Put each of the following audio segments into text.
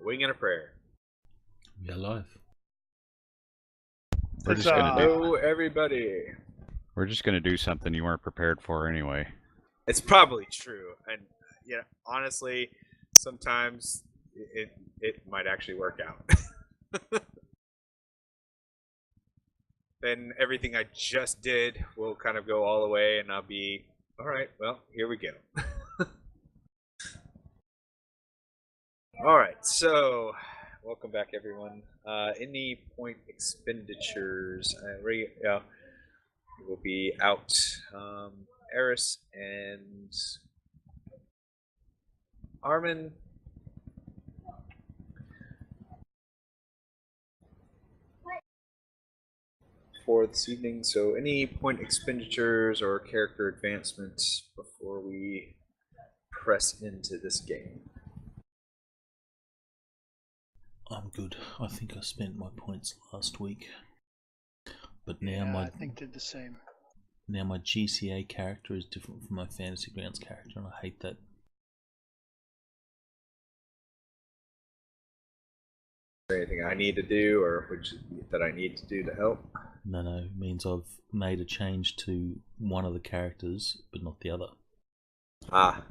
Wing and a prayer. We are live. We're just gonna do. Hello, everybody. We're just gonna do something you weren't prepared for anyway. It's probably true, and yeah, honestly, sometimes it might actually work out. Then everything I just did will kind of go all the way, and I'll be all right. Well, here we go. All right, so welcome back, everyone. Any point expenditures will be out. Eris and Armin. For this evening, so any point expenditures or character advancements before we press into this game? I'm good. I think I spent my points last week, but now I think did the same. Now my GCA character is different from my Fantasy Grounds character, and I hate that. Is there anything I need to do, or that I need to do to help? No, it means I've made a change to one of the characters, but not the other. Ah.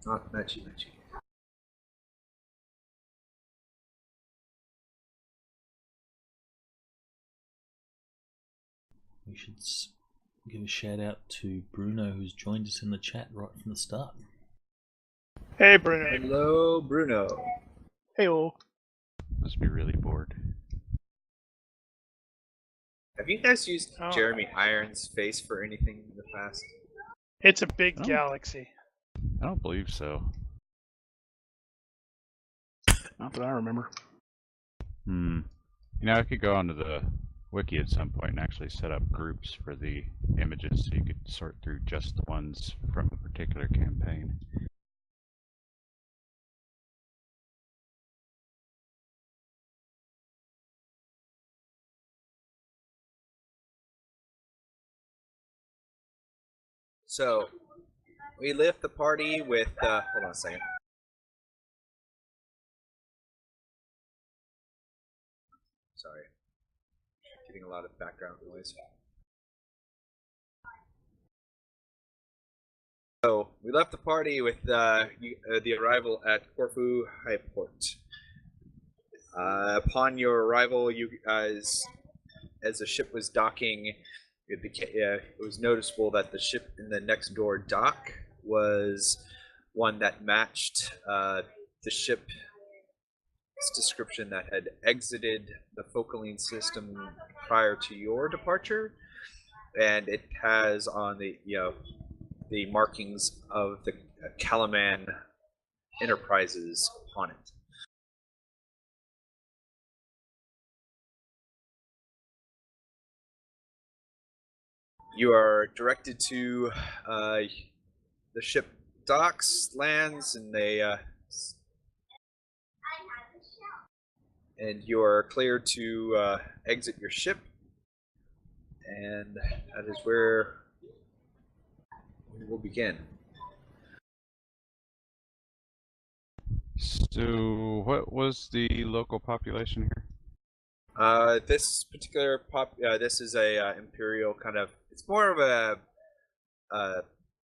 Not you. We should give a shout out to Bruno, who's joined us in the chat right from the start. Hey, Bruno. Hello, Bruno. Hey, all. Must be really bored. Have you guys used Jeremy Irons' face for anything in the past? It's a big galaxy. I don't believe so. Not that I remember. You know, I could go onto the wiki at some point and actually set up groups for the images so you could sort through just the ones from a particular campaign. So, we left the party with, hold on a second. Sorry. Getting a lot of background noise. So, we left the party with the arrival at Corfu High Port. Upon your arrival, you guys, as the ship was docking, it was noticeable that the ship in the next door dock was one that matched the ship's description that had exited the Focaline system prior to your departure, and it has on the the markings of the Calaman Enterprises on it. You are directed to the ship docks, lands, and and you are cleared to exit your ship, and that is where we will begin. So, what was the local population here? This particular this is a Imperial kind of. It's more of a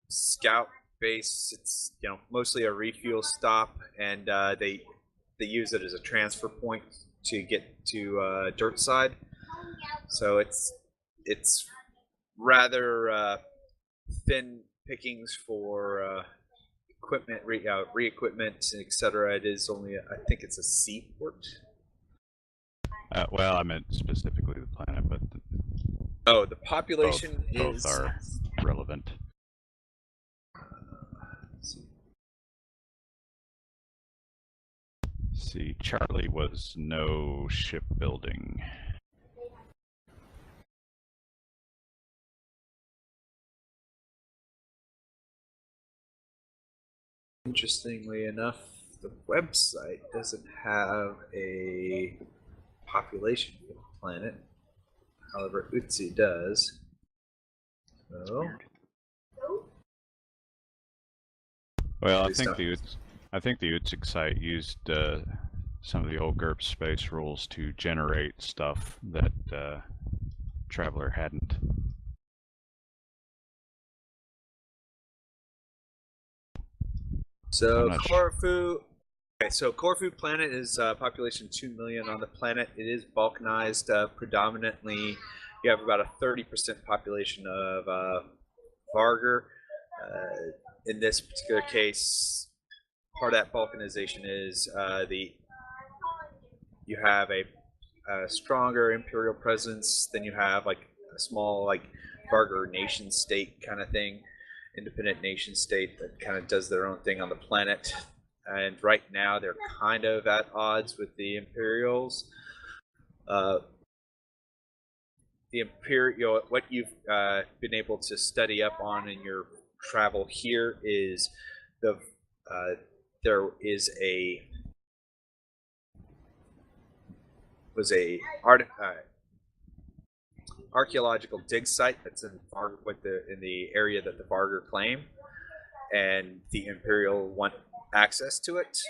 scout base. It's mostly a refuel stop, and they use it as a transfer point to get to dirt side. So it's rather thin pickings for equipment, re-equipment, etc. It is only I think it's a seaport. Well, I meant specifically the planet, but The population both are relevant. Let's see, Charlie was no shipbuilding. Interestingly enough, the website doesn't have a population for the planet. However, Utsi does. So, Well, I think I think the Utsic site used some of the old GURPS space rules to generate stuff that Traveller hadn't. So not Corfu. Okay, so Corfu planet is population 2 million on the planet. It is balkanized predominantly. You have about a 30% population of Vargar. In this particular case, part of that balkanization is you have a stronger imperial presence than you have like a small like Vargar nation state kind of thing, independent nation state that kind of does their own thing on the planet. And right now they're kind of at odds with the Imperials. The Imperial, what you've been able to study up on in your travel here is there is a archaeological dig site that's in the area that the Vargar claim, and the Imperial want access to it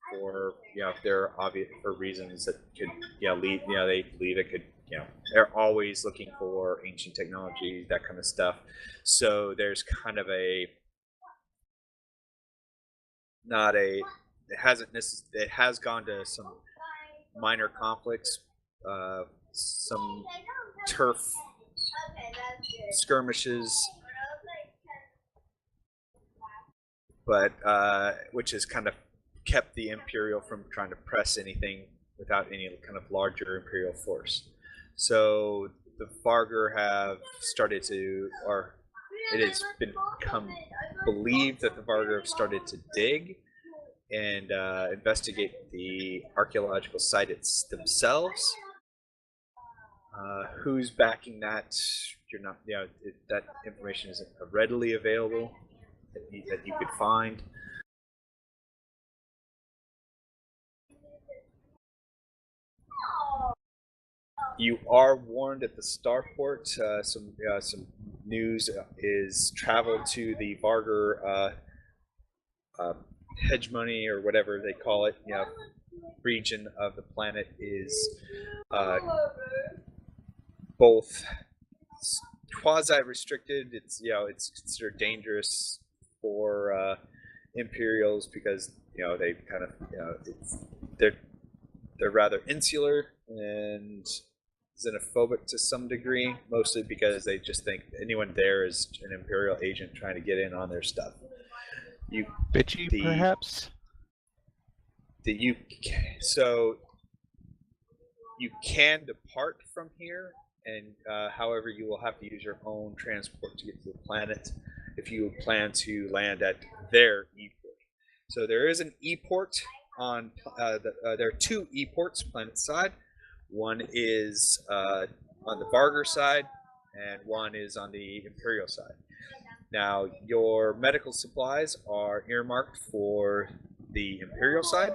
for if they're obvious for reasons that could lead they believe it could they're always looking for ancient technology, that kind of stuff. So there's kind of it has gone to some minor conflicts, some turf skirmishes, but which has kind of kept the Imperial from trying to press anything without any kind of larger Imperial force. So the Vargar have started to, or it has become believed that the Vargar have started to dig and investigate the archaeological site themselves. Who's backing that? You're not, that information isn't readily available that you could find. You are warned at the starport. Some news is traveled to the Vargar hegemony, or whatever they call it. Region of the planet is both quasi-restricted. It's considered dangerous for Imperials because they kind of they're rather insular and xenophobic to some degree, mostly because they just think anyone there is an Imperial agent trying to get in on their stuff. Bitchy, perhaps? So you can depart from here, and however, you will have to use your own transport to get to the planet if you plan to land at their e-port. So there is an e-port on there are two e-ports planet side. One is on the Vargar side, and one is on the Imperial side. Now, your medical supplies are earmarked for the Imperial side.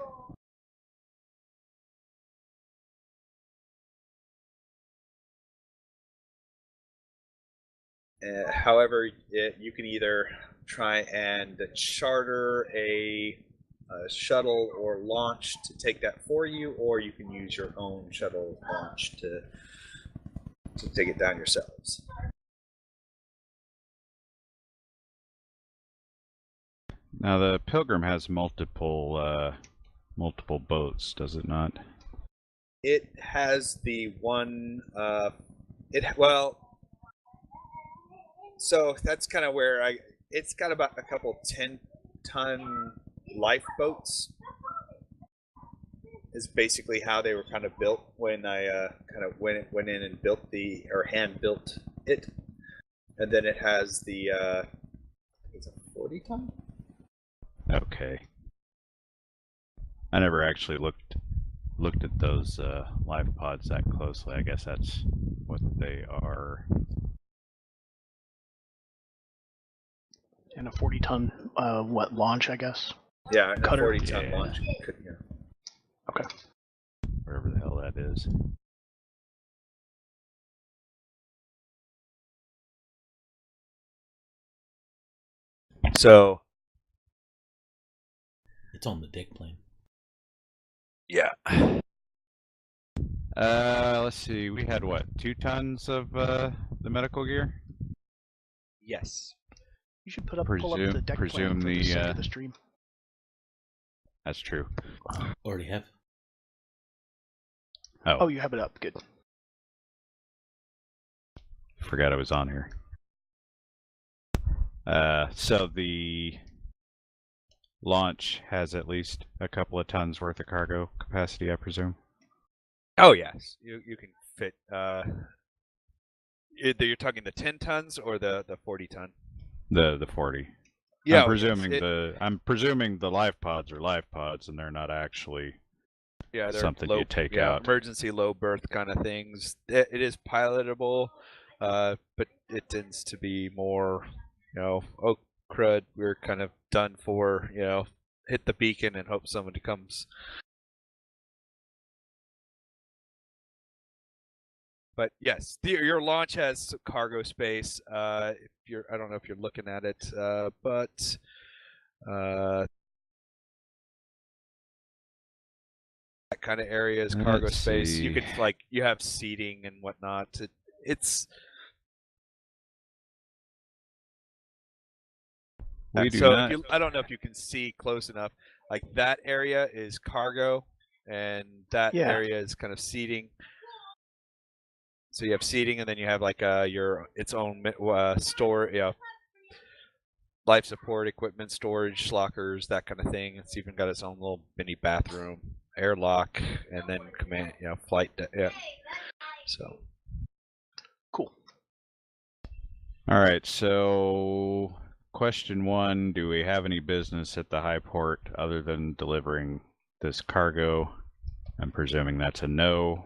However, you can either try and charter a shuttle or launch to take that for you, or you can use your own shuttle launch to take it down yourselves. Now the Pilgrim has multiple boats, does it not? It has the one. So that's kind of where it's got about a couple 10-ton lifeboats. Is basically how they were kind of built when I kind of went in and hand built it, and then it has the it's a 40-ton. Okay. I never actually looked at those live pods that closely. I guess that's what they are. And a 40-ton, launch, I guess? Yeah, a Cutter. 40-ton launch. Yeah. Okay. Wherever the hell that is. So It's on the deck plane. Yeah. Let's see. We had what? 2 tons of the medical gear. Yes. You should pull up the deck plan for the sake of the stream. That's true. Already have. Oh, you have it up. Good. Forgot I was on here. So the launch has at least a couple of tons worth of cargo capacity, I presume. Oh yes, you can fit. You're talking the 10 tons or the 40 ton? The 40. Yeah, I'm presuming the live pods are live pods and they're not actually they're something low, you take out. Emergency low berth kind of things. It is pilotable, but it tends to be more, oh crud, we're kind of done for. Hit the beacon and hope somebody comes. But yes, your launch has cargo space. I don't know if you're looking at it, but that kind of area is cargo space. You could you have seating and whatnot. It's we do so not. I don't know if you can see close enough. Like that area is cargo, and that area is kind of seating. So you have seating, and then you have like its own store, life support equipment, storage lockers, that kind of thing. It's even got its own little mini bathroom, airlock, and then command, flight. So cool. All right. So question 1: do we have any business at the high port other than delivering this cargo? I'm presuming that's a no.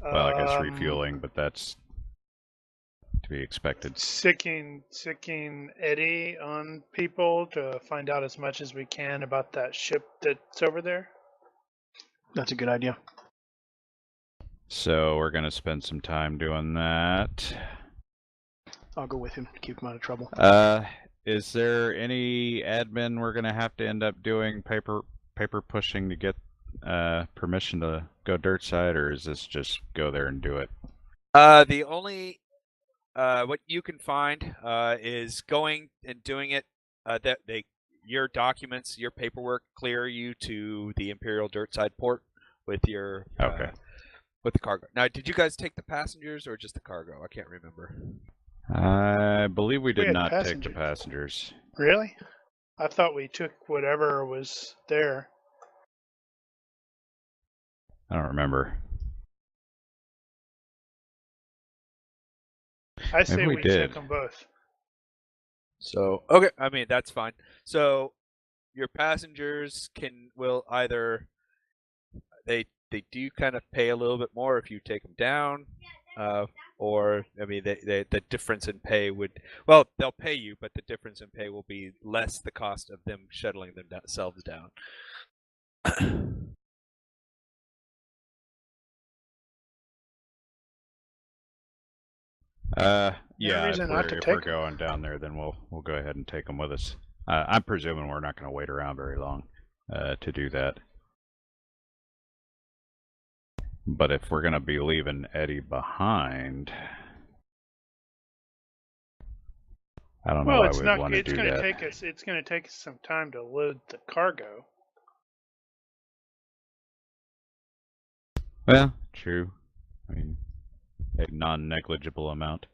Well, I guess refueling, but that's to be expected. Sicking Eddie on people to find out as much as we can about that ship that's over there. That's a good idea. So we're going to spend some time doing that. I'll go with him to keep him out of trouble. Is there any admin we're going to have to end up doing, paper pushing to get permission to go dirt side, or is this just go there and do it? The only what you can find is going and doing it. Your documents, your paperwork clear you to the Imperial dirt side port with your with the cargo. Now, did you guys take the passengers or just the cargo? I can't remember. I believe we did not take the passengers. passengers. Really? I thought we took whatever was there. I don't remember. I say Maybe we did. took them both. So okay, I mean that's fine. So your passengers will either they do kind of pay a little bit more if you take them down, or I mean the difference in pay they'll pay you, but the difference in pay will be less the cost of them shuttling themselves down. Yeah, reason not to if take we're going down there, then we'll go ahead and take them with us. I'm presuming we're not going to wait around very long to do that. But if we're going to be leaving Eddie behind, I don't know why we'd want to do that. It's going to take us some time to load the cargo. Well, true. I mean, a non-negligible amount.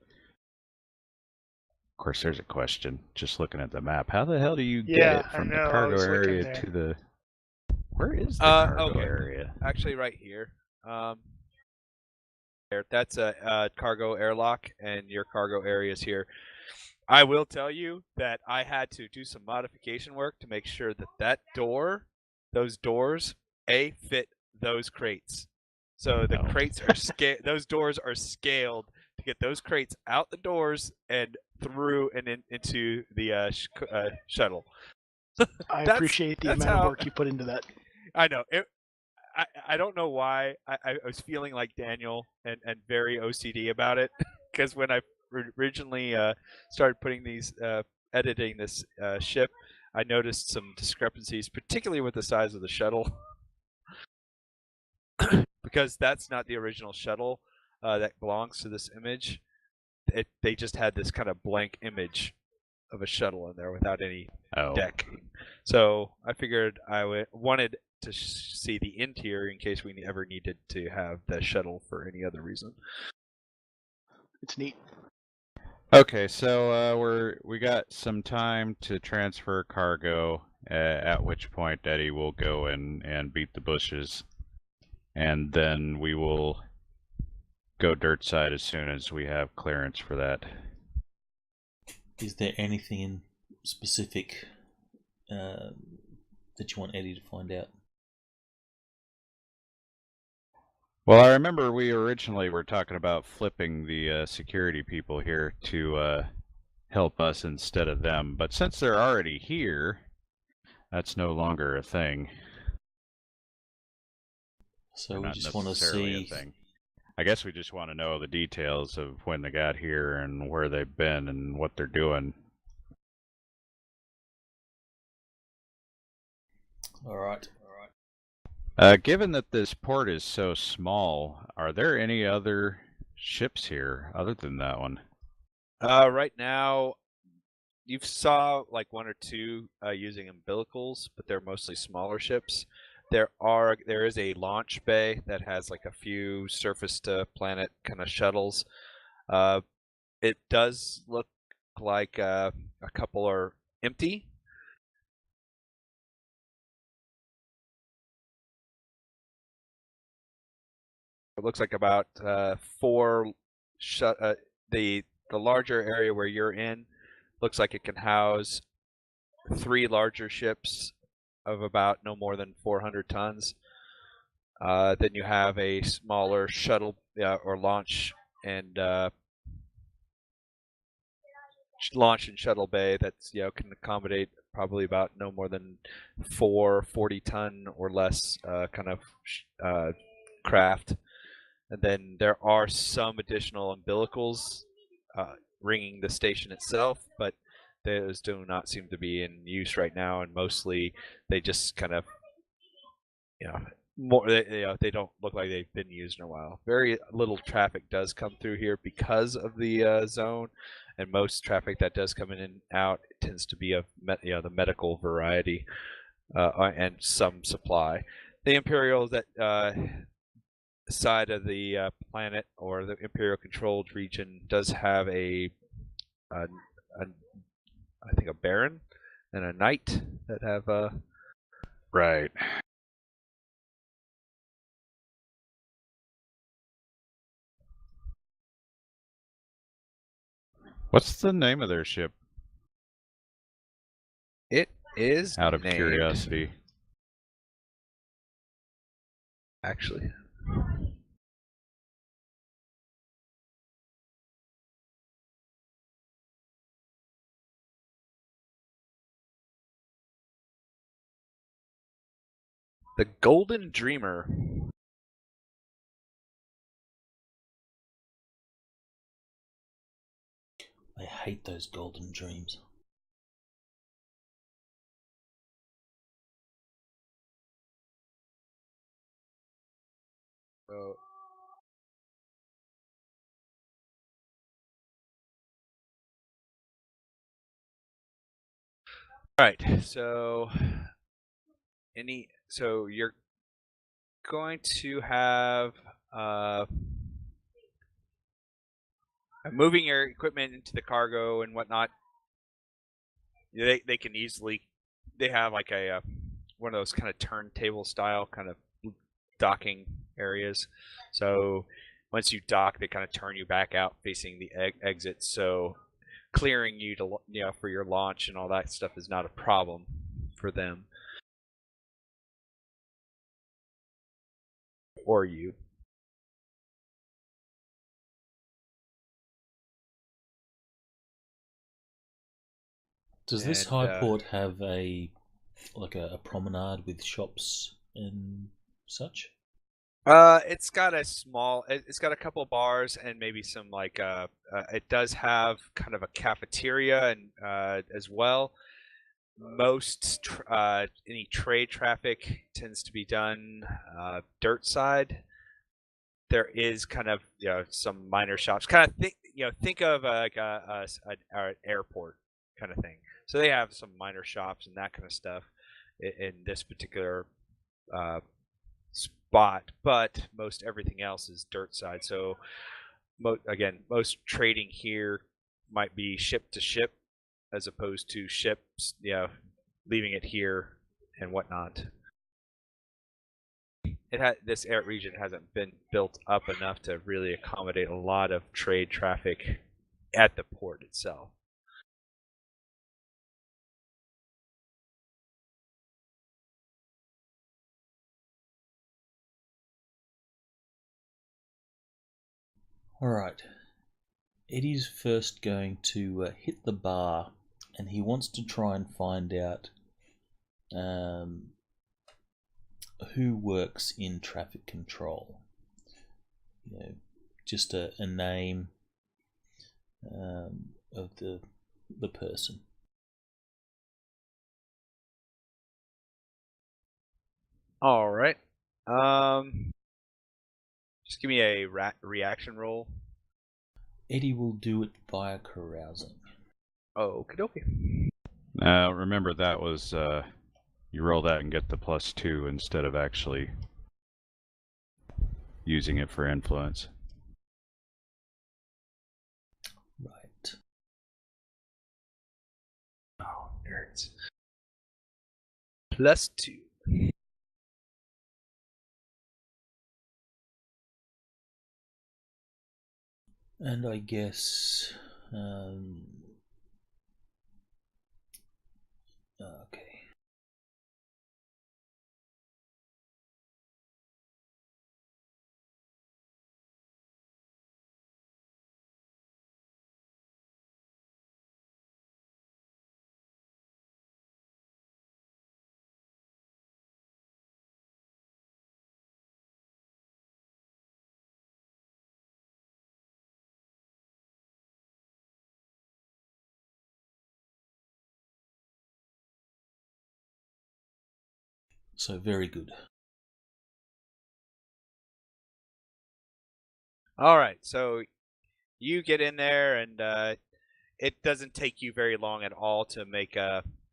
Of course, there's a question. Just looking at the map, how the hell do you get it from the cargo area to the? Where is the cargo area? Actually, right here. That's a cargo airlock, and your cargo area is here. I will tell you that I had to do some modification work to make sure that those doors, fit those crates. So the crates are those doors are scaled to get those crates out the doors and through and into the shuttle. I appreciate the amount of work you put into that. I know. I don't know why I was feeling like Daniel and very OCD about it, because when I originally started putting editing this ship, I noticed some discrepancies, particularly with the size of the shuttle, because that's not the original shuttle that belongs to this image. They just had this kind of blank image of a shuttle in there without any deck. So I figured I wanted to see the interior in case we ever needed to have the shuttle for any other reason. It's neat. Okay, so we got some time to transfer cargo, at which point Eddie will go and beat the bushes, and then we will go dirt side as soon as we have clearance for that. Is there anything in specific that you want Eddie to find out? Well, I remember we originally were talking about flipping the security people here to help us instead of them, but since they're already here, that's no longer a thing. So we just want to see. I guess we just want to know the details of when they got here and where they've been and what they're doing. All right. Given that this port is so small, are there any other ships here other than that one? Right now, you saw like one or two using umbilicals, but they're mostly smaller ships. There is a launch bay that has like a few surface to planet kind of shuttles. It does look like a couple are empty. It looks like about four the larger area where you're in looks like it can house 3 larger ships of about no more than 400 tons. Then you have a smaller shuttle or launch and shuttle bay that's can accommodate probably about no more than 4 40-ton or less kind of craft. And then there are some additional umbilicals ringing the station itself, but those do not seem to be in use right now, and mostly they just kind of, they don't look like they've been used in a while. Very little traffic does come through here because of the zone, and most traffic that does come in and out tends to be of the medical variety and some supply. The Imperial side of the planet, or the Imperial controlled region, does have I think a Baron and a Knight that have Right. What's the name of their ship? It is out of named, curiosity. Actually. The Golden Dreamer. I hate those golden dreams. Oh. All right, so you're going to have moving your equipment into the cargo and whatnot. They can easily, they have like a one of those kind of turntable style kind of docking areas. So once you dock, they kind of turn you back out facing the exit. So clearing you to for your launch and all that stuff is not a problem for them or you. Does this high port have a promenade with shops and such? It's got a couple of bars and maybe some it does have kind of a cafeteria and as well. most any trade traffic tends to be done dirt side. There is kind of some minor shops. Kind of think of like an airport kind of thing. So they have some minor shops and that kind of stuff in this particular spot, but most everything else is dirt side. So most trading here might be ship to ship as opposed to ships, leaving it here and whatnot. This air region hasn't been built up enough to really accommodate a lot of trade traffic at the port itself. All right. Eddie's first going to hit the bar, and he wants to try and find out who works in traffic control. Just a name of the person. All right. Just give me a reaction roll. Eddie will do it via carousing. Oh, okie dokie. Remember that was you roll that and get the +2 instead of actually using it for influence. Right. Oh, nerds. +2. And I guess okay. So very good. All right, so you get in there, and it doesn't take you very long at all to make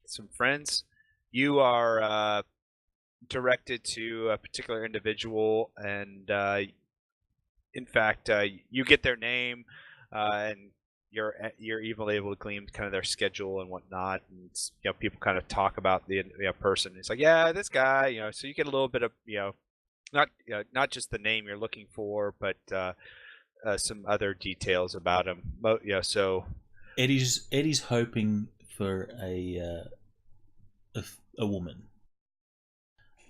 some friends. You are directed to a particular individual, and in fact, you get their name, and you're even able to glean kind of their schedule and whatnot. And people kind of talk about the person. It's like, yeah, this guy, so you get a little bit of not just the name you're looking for, but some other details about him. So Eddie's hoping for a woman.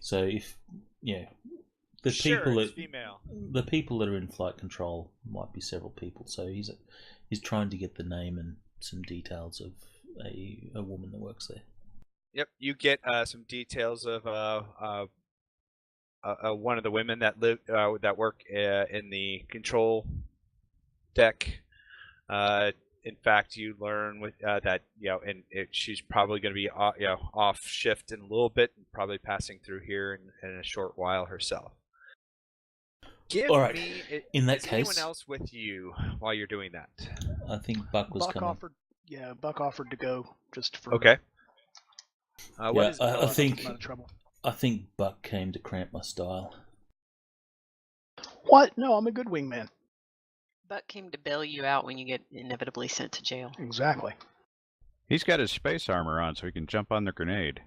So if the people that are in flight control might be several people. So he's trying to get the name and some details of a woman that works there. Yep, you get some details of one of the women that that work in the control deck. In fact, you learn that she's probably going to be off shift in a little bit, and probably passing through here in a short while herself. All right. In that is case, anyone else with you while you're doing that? I think Buck was coming. Offered. Yeah, Buck offered to go just for. Okay. I think Buck came to cramp my style. What? No, I'm a good wingman. Buck came to bail you out when you get inevitably sent to jail. Exactly. He's got his space armor on, so he can jump on the grenade.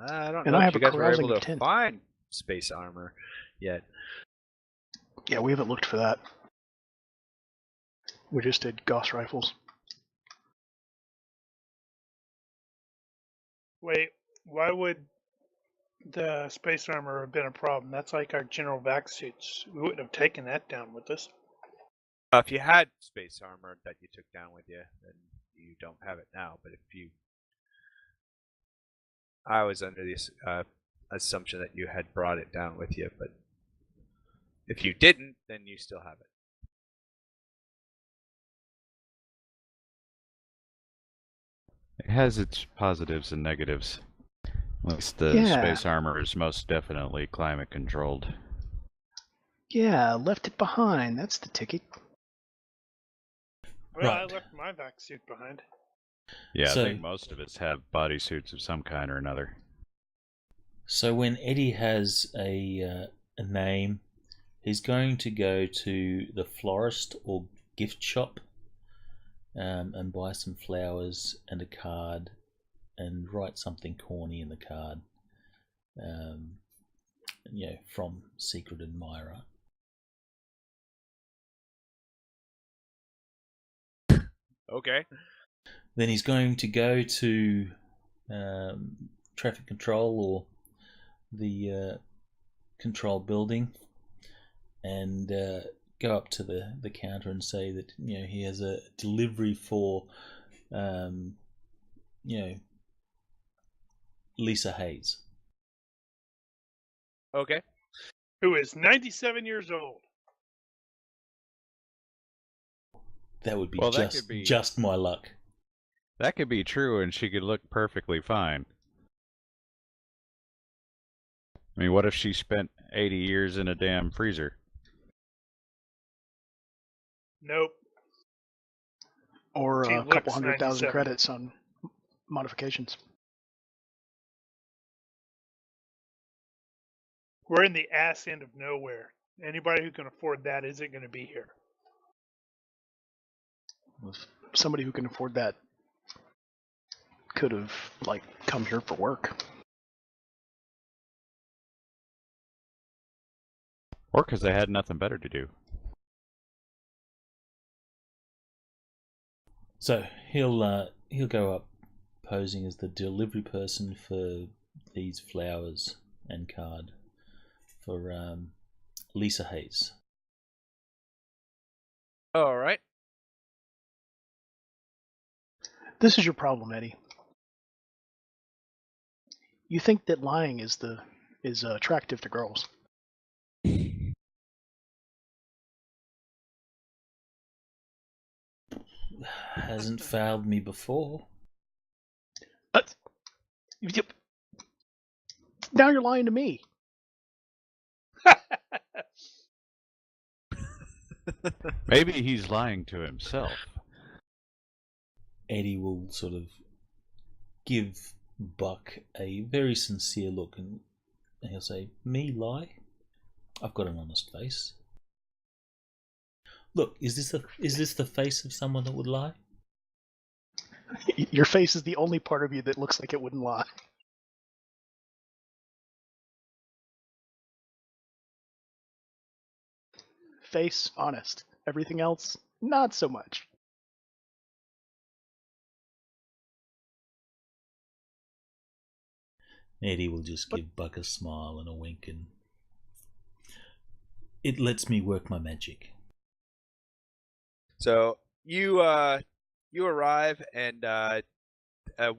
I don't know if you guys were able to find space armor yet. Yeah, we haven't looked for that. We just did Gauss rifles. Wait, why would the space armor have been a problem? That's like our general vac suits. We wouldn't have taken that down with us. If you had space armor that you took down with you, then you don't have it now. But I was under the assumption that you had brought it down with you, but if you didn't, then you still have it. It has its positives and negatives. At least the space armor is most definitely climate controlled. Yeah, left it behind. That's the ticket. Well, right. I left my vac suit behind. Yeah, I think most of us have bodysuits of some kind or another. So when Eddie has a name, he's going to go to the florist or gift shop and buy some flowers and a card and write something corny in the card. From Secret Admirer. Okay. Then he's going to go to traffic control or the control building and go up to the counter and say that he has a delivery for Lisa Hayes. Okay. Who is 97 years old. That would be just my luck. That could be true, and she could look perfectly fine. I mean, what if she spent 80 years in a damn freezer? Nope. Or a couple 100,000 credits on modifications. We're in the ass end of nowhere. Anybody who can afford that isn't going to be here. Somebody who can afford that could have, come here for work. Or because they had nothing better to do. So he'll go up posing as the delivery person for these flowers and card for Lisa Hayes. All right. This is your problem, Eddie. You think that lying is attractive to girls. Hasn't failed me before. Now you're lying to me. Maybe he's lying to himself. Eddie will sort of give Buck a very sincere look and he'll say, "Me lie? I've got an honest face. Look, is this the face of someone that would lie?" Your face is the only part of you that looks like it wouldn't lie. Face, honest. Everything else, not so much. Eddie will just give Buck a smile and a wink, and it lets me work my magic. So you arrive, and a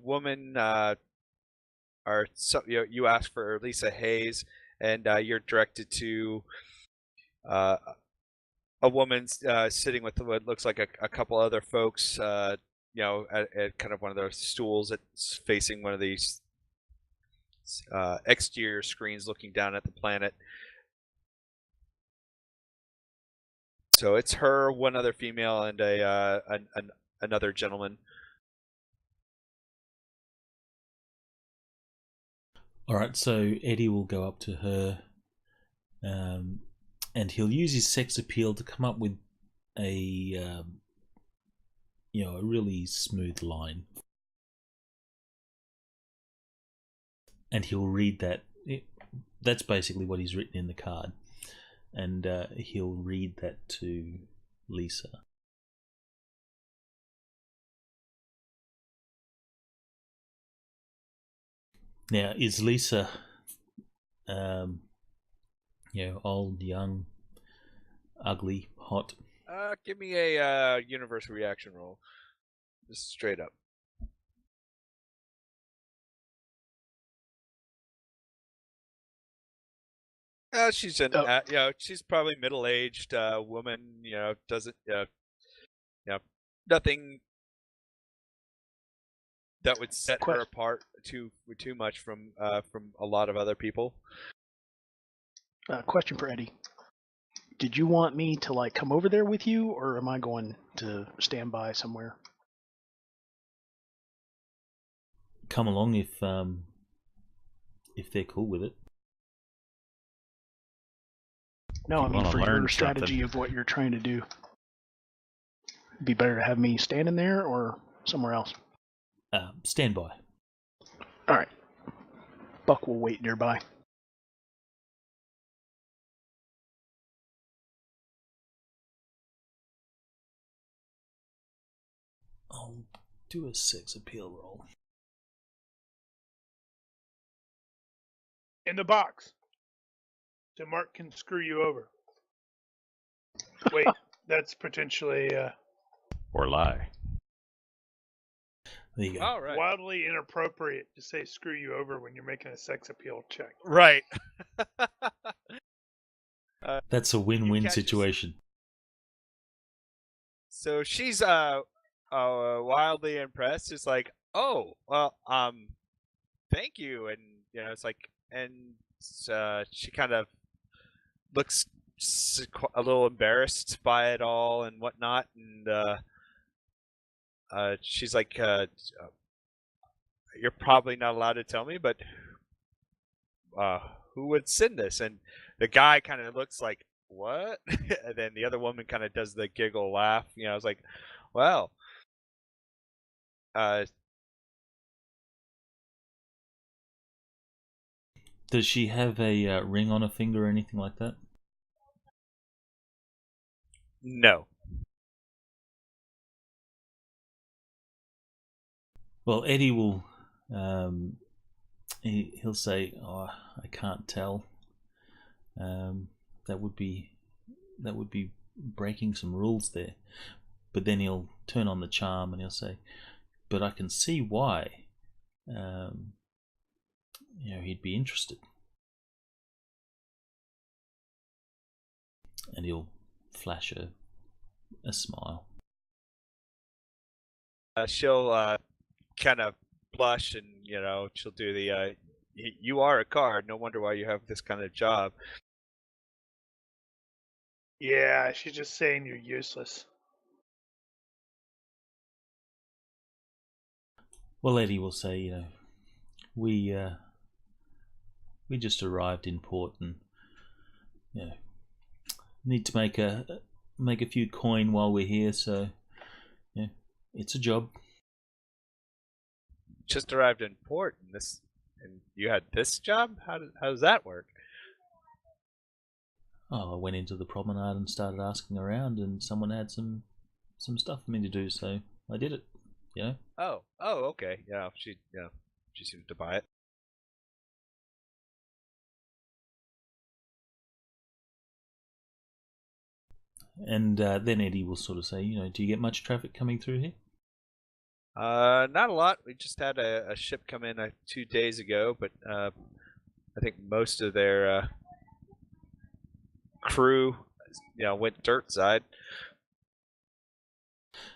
woman you ask for Lisa Hayes, and you're directed to a woman sitting with what looks like a couple other folks, at kind of one of those stools that's facing one of these exterior screens looking down at the planet. So it's her, one other female, and another gentleman. All right, so Eddie will go up to her, and he'll use his sex appeal to come up with a really smooth line, and he'll read that. That's basically what he's written in the card, and he'll read that to Lisa. Now, is Lisa, old, young, ugly, hot? Give me a universal reaction roll, just straight up. She's she's probably middle-aged woman. Doesn't, nothing that would set her apart too much from a lot of other people. Question for Eddie. Did you want me to like come over there with you, or am I going to stand by somewhere? Come along if they're cool with it. No, I mean for your strategy of what you're trying to do. It'd be better to have me standing there or somewhere else. Stand by. All right. Buck will wait nearby. I'll do a sex appeal roll. In the box. So Mark can screw you over. Wait, that's potentially... Or lie. There you go. All right. Wildly inappropriate to say screw you over when you're making a sex appeal check. Right. That's a win-win situation. So she's wildly impressed. It's like, oh, well, thank you, and it's like, and she kind of looks a little embarrassed by it all and whatnot, and she's like, you're probably not allowed to tell me, but who would send this? And the guy kind of looks like, what? And then the other woman kind of does the giggle laugh. I was like, well, does she have a ring on her finger or anything like that? No. Well, Eddie will. He'll say, "Oh, I can't tell. That would be breaking some rules there." But then he'll turn on the charm and he'll say, "But I can see why. He'd be interested." And he'll flash a smile. She'll kind of blush, and she'll do the you are a card, no wonder why you have this kind of job. Yeah, she's just saying you're useless. Well, Eddie will say, we just arrived in port and need to make a few coin while we're here, so it's a job. Just arrived in port, and you had this job? How does that work? Oh, I went into the promenade and started asking around, and someone had some stuff for me to do, so I did it. Oh, okay. She seemed to buy it. And then Eddie will sort of say, do you get much traffic coming through here? Not a lot. We just had a ship come in 2 days ago, but I think most of their crew, went dirt side.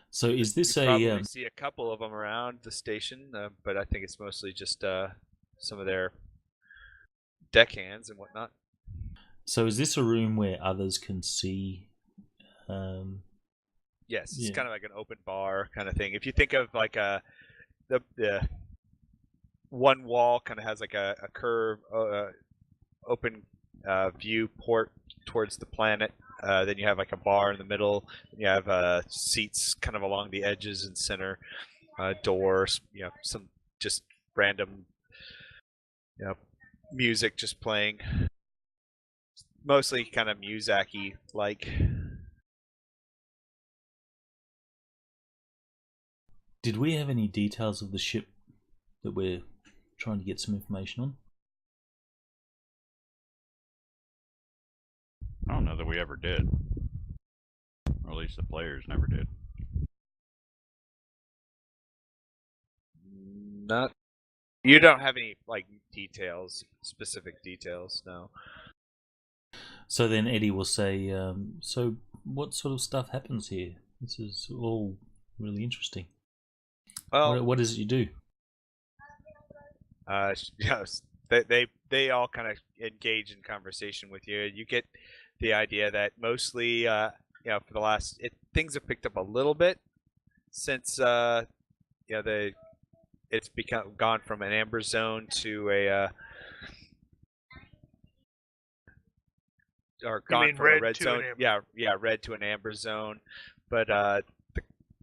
So is this you probably see a couple of them around the station, but I think it's mostly just some of their deckhands and whatnot. So is this a room where others can see? Yes, it's kind of like an open bar kind of thing. If you think of like the one wall kind of has like a curve, open view port towards the planet. Then you have like a bar in the middle. And you have seats kind of along the edges and center. Doors, some just random, music just playing. Mostly kind of Muzaki like. Did we have any details of the ship that we're trying to get some information on? I don't know that we ever did. Or at least the players never did. Not. You don't have any like specific details, no. So then Eddie will say, so what sort of stuff happens here? This is all really interesting. Well, what is it you do? Yes, they all kind of engage in conversation with you. You get the idea that mostly, for the last things have picked up a little bit since it's gone from an amber zone to a or gone from a red zone. Yeah, red to an amber zone, but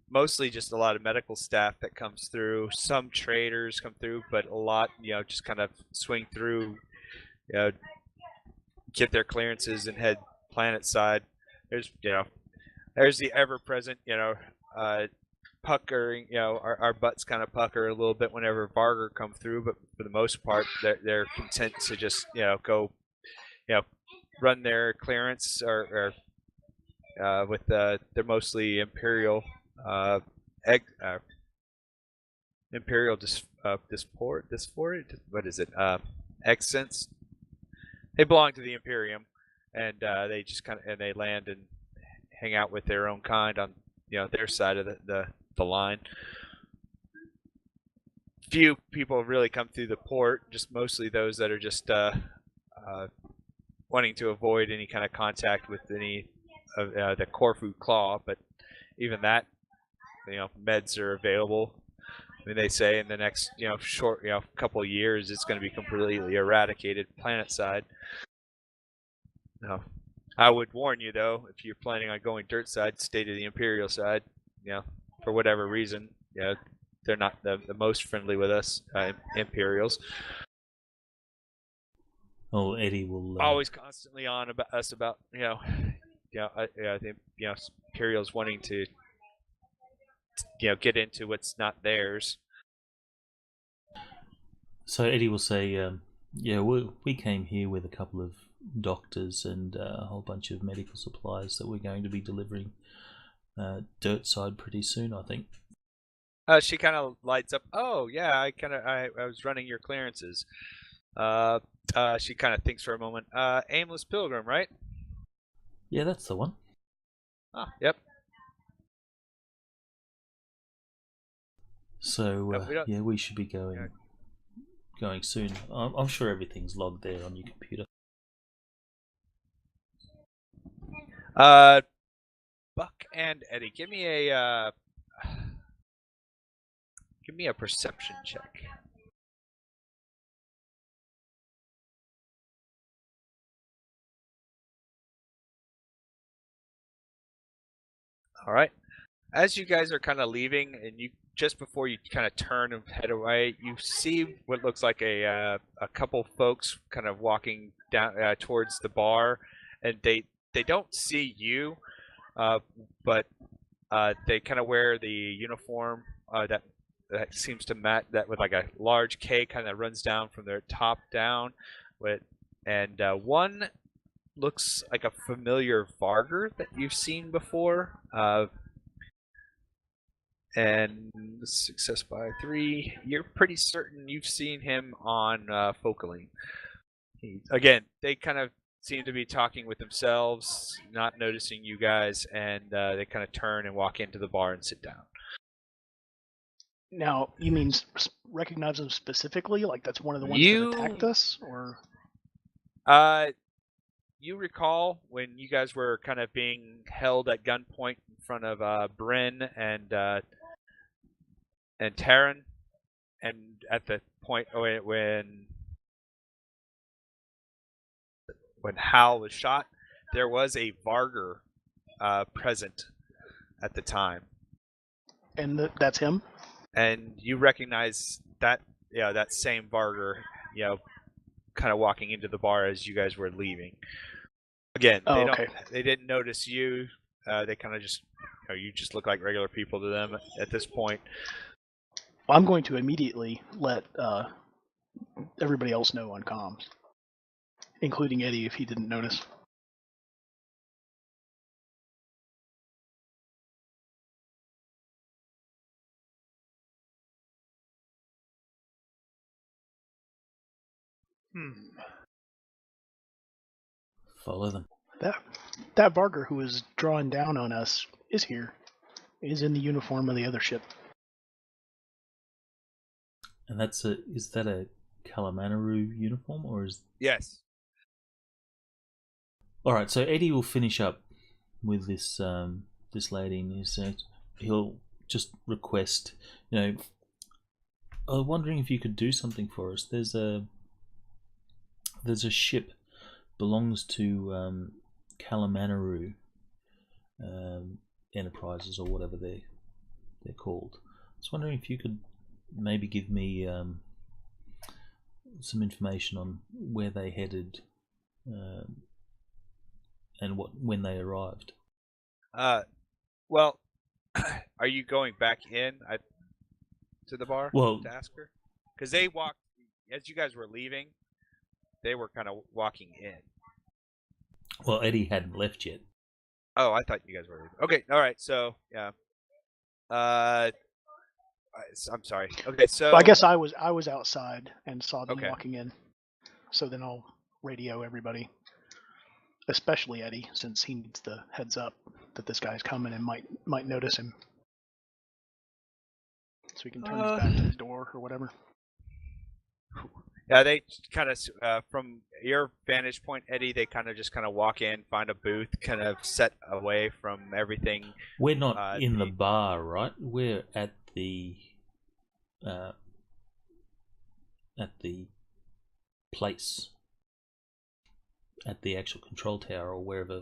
mostly just a lot of medical staff that comes through. Some traders come through, but a lot, just kind of swing through, get their clearances and head planet side. There's the ever-present, puckering. Our butts kind of pucker a little bit whenever Varger come through, but for the most part, they're content to just, go, run their clearance or with they're mostly Imperial. Imperial dysphorid. What is it? Accents. They belong to the Imperium, and they just they land and hang out with their own kind on their side of the line. Few people really come through the port. Just mostly those that are just wanting to avoid any kind of contact with any of the Corfu Claw, but even that, meds are available. I mean, they say in the next, short, couple of years, it's going to be completely eradicated planet side. I would warn you though, if you're planning on going dirt side, stay to the Imperial side. For whatever reason, they're not the most friendly with us, Imperials. Oh, Eddie will always constantly on about us about the Imperials wanting to get into what's not theirs. So Eddie will say, we came here with a couple of doctors and a whole bunch of medical supplies that we're going to be delivering dirt side pretty soon, I think. She kind of lights up. Oh yeah, I was running your clearances. She kind of thinks for a moment. Aimless Pilgrim, right? Yeah, that's the one. Ah, yep. So we should be going soon. I'm sure everything's logged there on your computer. Buck and Eddie, give me a perception check. All right. As you guys are kind of leaving, and just before you kind of turn and head away, you see what looks like a couple folks kind of walking down towards the bar, and they don't see you, but they kind of wear the uniform that seems to match that with like a large K kind of runs down from their top down, and one looks like a familiar Varger that you've seen before. And success by 3. You're pretty certain you've seen him on Focaline. Again, they kind of seem to be talking with themselves, not noticing you guys, and they kind of turn and walk into the bar and sit down. Now, you mean recognize them specifically? Like that's one of the ones that attacked us, or? You recall when you guys were kind of being held at gunpoint in front of Bryn and Terran, and at the point when Hal was shot, there was a Varger present at the time. And that's him? And you recognize that same Varger, kind of walking into the bar as you guys were leaving. Again, they didn't notice you. They kind of just, you just look like regular people to them at this point. Well, I'm going to immediately let everybody else know on comms, including Eddie if he didn't notice. Follow them. That Varger who was drawing down on us is here. Is in the uniform of the other ship. And is that a Kalamanaru uniform, or is... Yes. All right, so Eddie will finish up with this this lady, and he'll just request, I was wondering if you could do something for us. There's a ship belongs to Kalamanaru Enterprises, or whatever they're called. I was wondering if you could maybe give me some information on where they headed and when they arrived. Well, are you going back in to the bar to ask her? Because they walked, as you guys were leaving, they were kind of walking in. Well, Eddie hadn't left yet. Oh, I thought you guys were leaving. Okay, all right, so, yeah. I'm sorry. Okay, so... Well, I guess I was outside and saw them walking in. So then I'll radio everybody, especially Eddie, since he needs the heads up that this guy's coming and might notice him. So he can turn his back to the door or whatever. Yeah, they kind of, from your vantage point, Eddie, they kind of walk in, find a booth, kind of set away from everything. We're not in the bar, right? We're at the place, at the actual control tower or wherever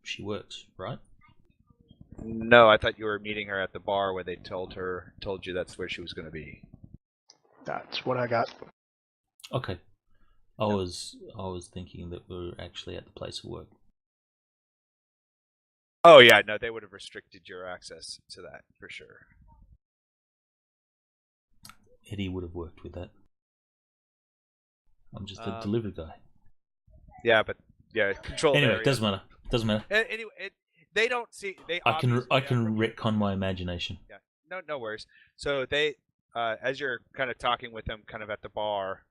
she works, right? No, I thought you were meeting her at the bar where they told you that's where she was going to be. That's what I got. Okay. I was thinking that we were actually at the place of work. Oh yeah, no, they would have restricted your access to that for sure. Eddie would have worked with that. I'm just a delivery guy. Yeah, but control. Anyway, area. Doesn't matter. Anyway, they don't see. I can retcon my imagination. Yeah, no worries. So they, as you're kind of talking with them, kind of at the bar,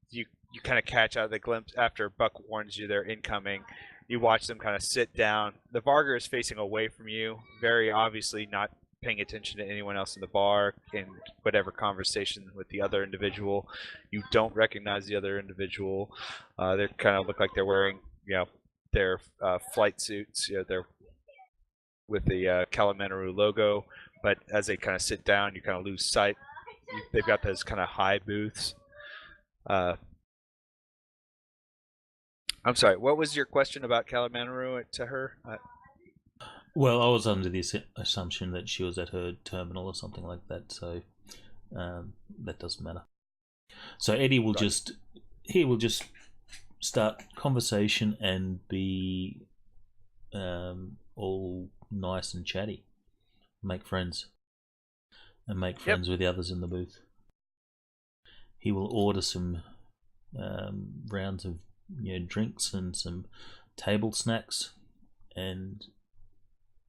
you kind of catch out of the glimpse after Buck warns you they're incoming. You watch them kind of sit down. The Varger is facing away from you, very obviously not paying attention to anyone else in the bar in whatever conversation with the other individual. You don't recognize the other individual. They kind of look like they're wearing, their flight suits. They're with the Kalamanaru logo. But as they kind of sit down, you kind of lose sight. They've got those kind of high booths. I'm sorry, what was your question about Kalamanaru to her? Well, I was under the assumption that she was at her terminal or something like that, so that doesn't matter. So Eddie will just start conversation and be all nice and chatty, make friends, and make friends with the others in the booth. He will order some rounds of drinks and some table snacks, and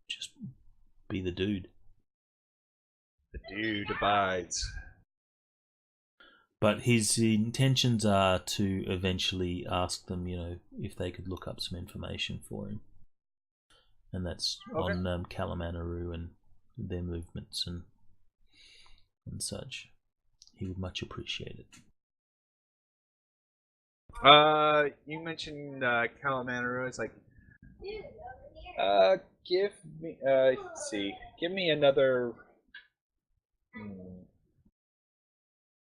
just be the dude. The dude abides. But his intentions are to eventually ask them, if they could look up some information for him, and that's on Kalamanaru and their movements and such. He would much appreciate it. You mentioned Kalamanaru. It's like, give me. Let's see. Give me another. I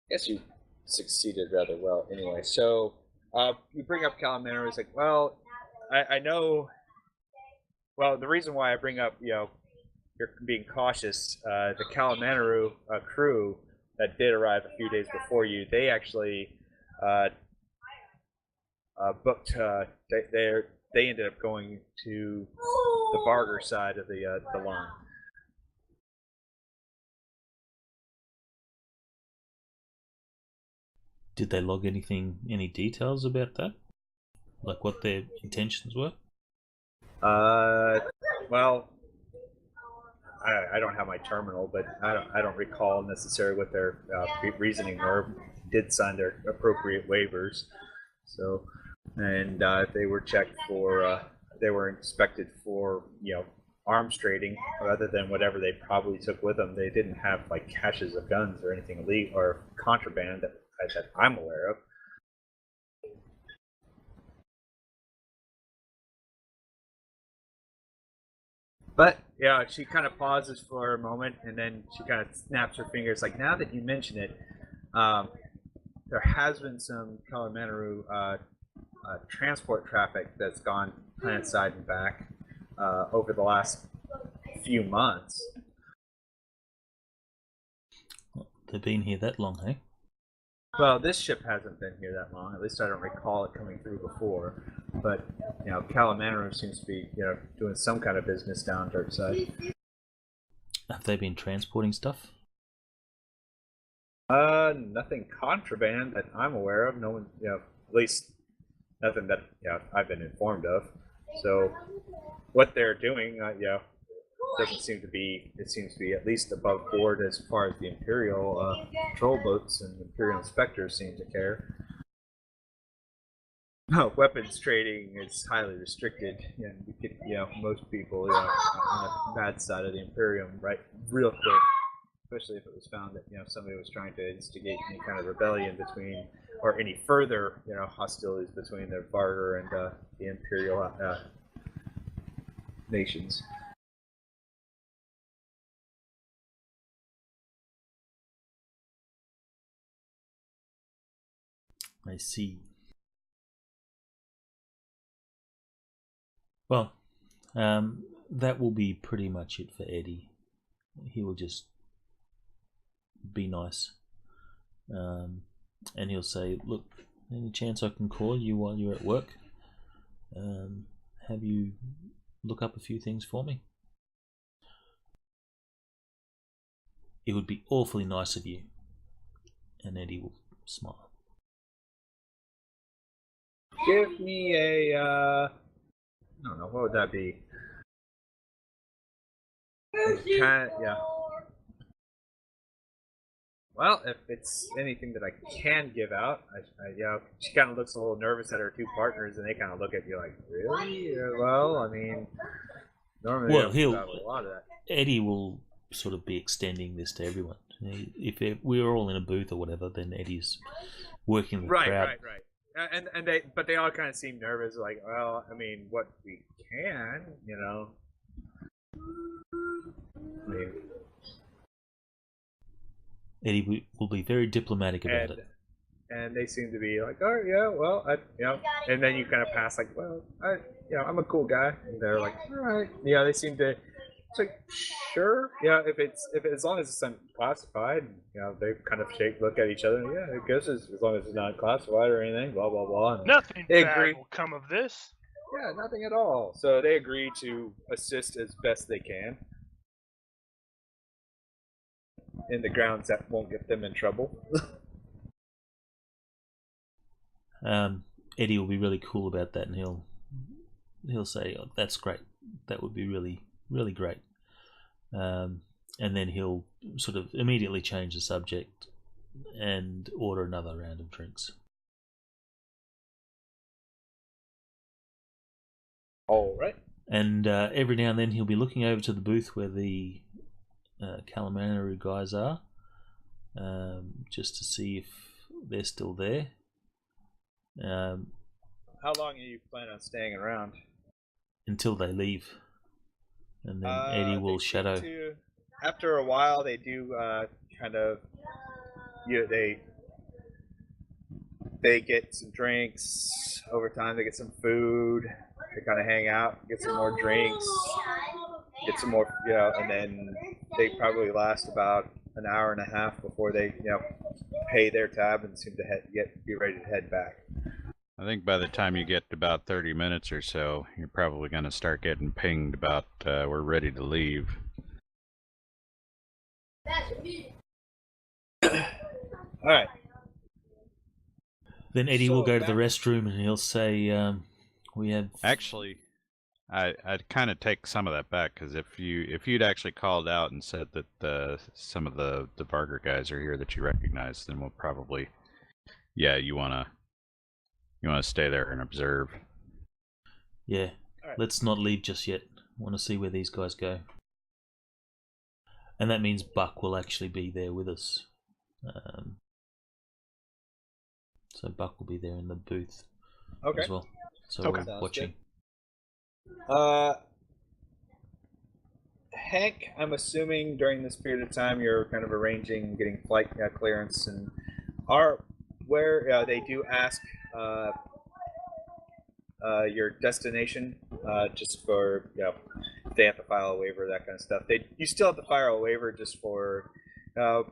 guess you succeeded rather well. Anyway, so you bring up Kalamanaru. It's like, well, I know. Well, the reason why I bring up, you're being cautious. The Kalamanaru crew that did arrive a few days before you, they actually booked. They ended up going to the Varger side of the line. Did they log any details about that? Like what their intentions were? Well, I don't have my terminal, but I don't recall necessarily what their reasoning were. Did sign their appropriate waivers, so and they were checked for. They were inspected for arms trading, rather than whatever they probably took with them. They didn't have like caches of guns or anything illegal or contraband that that I'm aware of. But yeah, she kind of pauses for a moment, and then she kind of snaps her fingers. Like, now that you mention it, there has been some Kalamanaru transport traffic that's gone planet side and back over the last few months. They've been here that long, hey? Well, this ship hasn't been here that long. At least I don't recall it coming through before. But Kalamanaru seems to be doing some kind of business down Dirt side. Have they been transporting stuff? Nothing contraband that I'm aware of. No one, at least nothing that I've been informed of. So what they're doing, doesn't seem to be. It seems to be at least above board as far as the Imperial patrol boats and Imperial inspectors seem to care. Weapons trading is highly restricted, and you could, most people, on the bad side of the Imperium, right, real quick. Especially if it was found that somebody was trying to instigate any kind of rebellion between, or any further hostilities between the Vargar and the Imperial nations. I see. Well, that will be pretty much it for Eddie. He will just be nice, and he'll say, "Look, any chance I can call you while you're at work? Have you look up a few things for me? It would be awfully nice of you." And Eddie will smile. Give me a, I don't know, what would that be? Yeah. Well, if it's anything that I can give out, she kind of looks a little nervous at her two partners, and they kind of look at you like, really? Well, I mean, normally well, a lot of that. Eddie will sort of be extending this to everyone. If we were all in a booth or whatever, then Eddie's working the crowd. Right. But they all kind of seem nervous, like, well, I mean, what we can, I mean, Eddie will be very diplomatic about it. And they seem to be like, oh yeah, well, and then you kind of pass like, well, I'm a cool guy, and they're like, all right, they seem to. It's like, sure, as long as it's unclassified, they kind of look at each other, I guess as long as it's not classified or anything, blah blah blah. And nothing bad will come of this. Yeah, nothing at all. So they agree to assist as best they can in the grounds that won't get them in trouble. Eddie will be really cool about that, and he'll say, "Oh, that's great. That would be really, really great." And then he'll sort of immediately change the subject and order another round of drinks. All right. And every now and then he'll be looking over to the booth where the Kalamanaru guys are, just to see if they're still there. How long are you planning on staying around? Until they leave. And then Eddie will shadow. After a while, they do kind of. They get some drinks over time. They get some food. They kind of hang out, get some more drinks, get some more, and then they probably last about an hour and a half before they, pay their tab and seem to be ready to head back. I think by the time you get about 30 minutes or so, you're probably going to start getting pinged about we're ready to leave. All right. Then Eddie will go to the restroom and he'll say, we have... Actually, I'd kind of take some of that back, because if you'd actually called out and said that some of the Vargar guys are here that you recognize, then we'll probably, you wanna stay there and observe. Yeah, right. Let's not leave just yet. I want to see where these guys go. And that means Buck will actually be there with us. So Buck will be there in the booth Okay. as well. So Okay. we're watching. Hank, I'm assuming during this period of time you're kind of arranging getting flight clearance, and where they do ask your destination, just for if they have to file a waiver, that kind of stuff. You still have to file a waiver just for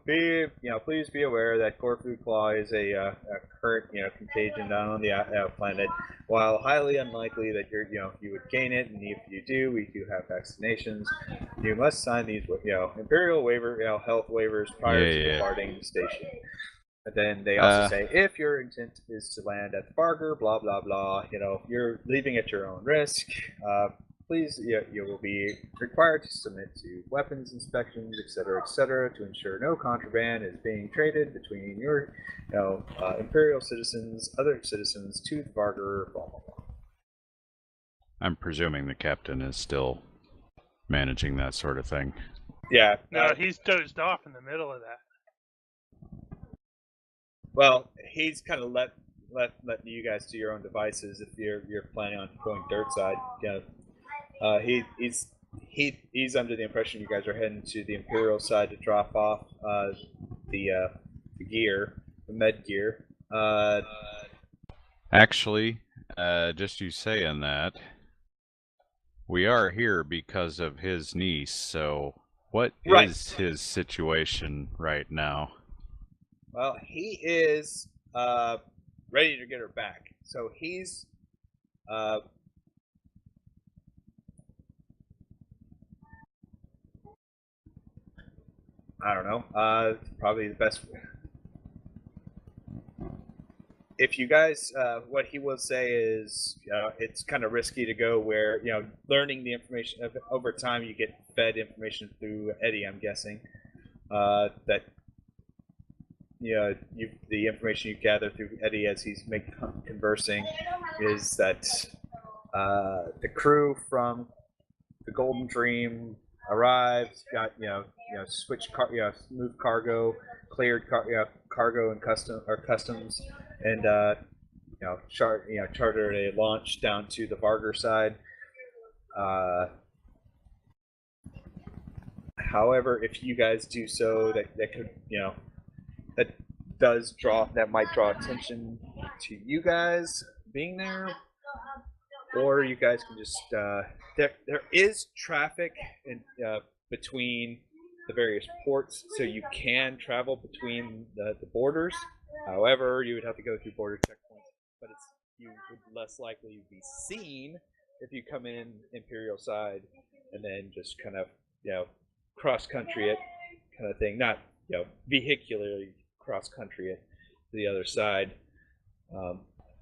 please be aware that Corfu Claw is a current contagion down on the planet. While highly unlikely that you would gain it, and if you do, we do have vaccinations. You must sign these Imperial waiver health waivers prior to departing the station. And then they also say, if your intent is to land at the Barger, blah blah blah, you're leaving at your own risk. Please, you will be required to submit to weapons inspections, etc., to ensure no contraband is being traded between your, Imperial citizens, other citizens, to the Barger, blah, blah, blah. I'm presuming the captain is still managing that sort of thing. Yeah. No, he's dozed off in the middle of that. Well, he's kind of letting you guys do your own devices if you're planning on going dirt side. He's under the impression you guys are heading to the Imperial side to drop off the gear, the med gear. Actually, just you saying that, we are here because of his niece. So, what is his situation right now? Well, he is ready to get her back. So he's I don't know. Probably the best. If you guys, what he will say is, it's kind of risky to go where learning the information over time. You get fed information through Eddie. I'm guessing that the information you gather through Eddie as he's conversing is that the crew from the Golden Dream arrived, got switched moved cargo, cleared cargo and customs, and chartered a launch down to the Varger side. However, if you guys do so, that could that might draw attention to you guys being there, or you guys can just there is traffic between the various ports, so you can travel between the borders. However, you would have to go through border checkpoints, but you would less likely be seen if you come in Imperial side and then just kind of cross country it kind of thing, not vehicularly cross country it to the other side,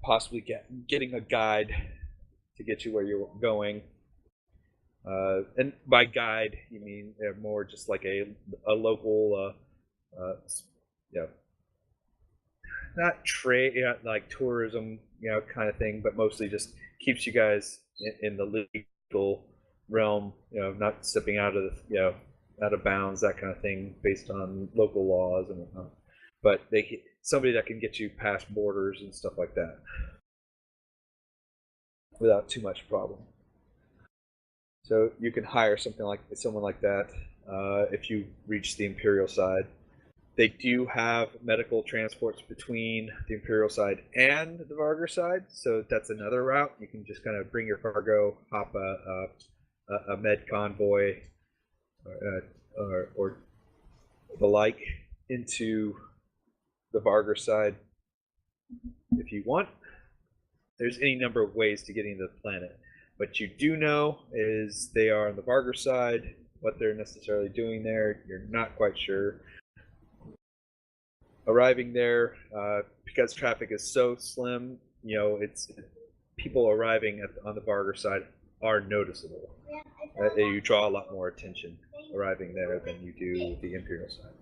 possibly getting a guide to get you where you're going. And by guide, you mean more just like a local, not trade, like tourism, kind of thing, but mostly just keeps you guys in the legal realm, not stepping out of out of bounds, that kind of thing, based on local laws and whatnot. But somebody that can get you past borders and stuff like that without too much problem. So you can hire someone like that if you reach the Imperial side. They do have medical transports between the Imperial side and the Varger side, so that's another route. You can just kind of bring your cargo, hop a med convoy or the like into the Varger side if you want. There's any number of ways to get into the planet. What you do know is they are on the Varger side. What they're necessarily doing there, you're not quite sure. Arriving there, because traffic is so slim, it's people arriving on the Varger side are noticeable. You draw a lot more attention arriving there than you do the Imperial side.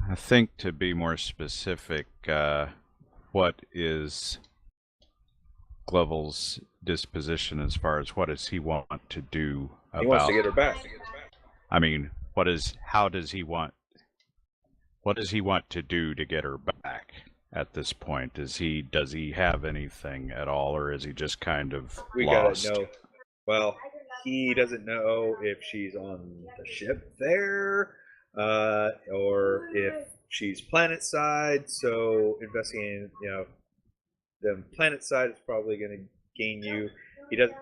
I think, to be more specific, what is Glovel's disposition as far as what does he want to do about... He wants to get her back. I mean, what does he want to do to get her back? at this point? Does he have anything at all, or is he just kind of We lost? gotta know. Well, he doesn't know if she's on the ship there, or if she's planet side. So investigating, the planet side is probably going to gain you. He doesn't,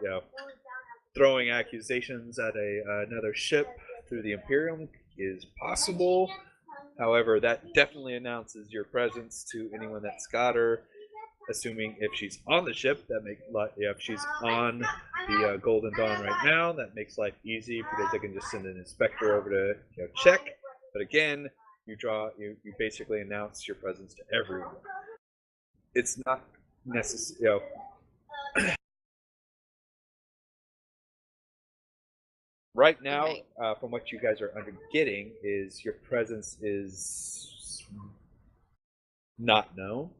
throwing accusations at another ship through the Imperium is possible. However, that definitely announces your presence to anyone that's got her. Assuming if she's on the ship, that makes if she's on the Golden Dawn right now, that makes life easy because they can just send an inspector over to check. But again, you basically announce your presence to everyone. It's not necessary. Right now, Okay. from what you guys are getting, is your presence is not known.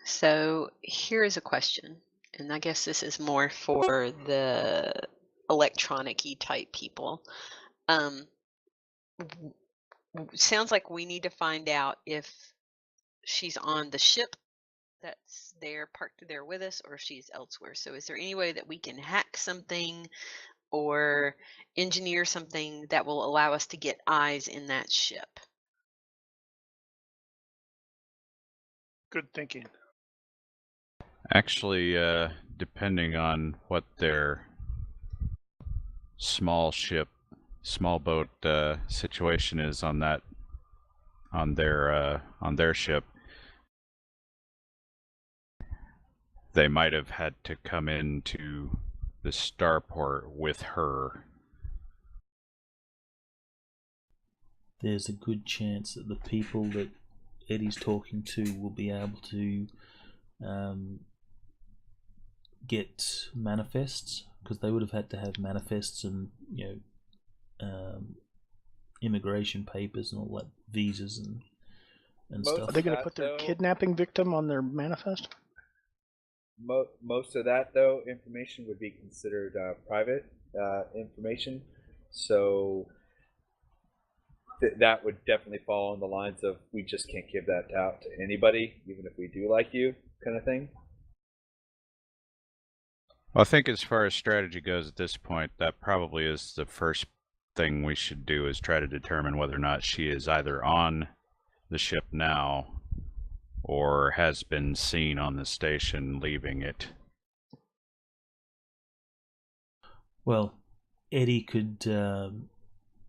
So here is a question, and I guess this is more for the electronic-y type people. Sounds like we need to find out if she's on the ship that's there, parked there with us, or if she's elsewhere. So is there any way that we can hack something or engineer something that will allow us to get eyes in that ship? Good thinking. Actually, depending on what their small boat situation is on their ship, they might have had to come into the starport with her. There's a good chance that the people that Eddie's talking to will be able to get manifests, because they would have had to have manifests and immigration papers and all that, visas and stuff. Are they going to put their kidnapping victim on their manifest? Most of that, though, information would be considered private information. So that would definitely fall on the lines of, we just can't give that out to anybody, even if we do like you, kind of thing. Well, I think as far as strategy goes at this point, that probably is the first thing we should do, is try to determine whether or not she is either on the ship now or has been seen on the station leaving it. Well, Eddie could,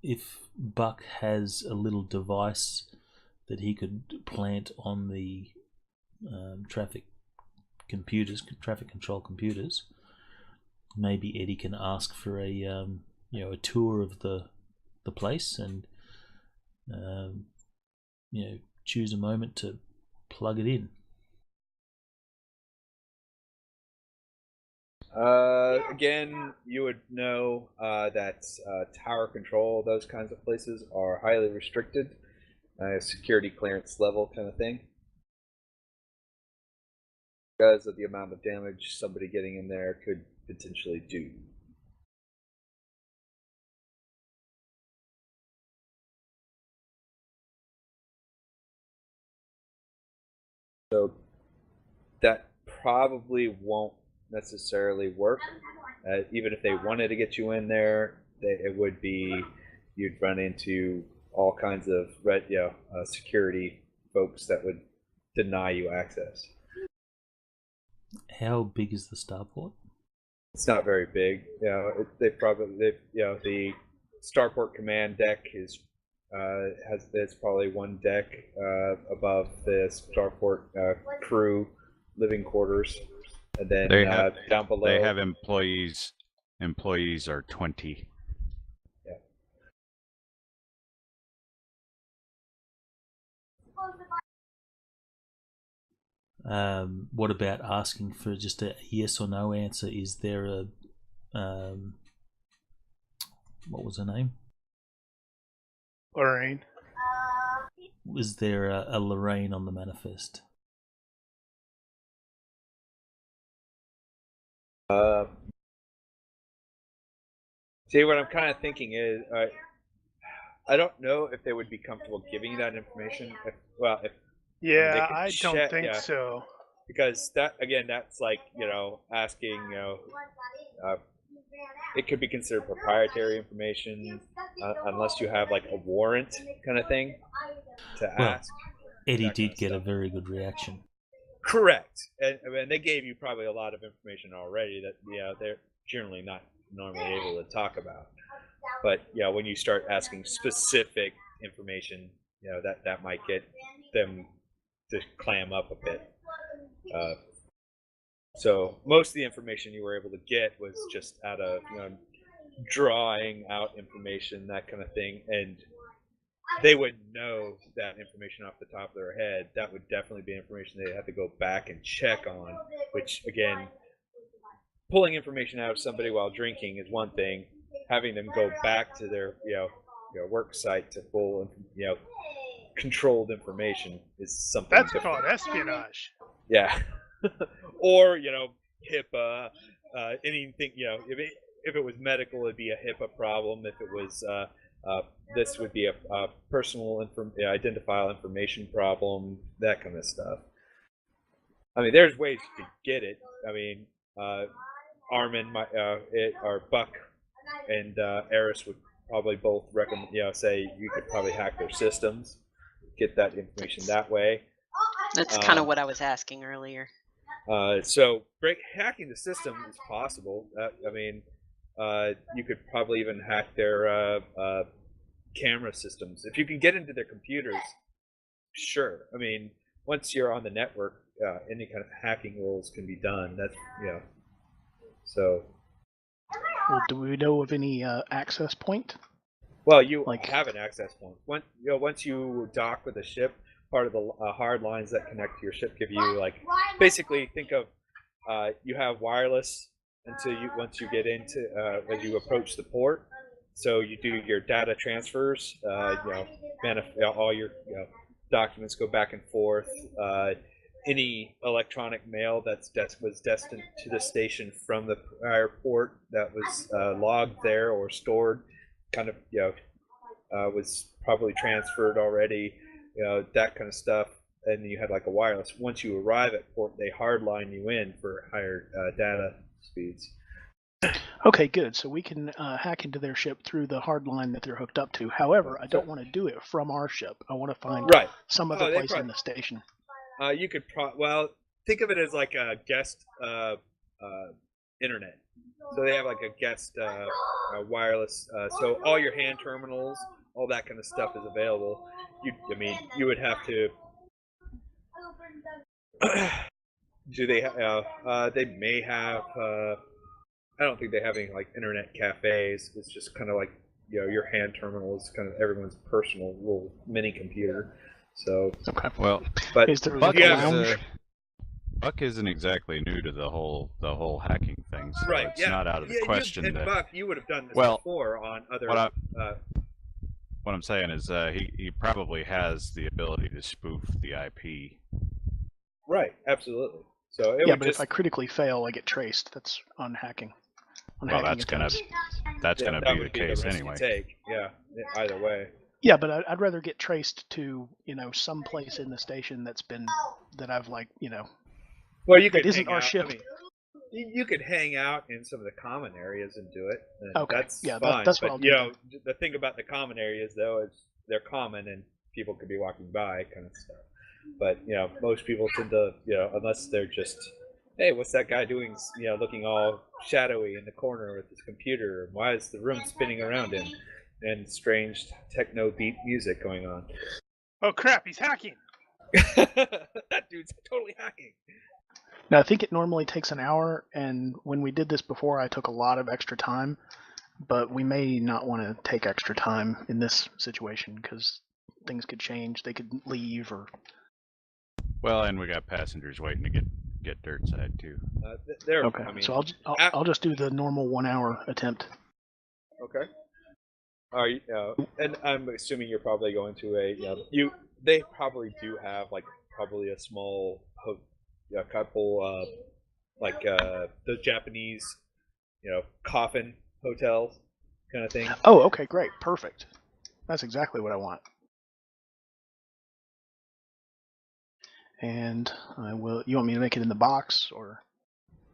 if Buck has a little device that he could plant on the traffic control computers, maybe Eddie can ask for a tour of the place and choose a moment to plug it in. Again, you would know that tower control, those kinds of places, are highly restricted, security clearance level kind of thing, because of the amount of damage somebody getting in there could potentially do. So that probably won't necessarily work. Even if they wanted to get you in there, it would be, you'd run into all kinds of security folks that would deny you access. How big is the starport? It's not very big. The starport command deck there's probably one deck above the starport crew living quarters, and then down below they have employees. Employees are 20. What about asking for just a yes or no answer? Is there a what was her name? Lorraine. Was there a Lorraine on the manifest? See, what I'm kind of thinking is, I don't know if they would be comfortable giving you that information. If Yeah, they I could don't think yeah, so. because that again, that's like asking it could be considered proprietary information unless you have like a warrant kind of thing to ask. Eddie did get a very good reaction. Correct, and they gave you probably a lot of information already that they're generally not normally able to talk about. But when you start asking specific information, that might get them to clam up a bit. So most of the information you were able to get was just out of drawing out information, that kind of thing, and they would know that information off the top of their head. That would definitely be information they have to go back and check on, which again, pulling information out of somebody while drinking is one thing. Having them go back to their work site to pull controlled information is something That's different. called espionage. Yeah. Or HIPAA, anything. If it was medical, it'd be a HIPAA problem. If it was this would be a personal identifiable information problem, that kind of stuff. I mean, there's ways to get it. I mean, Armin, or Buck, and Eris would probably both recommend, say you could probably hack their systems, get that information that way. That's kind of what I was asking earlier. So hacking the system is possible. I mean, you could probably even hack their camera systems. If you can get into their computers, sure. I mean, once you're on the network, any kind of hacking rules can be done. That's so. Well, do we know of any access point? Well, you have an access point. Once you dock with a ship, part of the hard lines that connect to your ship give you basically think of you have wireless until once you get into as you approach the port. So you do your data transfers. All your documents go back and forth. Any electronic mail was destined to the station from the prior port that was logged there or stored, kind of was probably transferred already. That kind of stuff. And you had like a wireless. Once you arrive at port, they hardline you in for higher data speeds. Okay, good. So we can hack into their ship through the hard line that they're hooked up to. However, I don't want to do it from our ship. I want to find some other place in the station. You could think of it as like a guest internet. So they have like a guest wireless. So all your hand terminals, all that kind of stuff is available. You would have to. Do they? They may have. I don't think they have any like internet cafes. It's just kind of like your hand terminal is kind of everyone's personal little mini computer. So well, but is there like a lounge? Buck isn't exactly new to the whole hacking thing, so it's not out of the question. Buck, you would have done this before on other. What I'm saying is he probably has the ability to spoof the IP. Right, absolutely. So but if I critically fail, I get traced. That's on hacking. Well, that's gonna be the case anyway. Either way. Yeah, but I'd rather get traced to some place in the station that I've Well, you could isn't our ship. I mean, you could hang out in some of the common areas and do it. And okay. That's fine. That's what I'll do. The thing about the common areas though is they're common and people could be walking by, kind of stuff. But most people tend to unless they're just, hey, what's that guy doing? Looking all shadowy in the corner with his computer. Why is the room spinning around him? And strange techno beat music going on. Oh crap! He's hacking. That dude's totally hacking. Now I think it normally takes an hour, and when we did this before, I took a lot of extra time. But we may not want to take extra time in this situation because things could change. They could leave or. Well, and we got passengers waiting to get dirt side too. Okay, I mean, so I'll just do the normal 1 hour attempt. Okay. Are you? And I'm assuming you're probably going to They probably do have probably a small couple the Japanese coffin hotels kind of thing. Oh, okay, great, perfect. That's exactly what I want. And I will. You want me to make it in the box, or?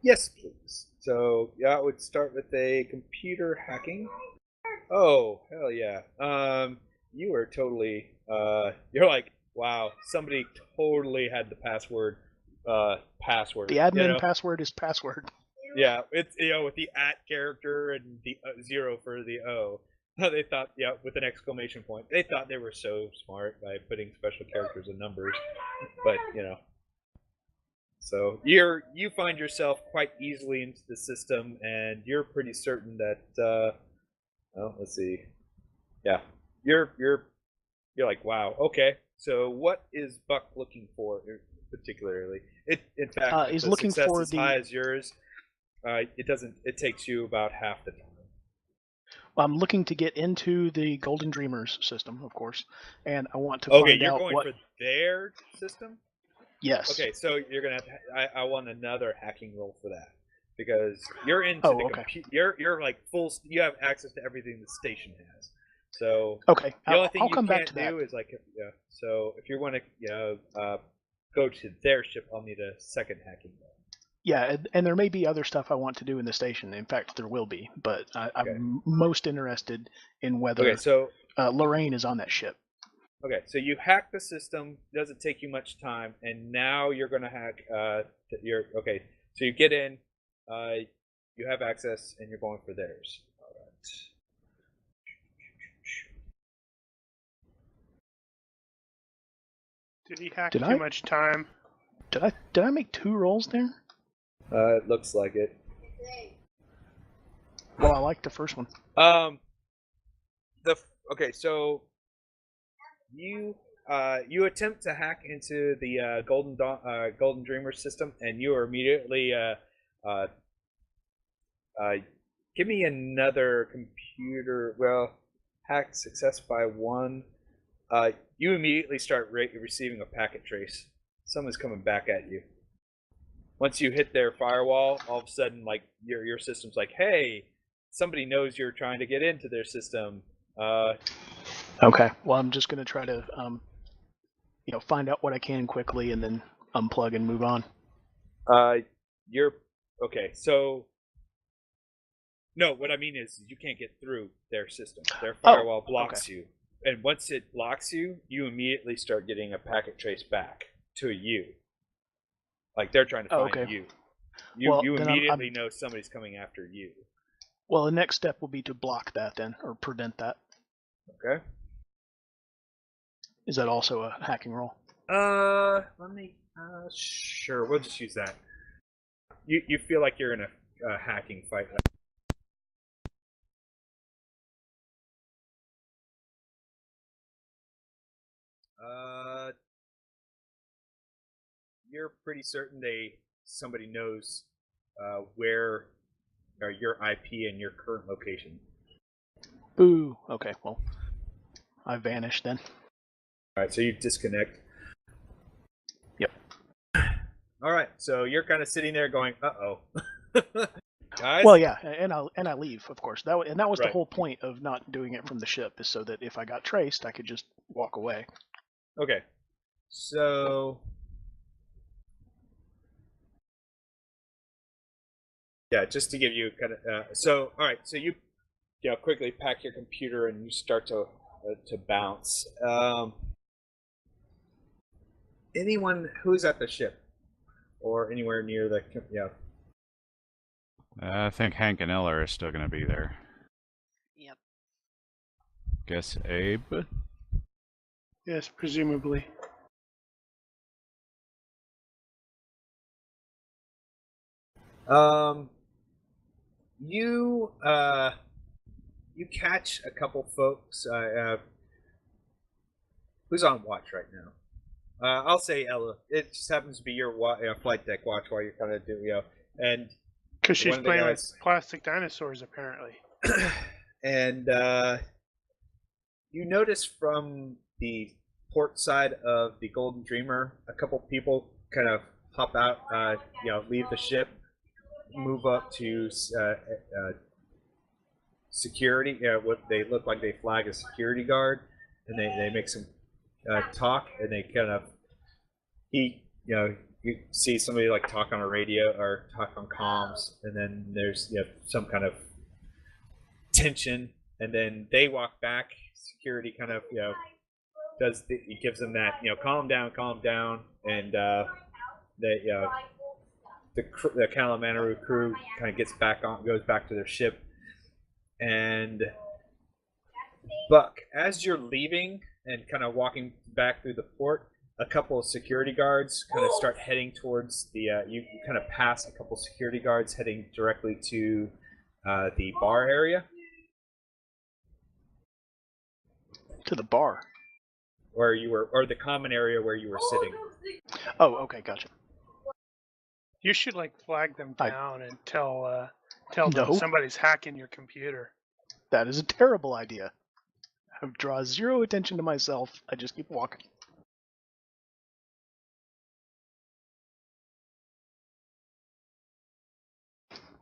Yes, please. So yeah, I would start with a computer hacking. Oh, hell yeah. You are totally, you're like, wow, somebody totally had the password, password. The admin password is password. Yeah, it's, with the @ character and the 0 for the O. They thought, with an exclamation point. They thought they were so smart by putting special characters and numbers. But, So you find yourself quite easily into the system, and you're pretty certain that, let's see. Yeah, you're like, wow, okay. So what is Buck looking for particularly? In fact, he's the looking success for as high as yours, it takes you about half the time. I'm looking to get into the Golden Dreamers system, of course, and I want to find out. Okay, you're going for their system? Yes. Okay, so you're gonna have to, I want another hacking roll for that, because you're into the computer. You're like full. You have access to everything the station has. So okay, the only thing I'll you come can't back to do that. is like So if you want to go to their ship, I'll need a second hacking roll. Yeah, and there may be other stuff I want to do in the station. In fact, there will be, but I'm most interested in whether Lorraine is on that ship. Okay, so you hack the system. Doesn't take you much time, and now you're going to hack. Okay. So you get in, you have access, and you're going for theirs. All right. Did he hack too much time? Did I make 2 rolls there? It looks like it. Well, I like the first one. Okay, so you attempt to hack into the Golden Dreamer system, and you are immediately give me another computer. Well, hack success by 1. You immediately start receiving a packet trace. Someone's coming back at you. Once you hit their firewall, all of a sudden, like your system's like, hey, somebody knows you're trying to get into their system. Okay. Well, I'm just going to try to, find out what I can quickly and then unplug and move on. Okay. So, no, what I mean is you can't get through their system. Their firewall blocks you, and once it blocks you, you immediately start getting a packet trace back to you. Like they're trying to find you. You immediately know somebody's coming after you. Well, the next step will be to block that then, or prevent that. Okay. Is that also a hacking roll? Let me. Sure, we'll just use that. You feel like you're in a hacking fight. You're pretty certain somebody knows where your IP and your current location. Boo. Okay, well, I vanished then. All right, so you disconnect. Yep. All right, so you're kind of sitting there going, "Uh-oh." Guys? Well, yeah, and I leave, of course. That was the whole point of not doing it from the ship, is so that if I got traced, I could just walk away. Okay, so yeah, just to give you kind of all right, so you quickly pack your computer and you start to bounce. Anyone who's at the ship or anywhere near the I think Hank and Ella are still going to be there. Yep. Guess Abe? Yes, presumably. You catch a couple folks. Who's on watch right now? I'll say Ella. It just happens to be your flight deck watch while you're kind of doing, and because she's playing with plastic dinosaurs apparently. And you notice from the port side of the Golden Dreamer, a couple people kind of hop out, leave the ship, move up to security. What they look like, they flag a security guard, and they make some talk, and they kind of you see somebody like talk on a radio or talk on comms, and then there's some kind of tension, and then they walk back. Security kind of he gives them that calm down, and the Kalamanaru crew kind of goes back to their ship. And Buck, as you're leaving and kind of walking back through the port, a couple of security guards kind of start heading towards the you kind of pass a couple of security guards heading directly to the bar area. To the bar where you were, or the common area where you were sitting. Oh, okay, gotcha. You should flag them down and tell them somebody's hacking your computer. That is a terrible idea. I draw zero attention to myself. I just keep walking.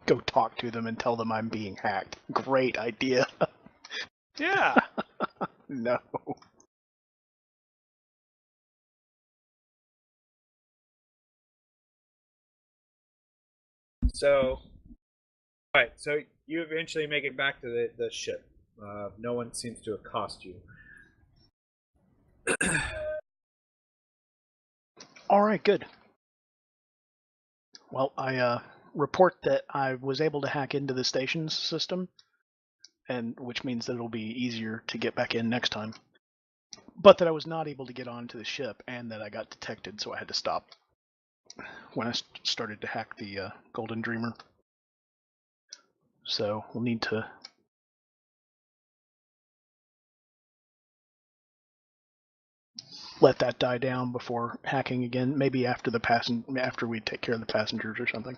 Go talk to them and tell them I'm being hacked. Great idea. Yeah. No. So, right. So you eventually make it back to the ship. No one seems to accost you. All right, good. Well, I report that I was able to hack into the station's system, and which means that it'll be easier to get back in next time. But that I was not able to get onto the ship, and that I got detected, so I had to stop when I started to hack the Golden Dreamer. So we'll need to let that die down before hacking again. Maybe after after we take care of the passengers or something.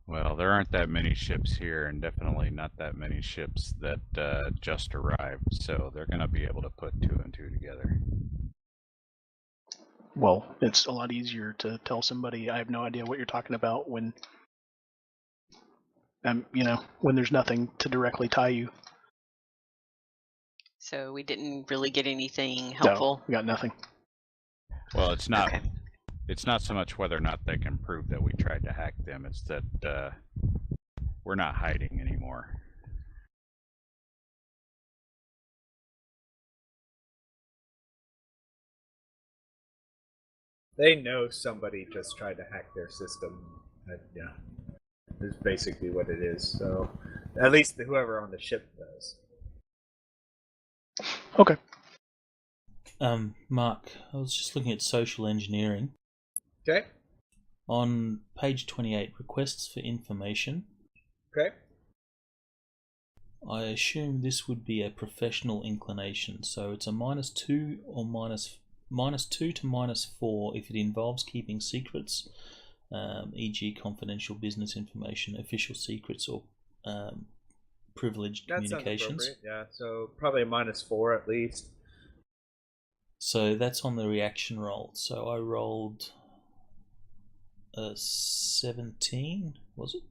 Well, there aren't that many ships here, and definitely not that many ships that just arrived, so they're going to be able to put 2 and 2 together. Well, it's a lot easier to tell somebody I have no idea what you're talking about when, when there's nothing to directly tie you. So we didn't really get anything helpful? No, we got nothing. Well, it's not. Okay. It's not so much whether or not they can prove that we tried to hack them. It's that we're not hiding anymore. They know somebody just tried to hack their system. Yeah, is basically what it is. So, at least whoever on the ship does. Okay. Mark, I was just looking at social engineering. Okay. On page 28, requests for information. Okay. I assume this would be a professional inclination, so it's a -2 or -2 to -4 if it involves keeping secrets, e.g. confidential business information, official secrets, or privileged communications. Sounds appropriate, yeah. So probably a -4 at least. So that's on the reaction roll. So I rolled a 17, was it?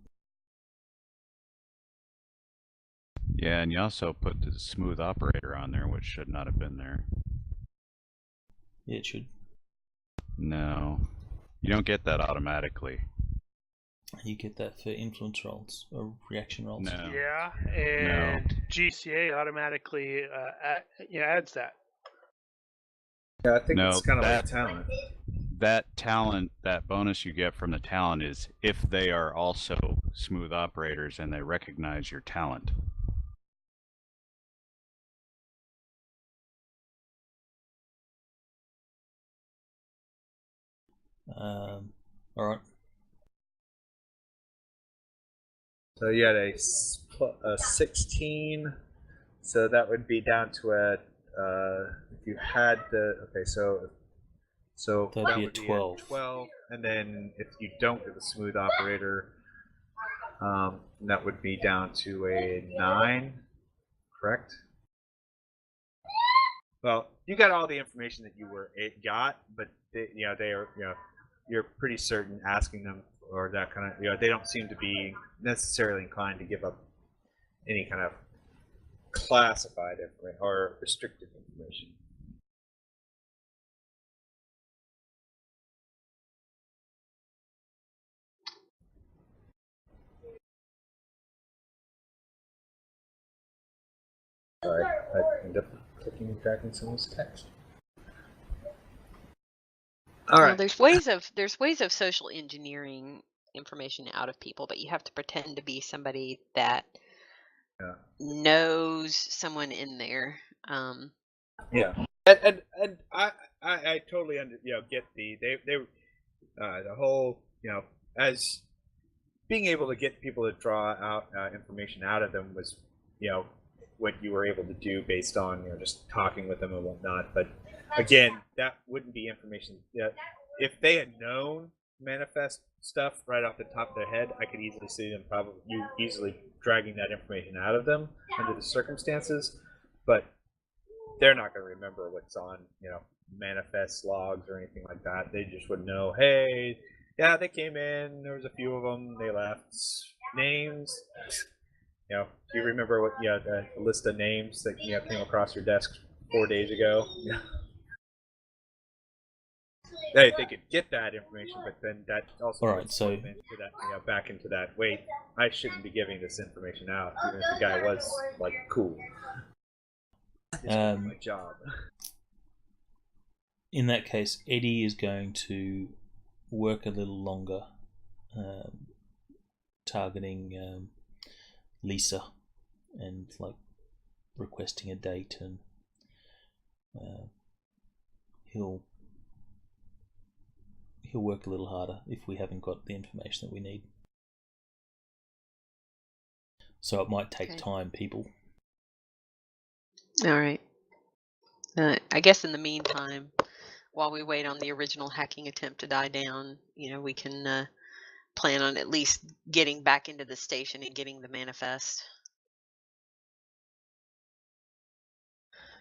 Yeah, and you also put the smooth operator on there, which should not have been there. Yeah, it should. No, you don't get that automatically. You get that for influence rolls or reaction rolls. No. Yeah, and no. GCA automatically adds that. Yeah, I think it's kind of like talent. That talent, that bonus you get from the talent is if they are also smooth operators and they recognize your talent. All right. So you had a 16, so that would be down to if you had the so that'd that be would a 12. Be a 12, and then if you don't get the smooth operator, that would be down to a 9, correct? Well, you got all the information that you got, but they are you're pretty certain asking them or that kind of, they don't seem to be necessarily inclined to give up any kind of classified information or restricted information. Sorry, I ended up clicking and tracking someone's text. All right. Well, there's ways of social engineering information out of people, but you have to pretend to be somebody that knows someone in there. Yeah, and I totally get the whole as being able to get people to draw out information out of them was what you were able to do based on just talking with them and whatnot. But again, that wouldn't be information. If they had known manifest stuff right off the top of their head, I could easily see them easily dragging that information out of them under the circumstances. But they're not going to remember what's on manifest logs or anything like that. They just would know, hey, yeah, they came in, there was a few of them, they left. Names, do you remember what the list of names that came across your desk 4 days ago? They could get that information, but then that also into that, back into that. Wait, I shouldn't be giving this information out, even if the guy was like cool. This is my job. In that case, Eddie is going to work a little longer, targeting Lisa and requesting a date, and he'll work a little harder if we haven't got the information that we need. So it might take time, people. All right. I guess in the meantime, while we wait on the original hacking attempt to die down, we can plan on at least getting back into the station and getting the manifest.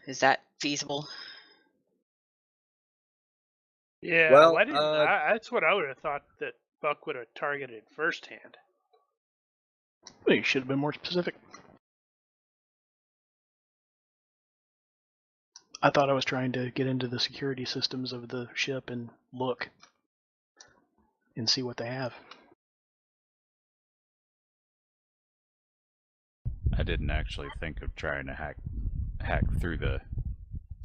Is that feasible? Yeah, well, why didn't that's what I would have thought that Buck would have targeted firsthand. Well, you should have been more specific. I thought I was trying to get into the security systems of the ship and look and see what they have. I didn't actually think of trying to hack through the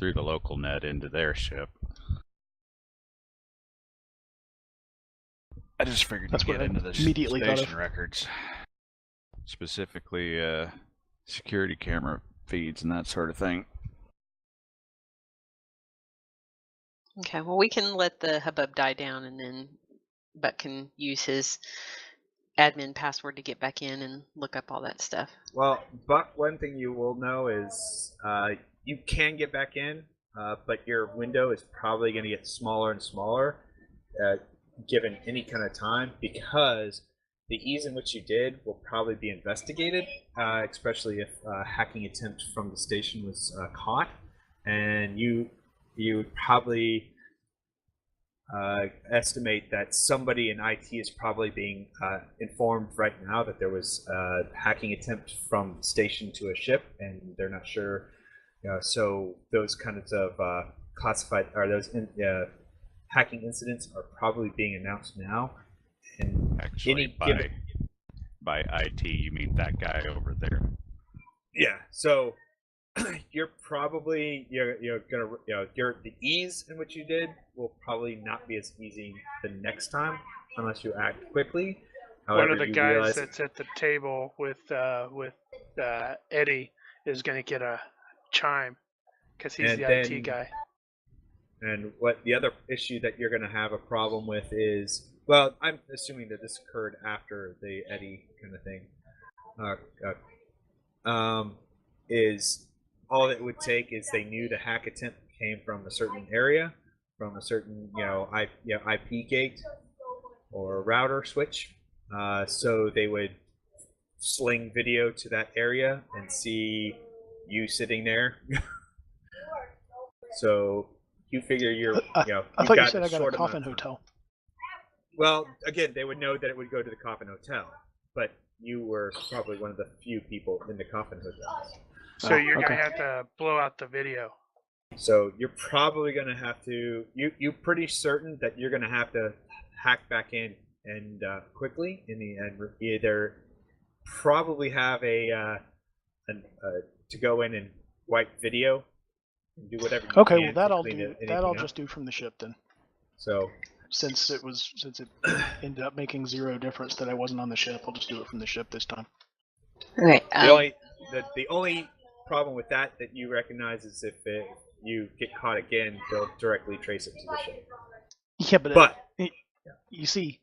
local net into their ship. I just figured to get into the station records, specifically security camera feeds and that sort of thing. Okay, well, we can let the hubbub die down, and then Buck can use his admin password to get back in and look up all that stuff. Well, Buck, one thing you will know is you can get back in, but your window is probably going to get smaller and smaller given any kind of time, because the ease in which you did will probably be investigated, especially if a hacking attempt from the station was caught, and you would probably estimate that somebody in IT is probably being informed right now that there was a hacking attempt from the station to a ship, and they're not sure. So those kinds of classified, or those hacking incidents are probably being announced now. And actually, by IT, you mean that guy over there? Yeah. So you're probably the ease in which you did will probably not be as easy the next time unless you act quickly. However, one of the guys that's at the table with Eddie is going to get a chime because he's the IT guy. And what the other issue that you're going to have a problem with is, well, I'm assuming that this occurred after the Eddie kind of thing. Is all it would take is they knew the hack attempt came from a certain area, from a certain IP gate or router switch. So they would sling video to that area and see you sitting there. So you figure I thought you said I got a coffin hotel. Well, again, they would know that it would go to the Coffin Hotel, but you were probably one of the few people in the Coffin Hotel. So you're going to have to blow out the video. So you're probably going to have to. You're pretty certain that you're going to have to hack back in and quickly in the end. Either probably have to go in and wipe video and do whatever. Okay, well that I'll do. That I'll just do from the ship then. So since it ended up making 0 difference that I wasn't on the ship, I'll just do it from the ship this time. Okay. The only problem with that you recognize is if you get caught again, they'll directly trace it to the ship. Yeah, but you see,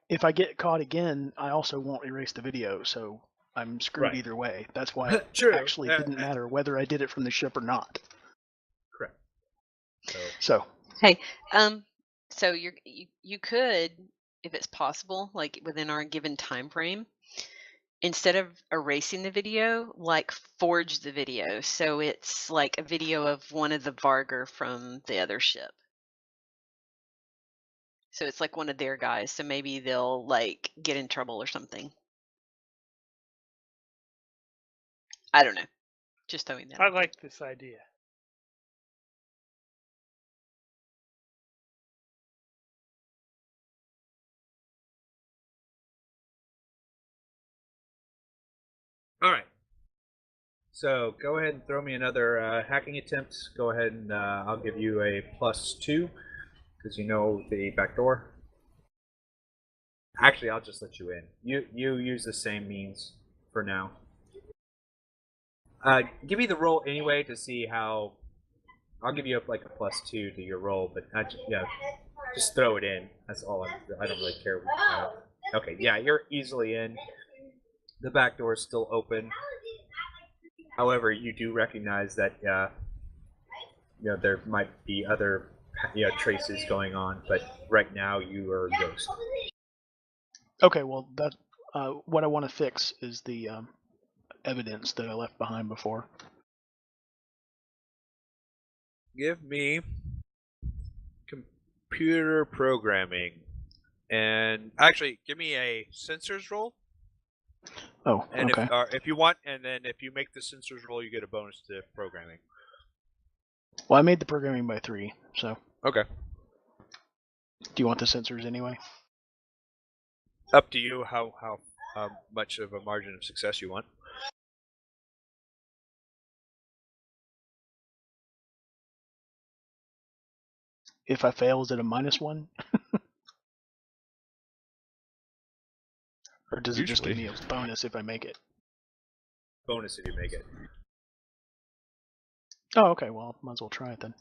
if I get caught again, I also won't erase the video, so I'm screwed either way. That's why it actually didn't matter whether I did it from the ship or not. Correct. So. Hey, so you could, if it's possible, like within our given time frame, instead of erasing the video, like forge the video. So it's like a video of one of the Vargar from the other ship. So it's like one of their guys. So maybe they'll like get in trouble or something. I don't know. Just throwing that. I like this idea. All right. So go ahead and throw me another hacking attempt. Go ahead and I'll give you a +2 because you know the back door. Actually, I'll just let you in. You use the same means for now. Give me the roll anyway to see how. I'll give you like a +2 to your roll, but just throw it in. That's all. I don't really care. Okay, yeah, you're easily in. The back door is still open. However, you do recognize that there might be other traces going on, but right now you are a ghost. Okay, well that what I want to fix is the evidence that I left behind before. Give me computer programming, and actually give me a sensors roll. Oh, and okay. If you want, and then if you make the sensors roll, you get a bonus to programming. Well, I made the programming by 3, so. Okay. Do you want the sensors anyway? Up to you how much of a margin of success you want. If I fail, is it a -1? Or does it just give me a bonus if I make it? Bonus if you make it. Oh, okay, well, might as well try it then.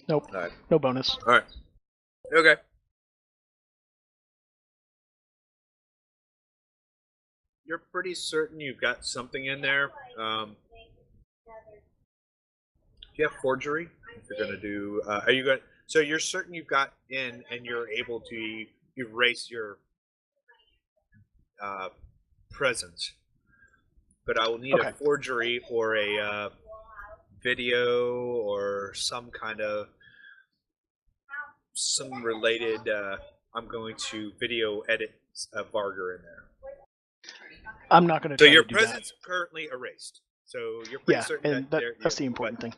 Nope, right. No bonus. Alright. Okay. You're pretty certain you've got something in there. Do you have forgery? If you're going to do... are you going? So you're certain you've got in and you're able to erase your presence. But I will need a forgery or a video or some kind of... some related... I'm going to video edit a Vargar in there. I'm not going to. So your presence currently erased. So you're pretty certain that's the important thing.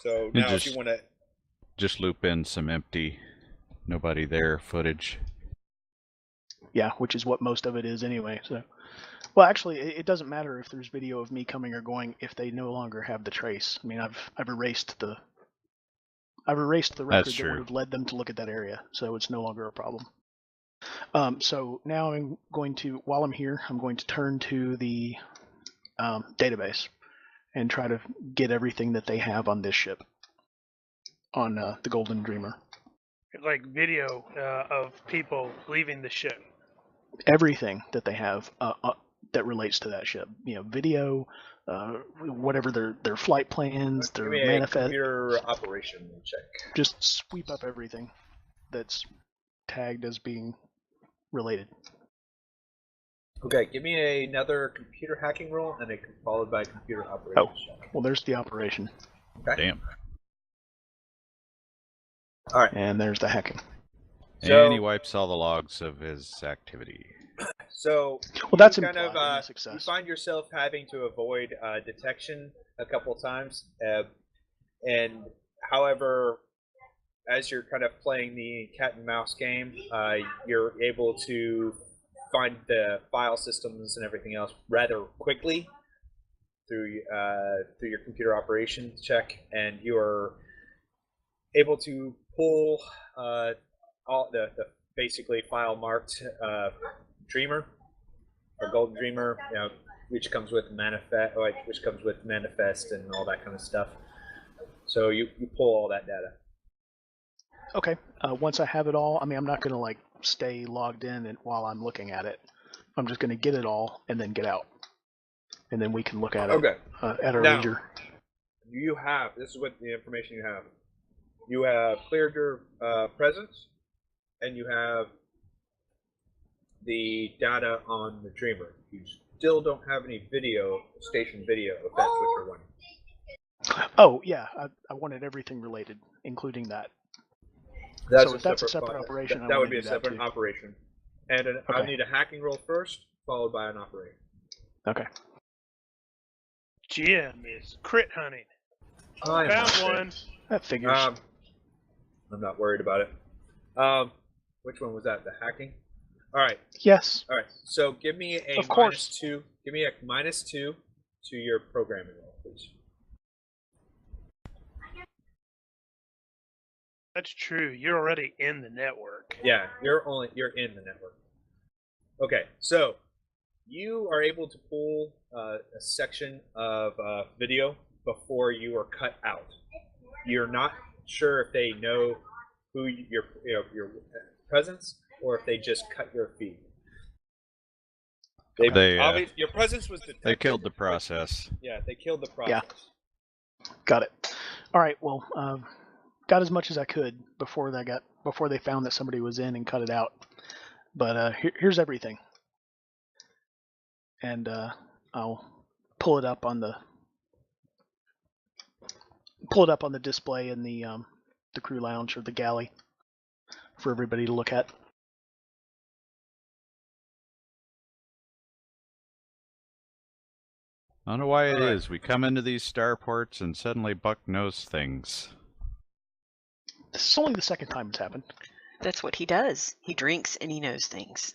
So now, if you want to just loop in some empty, nobody there footage. Yeah, which is what most of it is anyway. So, well, actually, it doesn't matter if there's video of me coming or going if they no longer have the trace. I mean, I've erased the record that would have led them to look at that area, so it's no longer a problem. So now I'm going to, while I'm here, I'm going to turn to the database and try to get everything that they have on this ship, on the Golden Dreamer. Like video of people leaving the ship. Everything that they have that relates to that ship. Video, whatever their flight plans, their manifest. Computer operation check. Just sweep up everything that's tagged as being related. Okay, give me another computer hacking roll and followed by a computer operation check. Well, there's the operation. Okay. Damn. All right. And there's the hacking. And he wipes all the logs of his activity. So, well, that's kind implied of, in the success. you find yourself having to avoid detection a couple times, and however, as you're kind of playing the cat and mouse game, you're able to find the file systems and everything else rather quickly through your computer operations check, and you are able to pull all the basically file marked Dreamer or Golden Dreamer, which comes with manifest, and all that kind of stuff. So you pull all that data. Okay. Once I have it all, I mean, I'm not going to like stay logged in and while I'm looking at it. I'm just going to get it all and then get out, and then we can look at it at our leisure. You have, this is what the information you have. You have cleared your presence, and you have the data on the Dreamer. You still don't have any station video, if that's what you're wanting. Oh, yeah, I wanted everything related, including that. So if that's a separate operation, that would be a separate operation. And I need a hacking roll first, followed by an operation. Okay. GM is crit hunting. Found one. That figures. I'm not worried about it. Which one was that? The hacking? All right. Yes. All right. So give me a -2. Give me a -2 to your programming roll, please. That's true. You're already in the network. Yeah, you're in the network. Okay, so you are able to pull a section of video before you are cut out. You're not sure if they know who your presence, or if they just cut your feed. Your presence was detected. They killed the process. Yeah, they killed the process. Yeah. Got it. All right. Well, got as much as I could before they found that somebody was in and cut it out. But here's everything, and I'll pull it up on the display in the crew lounge or the galley for everybody to look at. I don't know why it is. We come into these starports and suddenly Buck knows things. This is only the second time it's happened. That's what he does. He drinks and he knows things.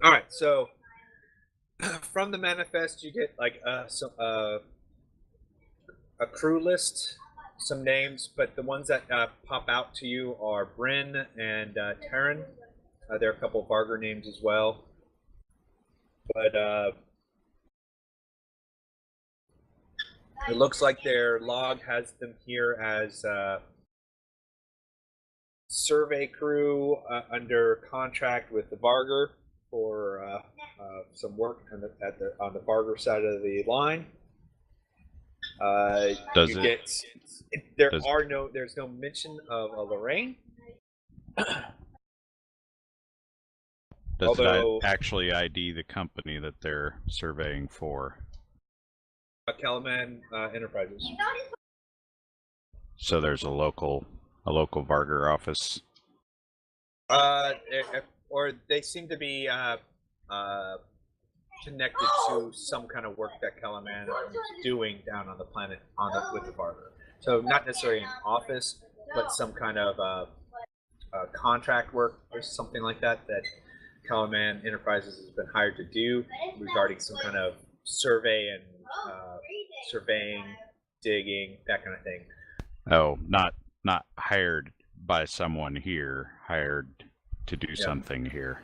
All right, so from the manifest, you get like a crew list, some names, but the ones that pop out to you are Bryn and Taryn. There are a couple of Vargar names as well, but it looks like their log has them here as survey crew under contract with the Vargar for some work on the Vargar side of the line. There's no mention of a Lorraine. Does it actually ID the company that they're surveying for? Calaman Enterprises. So there's a local Vargar office. Or they seem to be connected to some kind of work that Calaman is doing down on the planet with the Vargar. So not necessarily an office, but some kind of contract work or something like that Calaman Enterprises has been hired to do regarding some kind of survey and surveying, digging, that kind of thing. Oh, not hired by someone here, hired to do something here.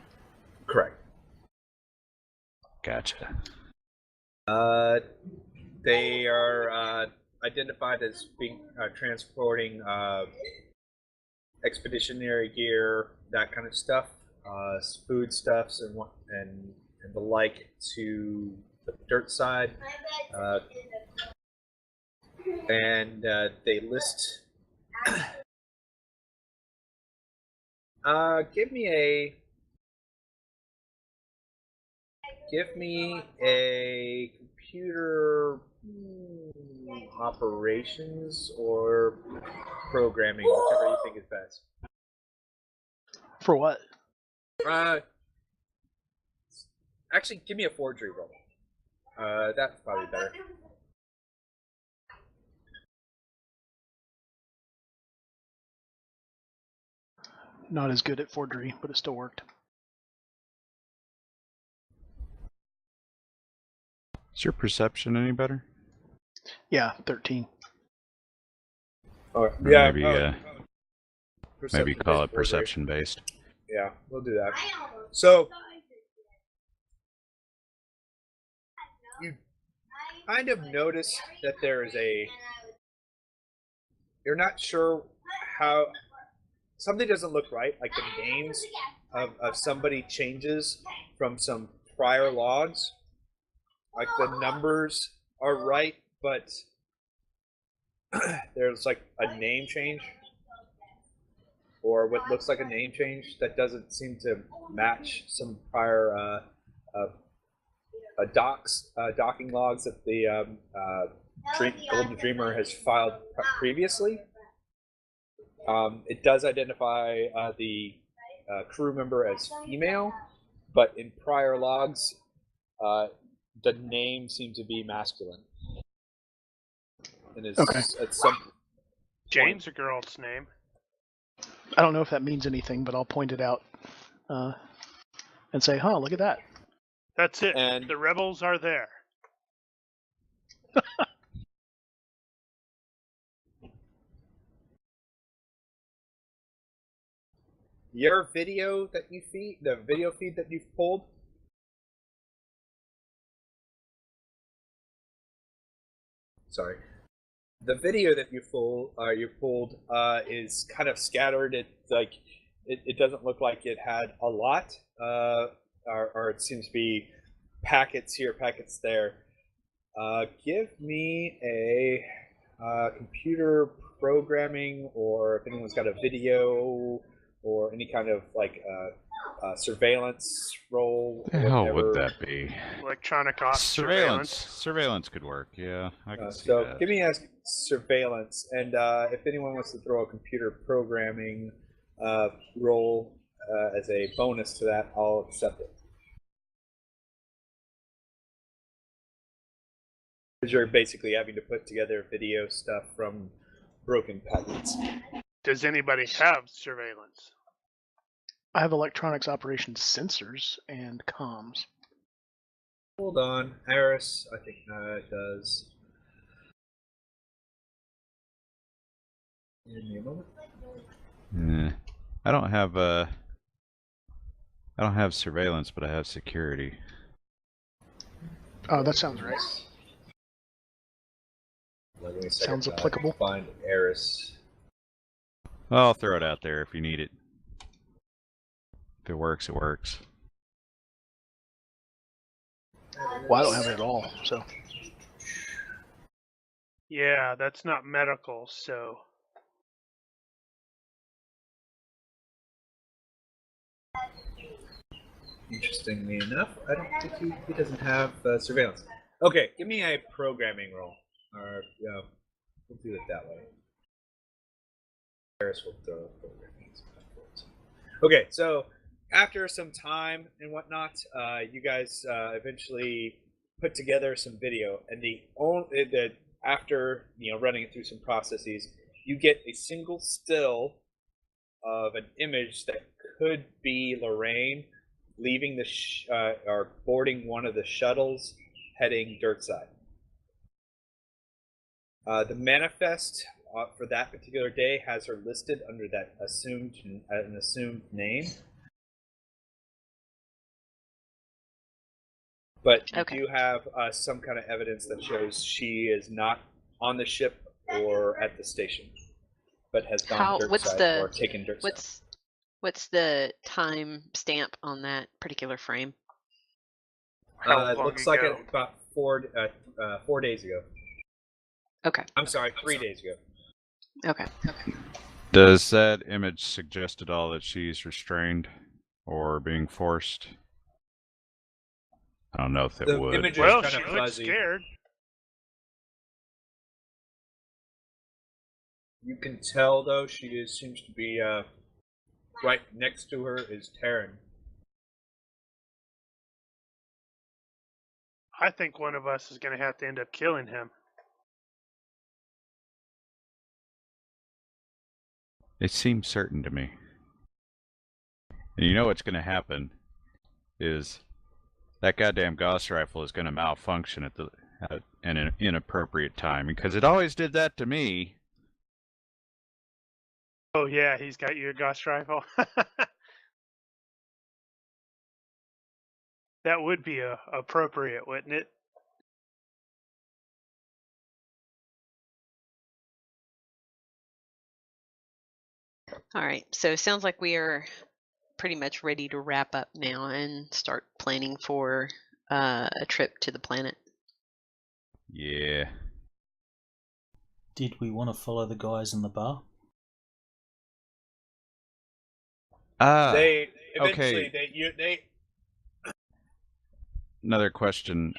Correct. Gotcha. They are identified as being transporting expeditionary gear, that kind of stuff, foodstuffs and the like to the dirt side, and they list Give me a computer operations or programming, whichever you think is best. For what? Actually, give me a forgery roll. That's probably better. Not as good at forgery, but it still worked. Is your perception any better? Yeah, 13. Oh, yeah. Maybe call it perception based. Yeah, we'll do that. So, you kind of notice that there is you're not sure how, something doesn't look right, like the names of somebody changes from some prior logs. Like the numbers are right, but there's like a name change, or what looks like a name change that doesn't seem to match some prior docking logs that the Golden Dreamer has filed previously. It does identify the crew member as female, but in prior logs, the name seemed to be masculine. And Okay. At some Jane's a girl's name. I don't know if that means anything, but I'll point it out and say, "Huh, look at that." That's it. And the rebels are there. Your video that you feed, the video feed that you've pulled, sorry, the video that you pulled is kind of scattered. It doesn't look like it had a lot, or it seems to be packets here, packets there. Give me a computer programming, or if anyone's got a video or any kind of like surveillance role. The hell would that be? Electronic ops surveillance. Surveillance could work. Yeah, I can see so that. give me a surveillance, and if anyone wants to throw a computer programming role as a bonus to that, I'll accept it. Because you're basically having to put together video stuff from broken packets. Does anybody have surveillance? I have electronics operations sensors and comms. Hold on, Eris, I think it does. Give me a moment. I don't have surveillance, but I have security. Oh, that sounds right. Sounds applicable. Find Eris. Well, I'll throw it out there if you need it. If it works, it works. Well, I don't have it at all, so. Yeah, that's not medical, so. Interestingly enough, I don't think he doesn't have surveillance. Okay, give me a programming roll. Or, we'll do it that way. Eris will throw programming. Okay, so after some time and whatnot, you guys eventually put together some video, and after running it through some processes, you get a single still of an image that could be Lorraine leaving or boarding one of the shuttles heading dirtside. The manifest for that particular day has her listed under that assumed name. But you do have some kind of evidence that shows she is not on the ship or at the station, but has gone dirtside or taken dirtside. What's the time stamp on that particular frame? It looks like about 4 days ago. Okay. I'm sorry, 3 days ago. Okay. Does that image suggest at all that she's restrained or being forced? I don't know if it The would. image is Well, kind she of looks fuzzy. scared. You can tell, though, seems to be right next to her is Taryn. I think one of us is going to have to end up killing him. It seems certain to me. And you know what's going to happen is that goddamn Gauss rifle is going to malfunction at an inappropriate time, because it always did that to me. Oh yeah, he's got you a Gauss rifle. That would be appropriate, wouldn't it? All right, so it sounds like we are pretty much ready to wrap up now and start planning for a trip to the planet. Yeah. Did we want to follow the guys in the bar? They eventually okay. they Another question.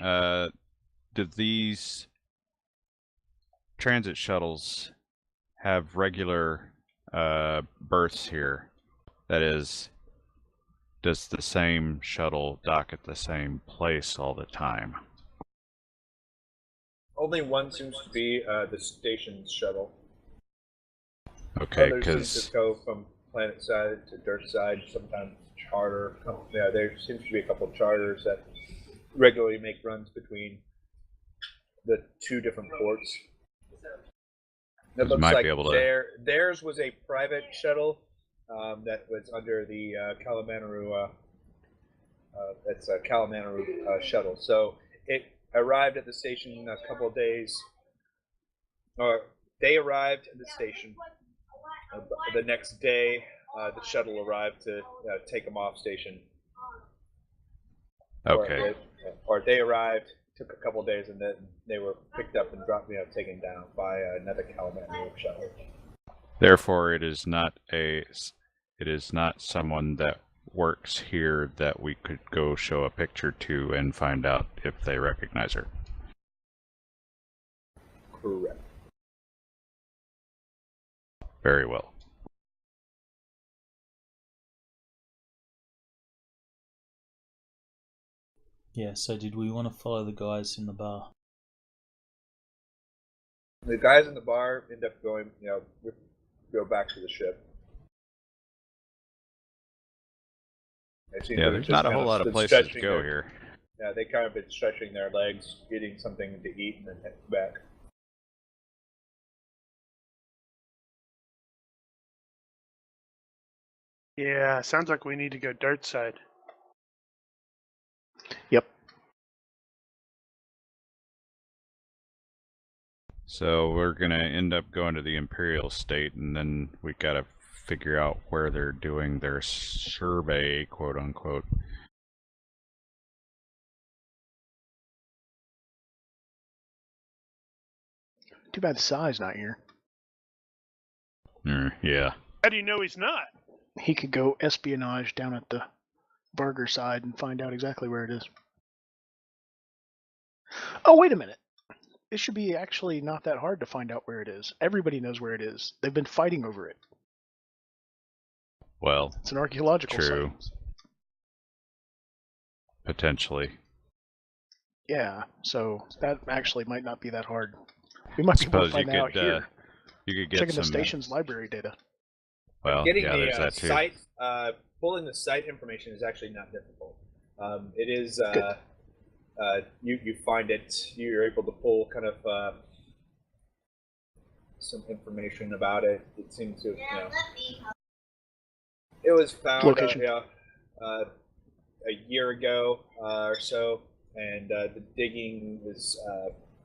Do these transit shuttles have regular berths here? That is, does the same shuttle dock at the same place all the time? only one seems to be the station's shuttle. Okay, others because seem to go from planet side to dirt side. Sometimes charter. Yeah, there seems to be a couple of charters that regularly make runs between the two different ports. It looks like theirs was a private shuttle that was under the Kalamanaru. That's a Kalamanaru shuttle. So it arrived at the station a couple of days, or they arrived at the station. The next day, the shuttle arrived to take them off station. Okay. Or they arrived, took a couple of days, and then they were picked up and dropped, taken down by another Kalamanaru shuttle. Therefore, it is not someone that works here that we could go show a picture to and find out if they recognize her. Correct. Very well. Yeah, so did we want to follow the guys in the bar? The guys in the bar end up going, go back to the ship. Yeah, there's not a whole lot of places to go here. Yeah, they kind of been stretching their legs, getting something to eat, and then head back. Yeah, sounds like we need to go dirt side. Yep. So we're going to end up going to the Imperial State, and then we got to figure out where they're doing their survey, quote unquote. Too bad Sai's not here. Yeah. How do you know he's not? He could go espionage down at the burger side and find out exactly where it is. Oh, wait a minute. It should be actually not that hard to find out where it is. Everybody knows where it is. They've been fighting over it. Well, it's an archaeological true. site. Potentially. Yeah, so that actually might not be that hard. We might be able to find out here. You could get checking the station's library data. Well, getting yeah, there's the that too. site, pulling the site information is actually not difficult. It is you find it. You're able to pull kind of some information about it. It seems to, it was found a year ago or so, and the digging was.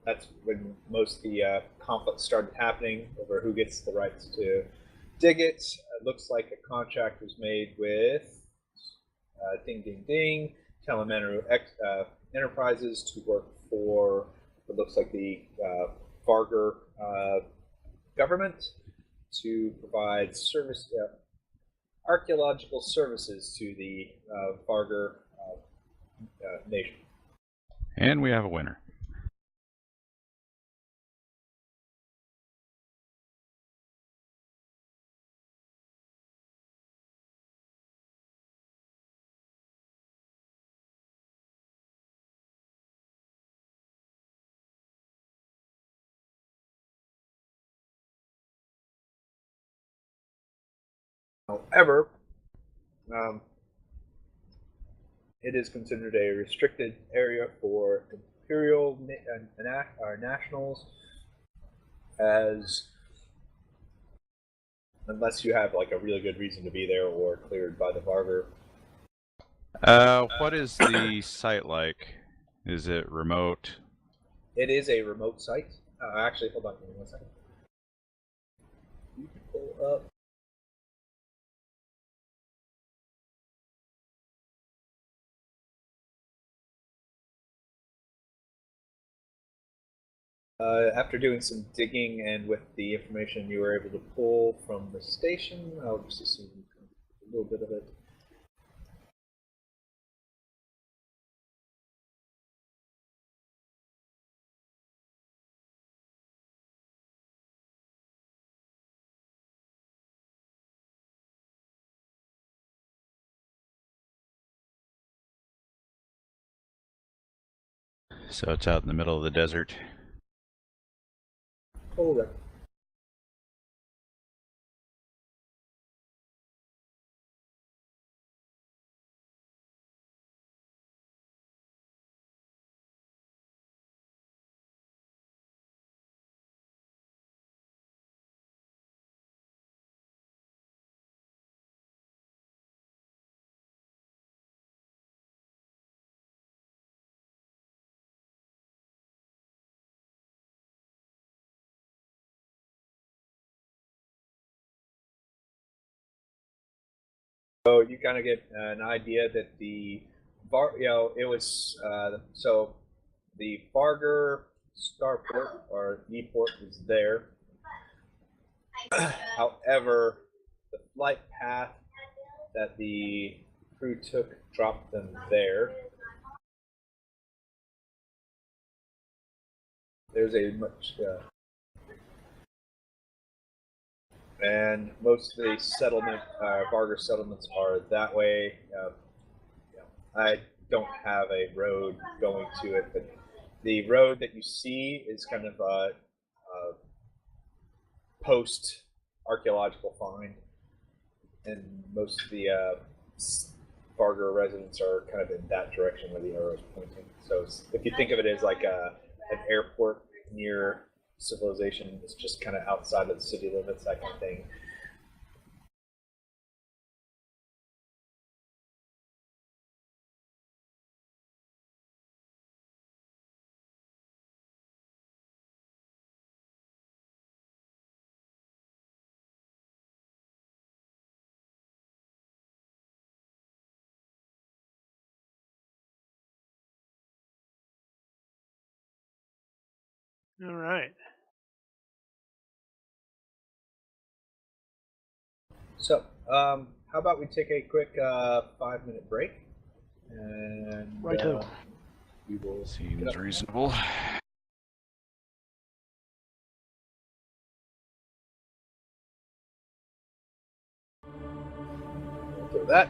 That's when most of the conflict started happening over who gets the rights to dig it. It looks like a contract was made with ding ding ding Kalamanaru Enterprises to work for what looks like the Vargar government. to provide archaeological services to the Vargar nation. And we have a winner. However, it is considered a restricted area for Imperial nationals, as unless you have like a really good reason to be there or cleared by the Vargar. What is the site like? Is it remote? It is a remote site. Actually, hold on, give me 1 second. You can pull up. After doing some digging and with the information you were able to pull from the station, I'll just assume a little bit of it. So it's out in the middle of the desert. Hold on. So you kind of get an idea that the it was so the Vargar starport or E-port was there. However, the flight path that the crew took dropped them there. There's a much and most of the settlement, Vargar settlements are that way. I don't have a road going to it, but the road that you see is kind of a post-archaeological find, and most of the Vargar residents are kind of in that direction where the arrow is pointing. So if you think of it as like an airport near civilization, it's just kind of outside of the city limits, that kind of thing. All right. So, how about we take a quick 5-minute break, and Righto. We will. Seems reasonable. For that,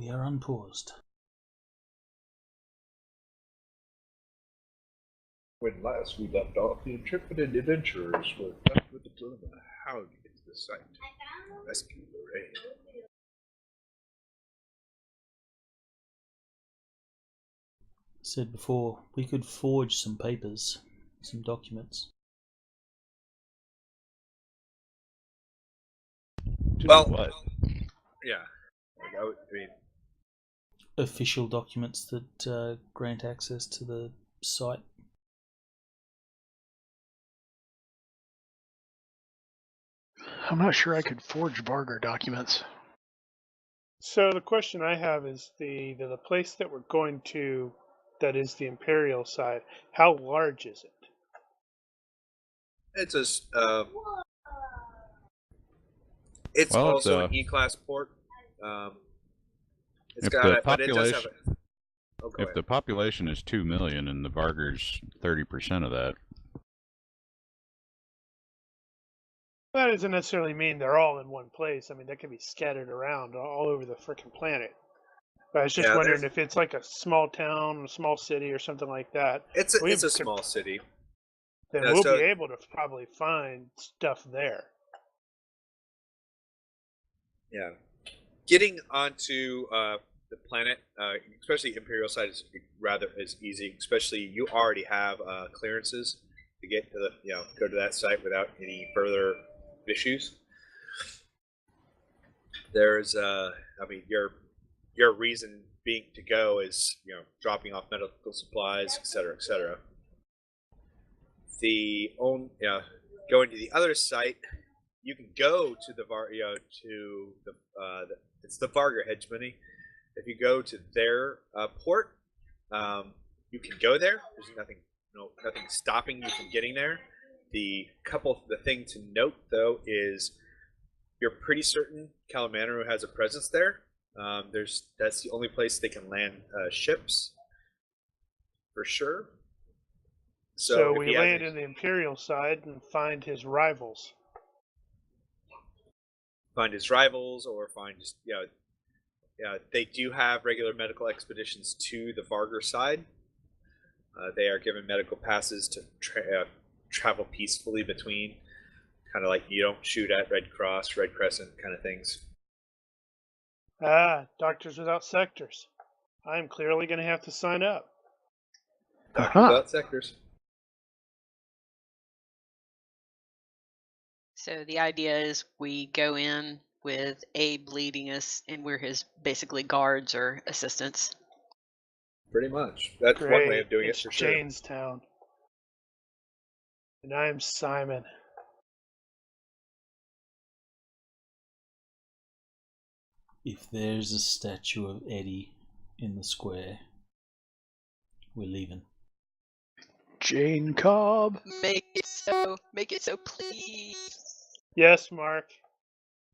We are unpaused. When last we left off, the intrepid adventurers were left with the dilemma how to get to the site and rescue Lorraine. Said before, we could forge some papers, some documents. Well, what? Yeah. I mean, official documents that grant access to the site. I'm not sure I could forge Vargar documents. So the question I have is the place that we're going to, that is the Imperial side. How large is it? it's it's Well, also an E-class port. It's if got the it, but it does have population, it. Oh, go if ahead. the population is 2 million and the Vargar's 30% of that, That doesn't necessarily mean they're all in one place. I mean, they can be scattered around all over the frickin' planet. But I was just wondering if it's like a small town, a small city, or something like that. It's a small city. Then we'll be able to probably find stuff there. Yeah. Getting onto the planet, especially Imperial side, is easy. Especially you already have clearances to get to the go to that site without any further issues. There's I mean your reason being to go is dropping off medical supplies, etc., etc. Going to the other site, you can go to the it's the Vargar hegemony. If you go to their port, you can go there. There's nothing stopping you from getting there. The thing to note though is you're pretty certain Calamandro has a presence there. That's the only place they can land ships for sure. So we land in the Imperial side and find his rivals. Find his rivals, or find just they do have regular medical expeditions to the Vargar side. They are given medical passes to travel peacefully between, kind of like you don't shoot at Red Cross, Red Crescent kind of things. Doctors Without Sectors. I'm clearly going to have to sign up. Doctors Without Sectors. So the idea is we go in with Abe leading us, and we're his basically guards or assistants. Pretty much. That's Great. One way of doing it's it for sure. Janestown. And I'm Simon. If there's a statue of Eddie in the square, we're leaving. Jane Cobb. Make it so, please. Yes, Mark.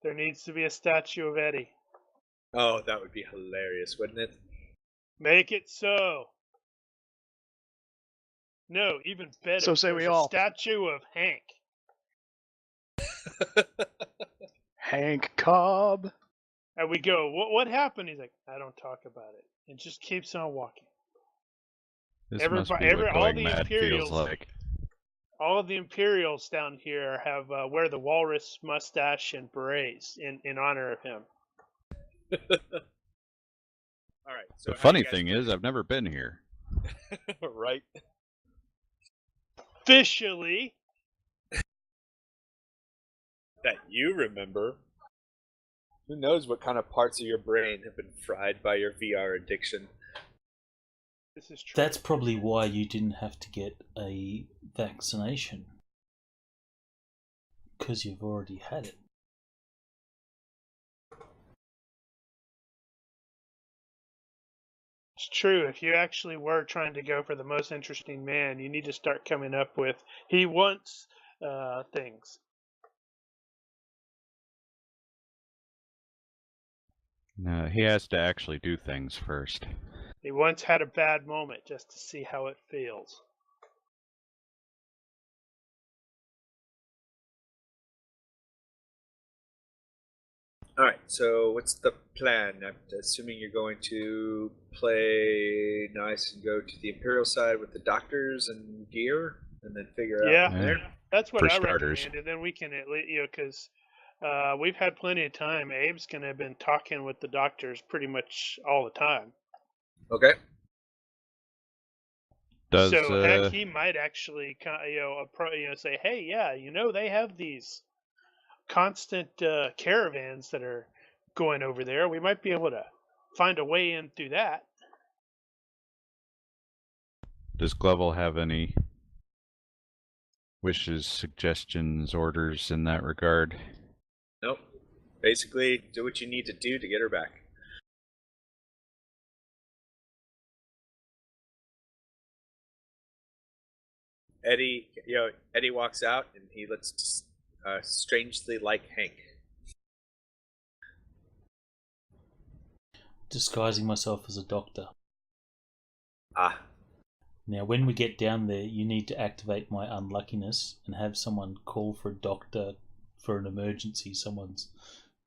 There needs to be a statue of Eddie. Oh, that would be hilarious, wouldn't it? Make it so. No, even better. So say we all. Statue of Hank. Hank Cobb. And we go, what happened? He's like, I don't talk about it. And just keeps on walking. this must be what going mad feels like. All of the Imperials down here have wear the walrus mustache and berets in honor of him. All right. So the funny thing is, I've never been here. Right. Officially. That you remember. Who knows what kind of parts of your brain have been fried by your VR addiction? This is true. That's probably why you didn't have to get a vaccination. Because you've already had it. It's true. If you actually were trying to go for the most interesting man, you need to start coming up with, he wants things. No, he has to actually do things first. He once had a bad moment just to see how it feels. All right. So what's the plan? I'm assuming you're going to play nice and go to the Imperial side with the doctors and gear, and then figure out from there. That's what For I starters. recommend, and then we can at least, because we've had plenty of time. Abe's gonna have been talking with the doctors pretty much all the time. Okay. So heck, he might actually, say, hey, yeah, they have these constant caravans that are going over there. We might be able to find a way in through that. Does Glevel have any wishes, suggestions, orders in that regard? Nope. Basically, do what you need to do to get her back. Eddie walks out and he looks strangely like Hank. Disguising myself as a doctor. Ah. Now, when we get down there, you need to activate my unluckiness and have someone call for a doctor for an emergency. Someone's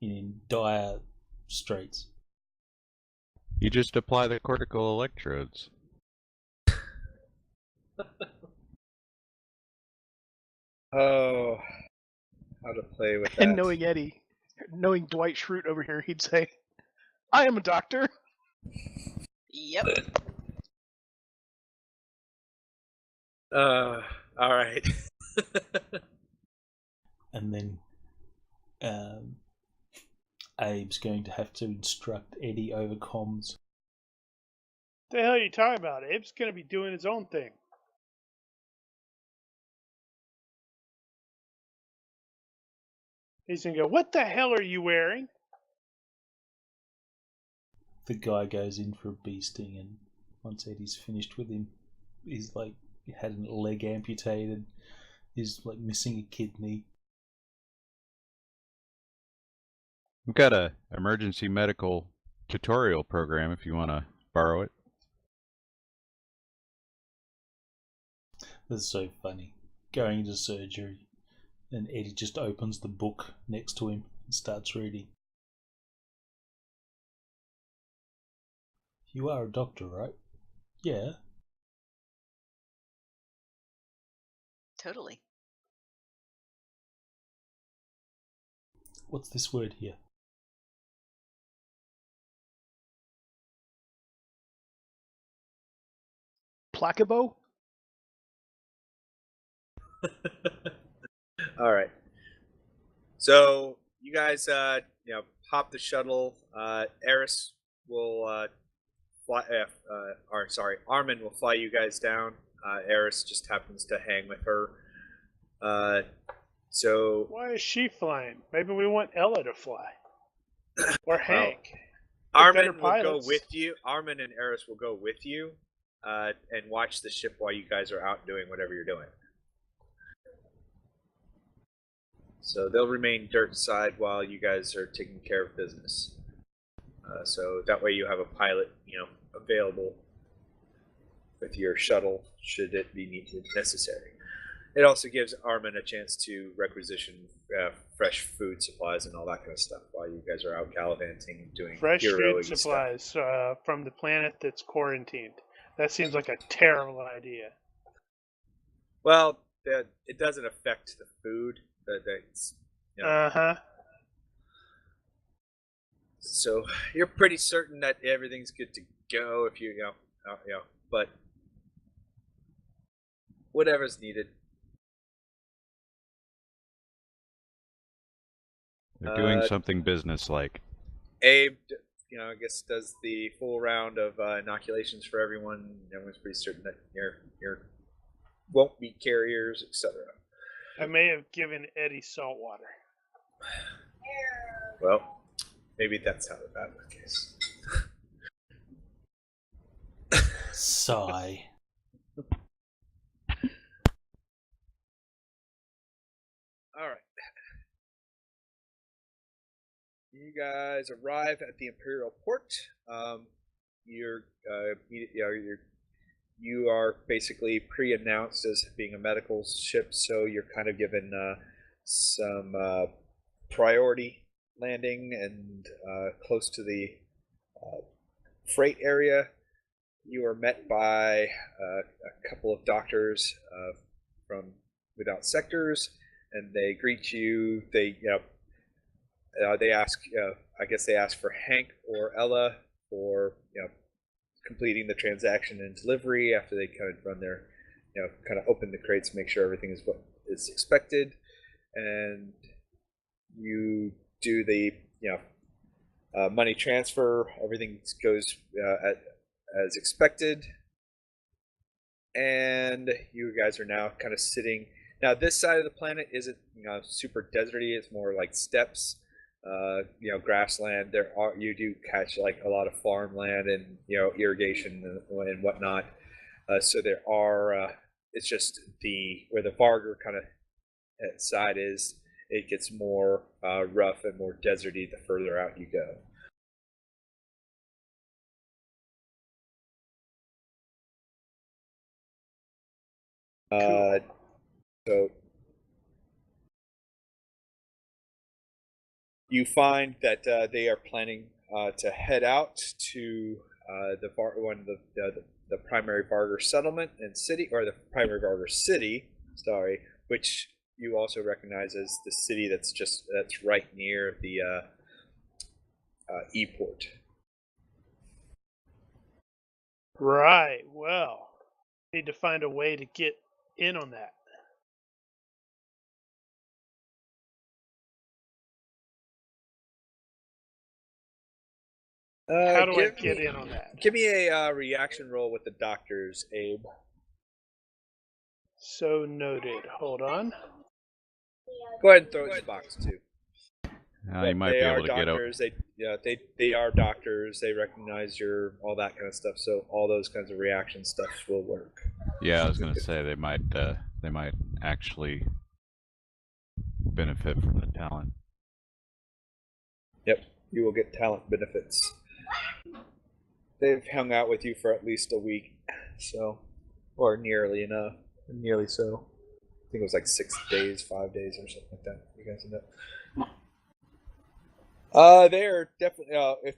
in dire straits. You just apply the cortical electrodes. Oh, how to play with that. And knowing Eddie, knowing Dwight Schrute over here, he'd say, I am a doctor. Yep. All right. And then Abe's going to have to instruct Eddie over comms. The hell are you talking about? Abe's going to be doing his own thing. He's going to go, what the hell are you wearing? The guy goes in for a bee sting, and once Eddie's finished with him, he's like had a leg amputated. He's like missing a kidney. We've got a emergency medical tutorial program if you want to borrow it. That's so funny. Going into surgery, and Eddie just opens the book next to him and starts reading. You are a doctor, right? Yeah. Totally. What's this word here? Placebo? All right. So you guys, hop the shuttle. Eris will fly. Armin will fly you guys down. Eris just happens to hang with her. So why is she flying? Maybe we want Ella to fly, or Hank. Armin will go with you. Armin and Eris will go with you, and watch the ship while you guys are out doing whatever you're doing. So they'll remain dirt side while you guys are taking care of business. So that way you have a pilot, available with your shuttle should it be necessary. It also gives Armin a chance to requisition fresh food supplies and all that kind of stuff while you guys are out gallivanting and doing fresh food stuff. supplies from the planet that's quarantined. That seems like a terrible idea. Well, it doesn't affect the food. So you're pretty certain that everything's good to go if but whatever's needed. They're doing something business-like. Abe, I guess does the full round of inoculations for everyone. Everyone's pretty certain that you won't be carriers, etc. I may have given Eddie salt water. Well, maybe that's how that was the case. Sigh. All right. You guys arrive at the Imperial port. You are basically pre-announced as being a medical ship, so you're kind of given some priority landing and close to the freight area, you are met by a couple of doctors from Without Sectors, and they greet you. They they ask, I guess they ask for Hank or Ella for completing the transaction and delivery after they kind of run their, kind of open the crates, make sure everything is what is expected, and you do the money transfer. Everything goes as expected, and you guys are now kind of sitting. Now this side of the planet isn't super deserty. It's more like steppes, grassland. You do catch like a lot of farmland and irrigation and whatnot. So there are. It's just where the Vargar kind of side is. It gets more rough and more deserty the further out you go. So you find that they are planning to head out to the primary Vargar settlement and city, or the primary Vargar city, sorry, which you also recognize as the city that's right near the E-port. Right. Well, need to find a way to get in on that. How do I get in on that? Give me a reaction roll with the doctors, Abe. So noted. Hold on. Go ahead and throw it in the box too. You might be able to doctors. They are doctors. They recognize all that kind of stuff. So all those kinds of reaction stuff will work. Yeah, I was gonna say they might actually benefit from the talent. Yep, you will get talent benefits. They've hung out with you for at least a week, or nearly so. I think it was like 6 days, 5 days, or something like that. You guys end up. They are definitely.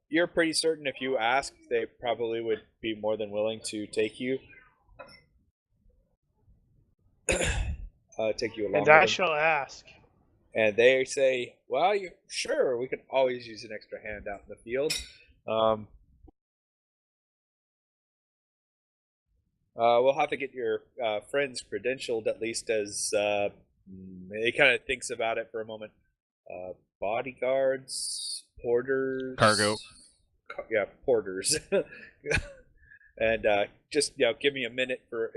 You're pretty certain if you ask, they probably would be more than willing to take you. Take you along. And I shall ask. And they say, "Well, sure, we could always use an extra hand out in the field. We'll have to get your friends credentialed at least as." He kind of thinks about it for a moment. Bodyguards, porters, cargo. Porters. And just give me a minute for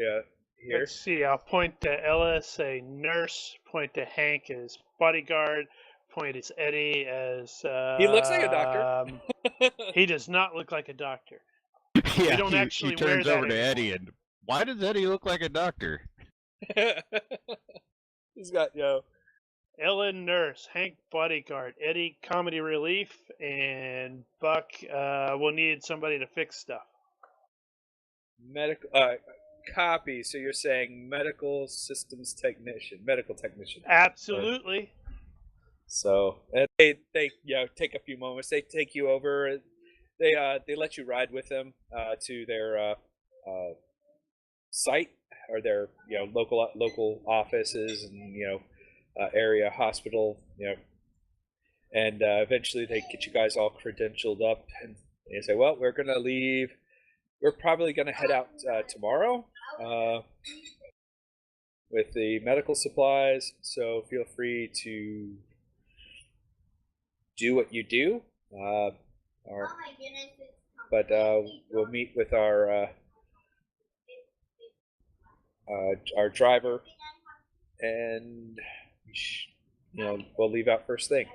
here. Let's see. I'll point to Ella, say nurse. Point to Hank as bodyguard. Point as Eddie as. He looks like a doctor. He does not look like a doctor. Yeah, we don't actually he turns wear over that to anymore. Eddie, and why does Eddie look like a doctor? He's got Ellen nurse, Hank bodyguard, Eddie comedy relief, and Buck will need somebody to fix stuff. Medical copy. So you're saying medical systems technician, medical technician. Absolutely. So they take a few moments. They take you over. They let you ride with them to their site, or their local offices and area hospital, and eventually they get you guys all credentialed up, and they say, well, we're gonna leave. We're probably gonna head out tomorrow with the medical supplies, so feel free to do what you do. But we'll meet with our driver, and we'll leave out first thing.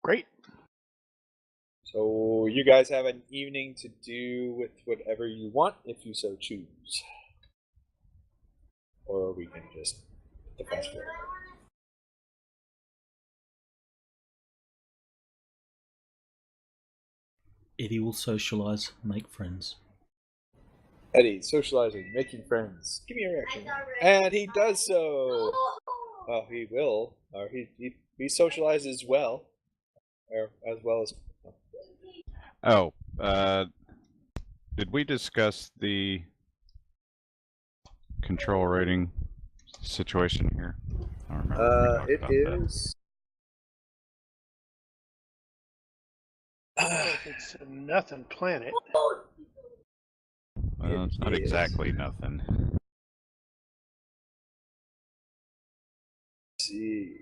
Great. So you guys have an evening to do with whatever you want, if you so choose. Or we can just hit the fast forward. Eddie will socialize, make friends. Eddie, socializing, making friends. Give me a reaction. And he does so. Well, he will. Or he socializes well. Or as well as... Oh, did we discuss the control rating situation here? I don't remember. It is... It's a nothing planet. Well, it's not exactly nothing. Let's see.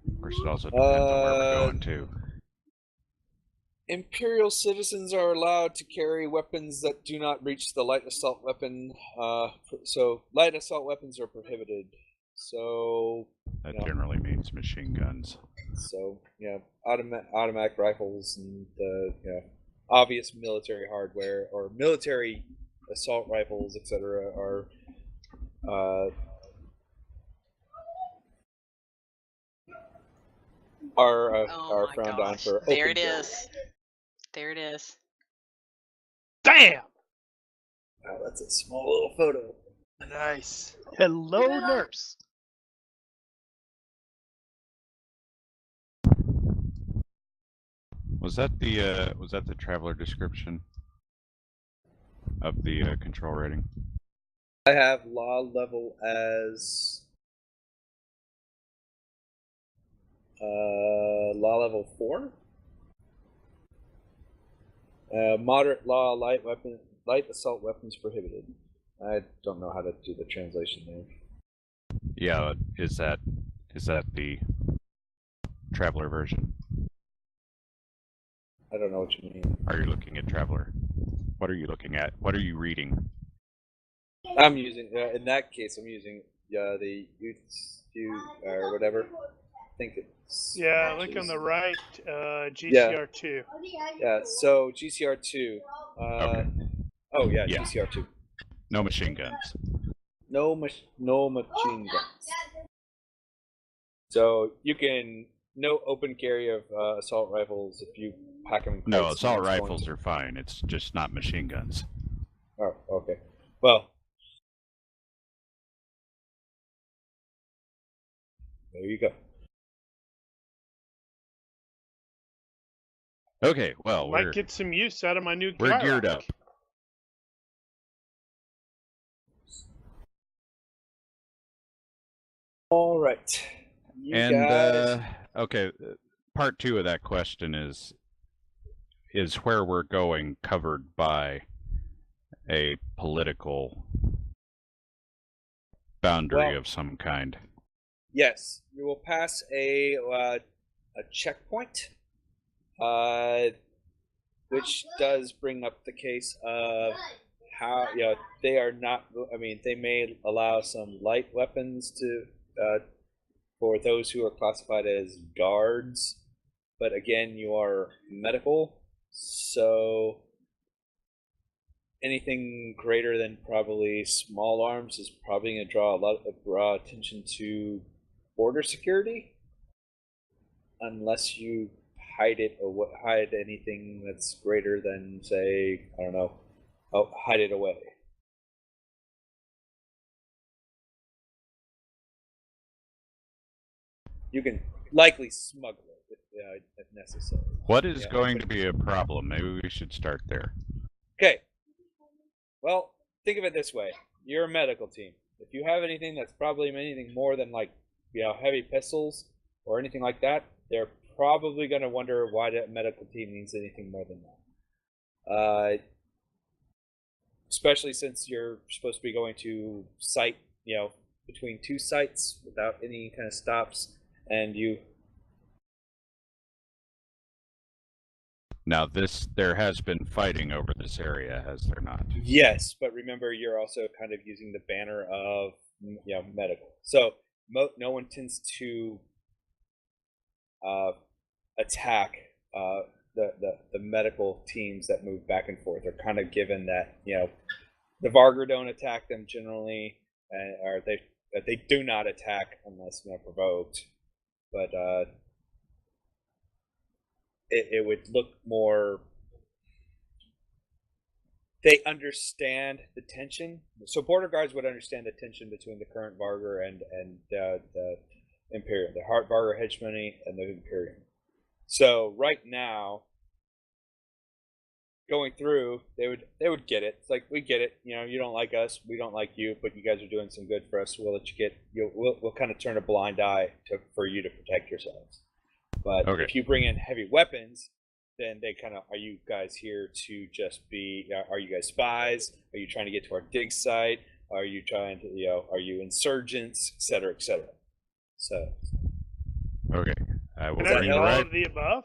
Of course, it also depends on where we're going to. Imperial citizens are allowed to carry weapons that do not reach the light assault weapon. So light assault weapons are prohibited. So that generally means machine guns. So automatic rifles and obvious military hardware or military assault rifles, etc., are frowned on for open There it carry. is. There it is. Damn! Wow, that's a small little photo. Nice. Hello, nurse. Was that the traveler description of the control rating? I have law level as law level 4. Moderate law, light assault weapons prohibited. I don't know how to do the translation there. Yeah, is that the traveler version? I don't know what you mean. Are you looking at traveler? What are you looking at? What are you reading? I'm using in that case. I'm using the or whatever. I think it's Look on the right, GCR2. Yeah, so GCR2. Okay. Oh yeah, GCR2. No machine guns. No machine guns. So you can no open carry of assault rifles if you pack them in No, crates. assault rifles are fine. It's just not machine guns. Oh, okay. Well, there you go. Okay, well, might get some use out of my new we're geared up. All right. Guys... okay, part 2 of that question is where we're going covered by a political boundary of some kind? Yes, you will pass a checkpoint, which does bring up the case of how they are not. I mean, they may allow some light weapons to for those who are classified as guards, but again, you are medical, so anything greater than probably small arms is probably going to draw attention to border security, unless you hide anything that's greater than, say, I don't know, hide it away. You can likely smuggle it if necessary. What is going to be a problem? Maybe we should start there. Okay. Well, think of it this way. You're a medical team. If you have anything that's probably anything more than heavy pistols or anything like that, they're probably going to wonder why that medical team needs anything more than that. Especially since you're supposed to be going to site, between 2 sites without any kind of stops, and you... Now, there has been fighting over this area, has there not? Yes, but remember, you're also kind of using the banner of medical. So no one tends to attack the medical teams that move back and forth. They're kind of given that the Vargar don't attack them generally, or they do not attack unless provoked. But it would look more. They understand the tension. So border guards would understand the tension between the current Vargar and the Imperium, the Vargar hegemony and the Imperium. So right now, going through, they would get it. It's like, we get it. You know, you don't like us, we don't like you, but you guys are doing some good for us. We'll let you get. We'll kind of turn a blind eye for you to protect yourselves. But if you bring in heavy weapons, then they kind of, are you guys here to just be? Are you guys spies? Are you trying to get to our dig site? Are you trying to, are you insurgents, et cetera, et cetera? So. Okay, I will bring the all of the above.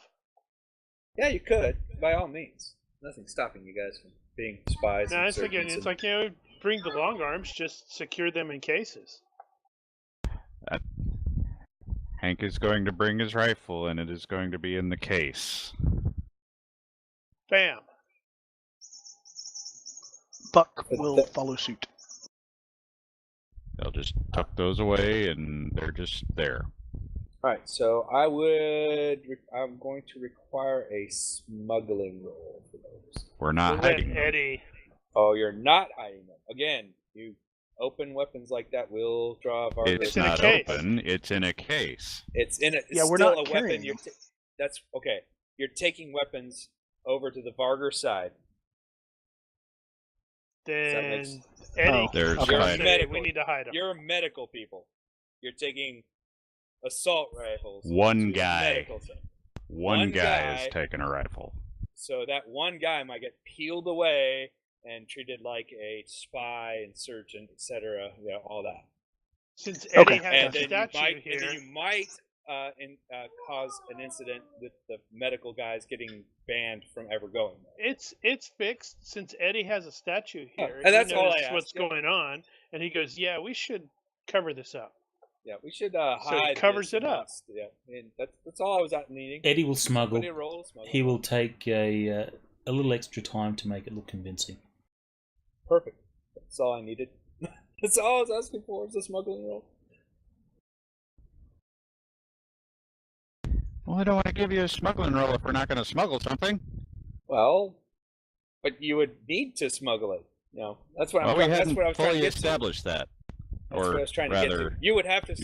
Yeah, you could, by all means. Nothing's stopping you guys from being spies. No, it's like, bring the long arms, just secure them in cases. Hank is going to bring his rifle, and it is going to be in the case. Bam. Buck will follow suit. They'll just tuck those away, and they're just there. All right, so I'm going to require a smuggling roll for those. We're not hiding them. Eddie. Oh, you're not hiding them. Again, you open weapons like that will draw Vargar. It's not open. It's in a case. It's in a. Yeah, we're still not a weapon. That's okay. You're taking weapons over to the Vargar side. Then Eddie, we need to hide them. You're medical people. You're taking assault rifles. One guy is taking a rifle. So that one guy might get peeled away and treated like a spy, insurgent, etc. All that. Since Eddie has a statue here, and then you might cause an incident with the medical guys getting banned from ever going there. It's fixed since Eddie has a statue here. And that's all I asked. What's going on? And he goes, "Yeah, we should cover this up." Yeah, we should hide. So it covers it up. Yeah, and that's all I was needing. Eddie will smuggle. He will take a little extra time to make it look convincing. Perfect. That's all I needed. That's all I was asking for, is a smuggling roll. Well, I don't want to give you a smuggling roll if we're not going to smuggle something. Well, but you would need to smuggle it. That's what we hadn't fully established that. That's what I was trying to get to. You would have to.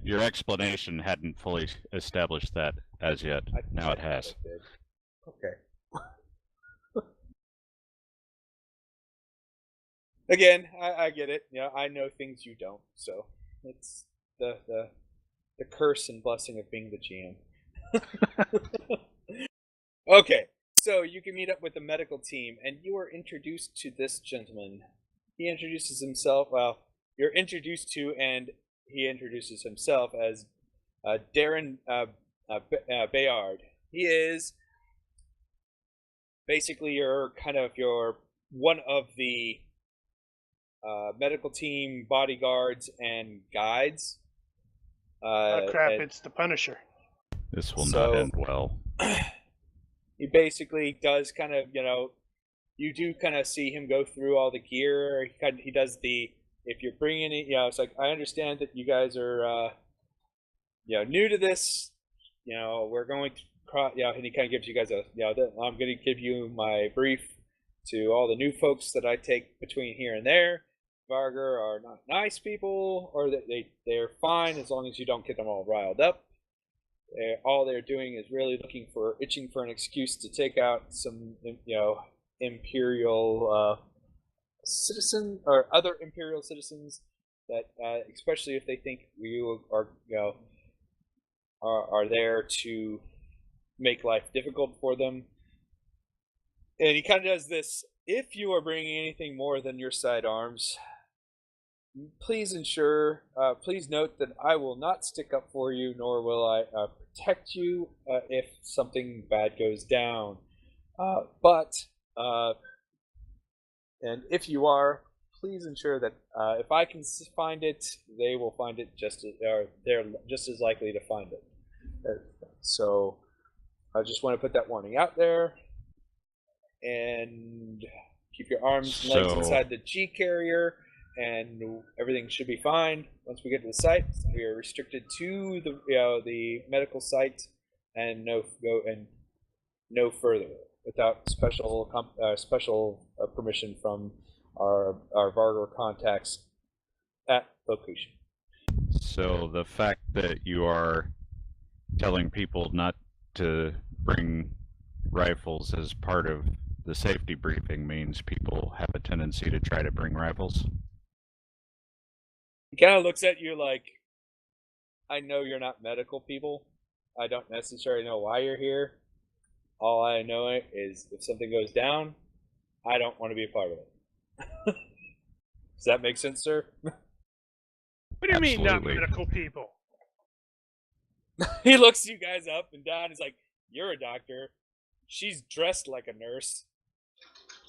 Your explanation hadn't fully established that as yet. Now it has. Okay. Again, I get it. I know things you don't. So it's the curse and blessing of being the GM. Okay, so you can meet up with the medical team, and you are introduced to this gentleman. He introduces himself. Well, you're introduced to, and he introduces himself as Darren Bayard. He is basically your one of the medical team bodyguards and guides. Oh crap! It's the Punisher. This will not end well. He basically does kind of, you do kind of see him go through all the gear. He does if you're bringing it, it's like, I understand that you guys are, new to this. We're going to, and he kind of gives you guys I'm going to give you my brief to all the new folks that I take between here and there. Vargar are not nice people, or that they're fine as long as you don't get them all riled up. All they're doing is really itching for an excuse to take out some, Imperial citizen or other Imperial citizens that, especially if they think you are there to make life difficult for them. And he kind of does this: if you are bringing anything more than your sidearms, please note that I will not stick up for you, nor will I protect you if something bad goes down. And if you are, please ensure that if I can find it, they will find it they're just as likely to find it. So I just want to put that warning out there. And keep your arms and legs inside the G carrier, and everything should be fine. Once we get to the site, we are restricted to the medical site, and no further without special permission from our Vargar contacts at location. So the fact that you are telling people not to bring rifles as part of the safety briefing means people have a tendency to try to bring rifles? He kind of looks at you like, I know you're not medical people. I don't necessarily know why you're here. All I know is if something goes down, I don't want to be a part of it. Does that make sense, sir? What do you mean, not Absolutely. medical people? He looks you guys up and down. He's like, "You're a doctor. She's dressed like a nurse.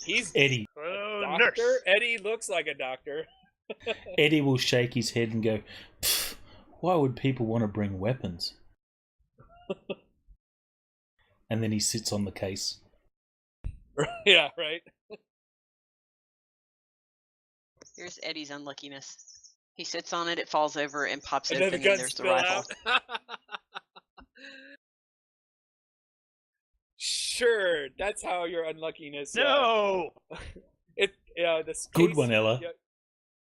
He's Eddie. a doctor. Nurse. Eddie looks like a doctor." Eddie will shake his head and go, "Why would people want to bring weapons?" And then he sits on the case. Yeah, right. Here's Eddie's unluckiness. He sits on it, it falls over, and pops And open, then the and guns there's the spill rifle. out. Sure, that's how your unluckiness. No. This Good case, one, Ella.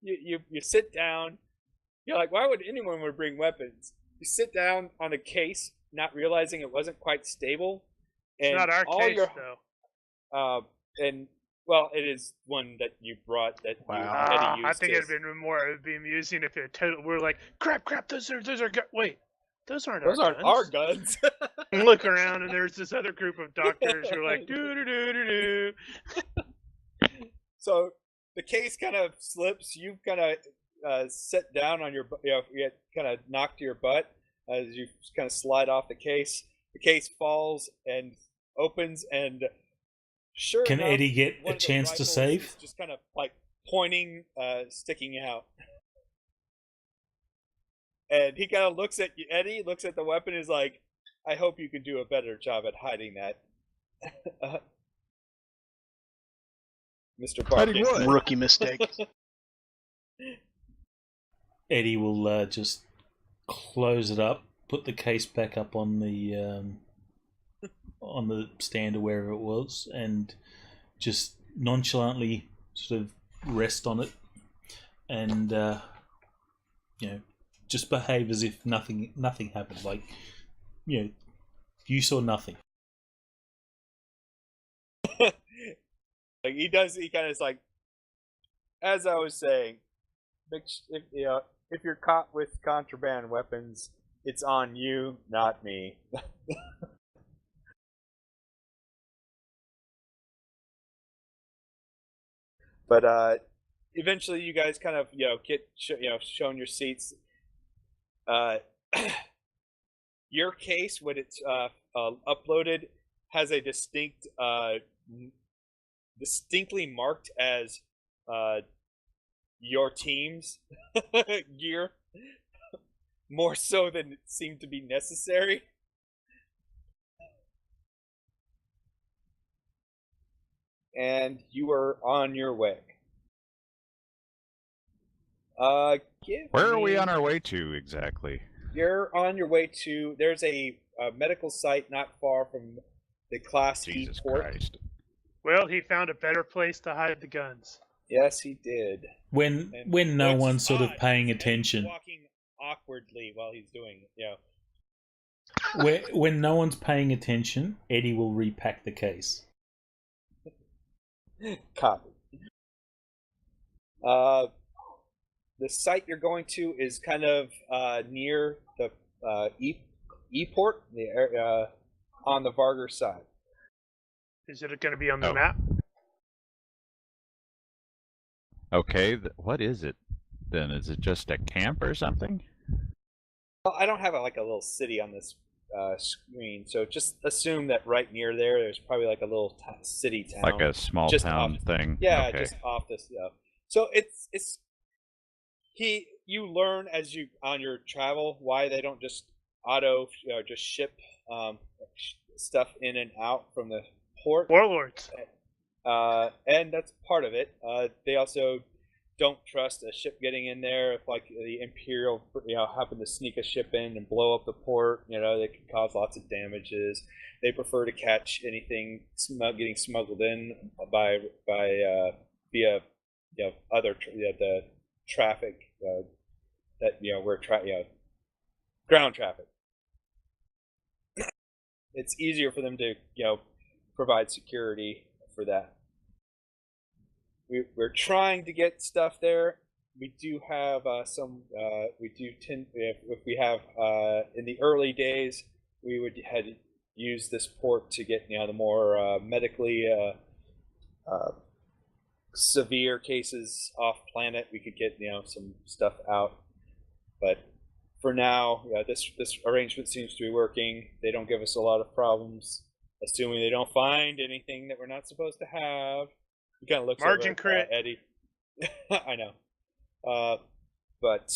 You sit down. You're like, why would anyone would bring weapons? You sit down on a case, not realizing it wasn't quite stable. And It's not our case, though. And well, it is one that you brought that I Eddie used. think it'd be amusing if it we're like, crap, those are wait, those aren't our guns. And look around, and there's this other group of doctors who are like, doo. So the case kind of slips. You kind of sit down on your, you get kind of knocked to your butt as you kind of slide off the case. The case falls and opens, and sure Can enough, Eddie get one a of the chance to rifles save? is just kind of like pointing, sticking out. And he kind of looks at you, Eddie, looks at the weapon, is like, I hope you can do a better job at hiding that. Mr. Hiding Parkin. what? Rookie mistake. Eddie will just close it up, put the case back up on the stand or wherever it was, and just nonchalantly sort of rest on it, and just behave as if nothing happened. Like, you saw nothing. Like he does, he kind of is like, as I was saying, if you're caught with contraband weapons, it's on you, not me. But eventually, you guys kind of get shown your seats. Your case, when it's uploaded, has a distinctly marked as your team's gear, more so than it seemed to be necessary. And you are on your way. Where are we on our way to exactly? You're on your way to. There's a medical site not far from the Class E Jesus port. Christ. Well, he found a better place to hide the guns. Yes, he did. When no one's sort of paying attention. Walking awkwardly while he's doing it. When no one's paying attention, Eddie will repack the case. Copy. The site you're going to is kind of near the E-port, on the Vargar side. Is it going to be on the map? Okay, what is it then? Is it just a camp or something? Well, I don't have a little city on this screen, so just assume that right near there's probably like a little city town, like a small town thing. Yeah, okay. Just off this. So it's you learn as you on your travel why they don't just just ship stuff in and out from the port. Warlords. And that's part of it. They also don't trust a ship getting in there. If like the Imperial, happen to sneak a ship in and blow up the port, they can cause lots of damages. They prefer to catch anything getting smuggled in by via other the traffic that we're ground traffic. It's easier for them to provide security for that. We're trying to get stuff there. We do have some. We do tend if we have in the early days we would had use this port to get the more medically severe cases off planet. We could get some stuff out, but for now, this arrangement seems to be working. They don't give us a lot of problems, assuming they don't find anything that we're not supposed to have. He kind of looks Margin over crit. at Eddie. I know, but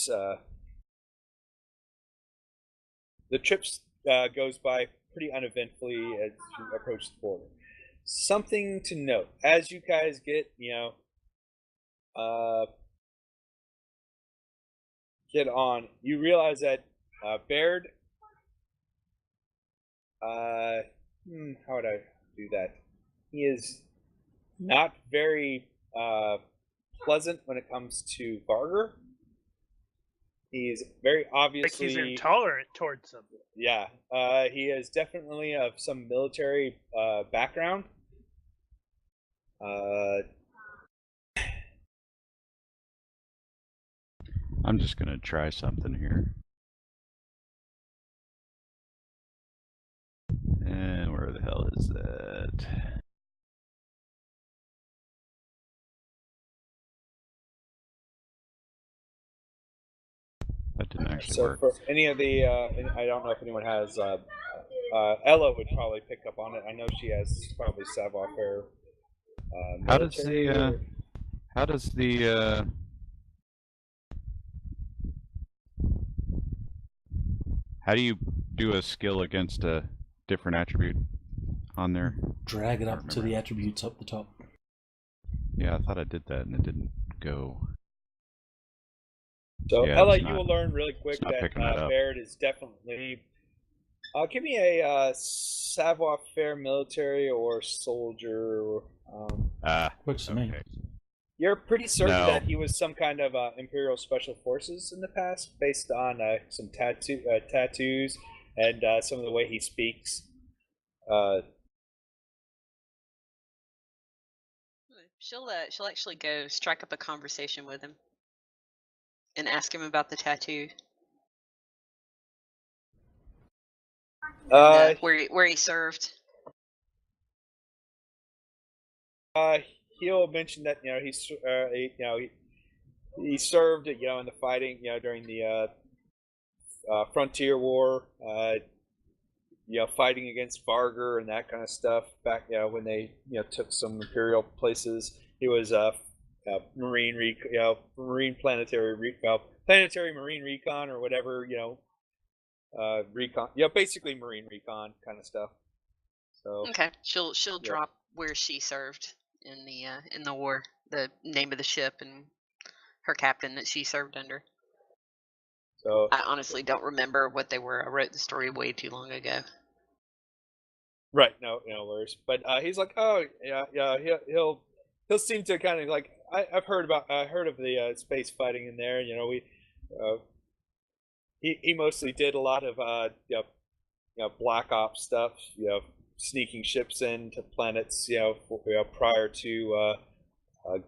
the trips goes by pretty uneventfully as you approach the border. Something to note as you guys get get on, you realize that Baird. How would I do that? He is not very pleasant when it comes to Varger. He's very obviously like he's intolerant towards them. Yeah, he is definitely of some military background. I'm just gonna try something here. And where the hell is that? That didn't actually work. So for any of the, I don't know if anyone has, Ella would probably pick up on it. I know she has probably savoir-faire. How does the how do you do a skill against a different attribute on there? Drag it up to the attributes up the top. Yeah, I thought I did that and it didn't go. So Ella, you will learn really quick that Baird is definitely. Give me a savoir-faire military or soldier. Works for me. You're pretty certain that he was some kind of Imperial Special Forces in the past, based on some tattoos and some of the way he speaks. She'll actually go strike up a conversation with him and ask him about the tattoo. Where he served. He'll mention that he served in the fighting during the Frontier War, fighting against Varger and that kind of stuff back when they took some Imperial places. He was planetary marine recon or whatever recon, basically marine recon kind of stuff. So okay, she'll drop where she served in the war, the name of the ship and her captain that she served under. So I honestly don't remember what they were. I wrote the story way too long ago. Right, no worries. But he's like, oh yeah, he'll seem to kind of like I've heard of the space fighting in there. He mostly did a lot of Black Ops stuff. Sneaking ships into planets. Prior to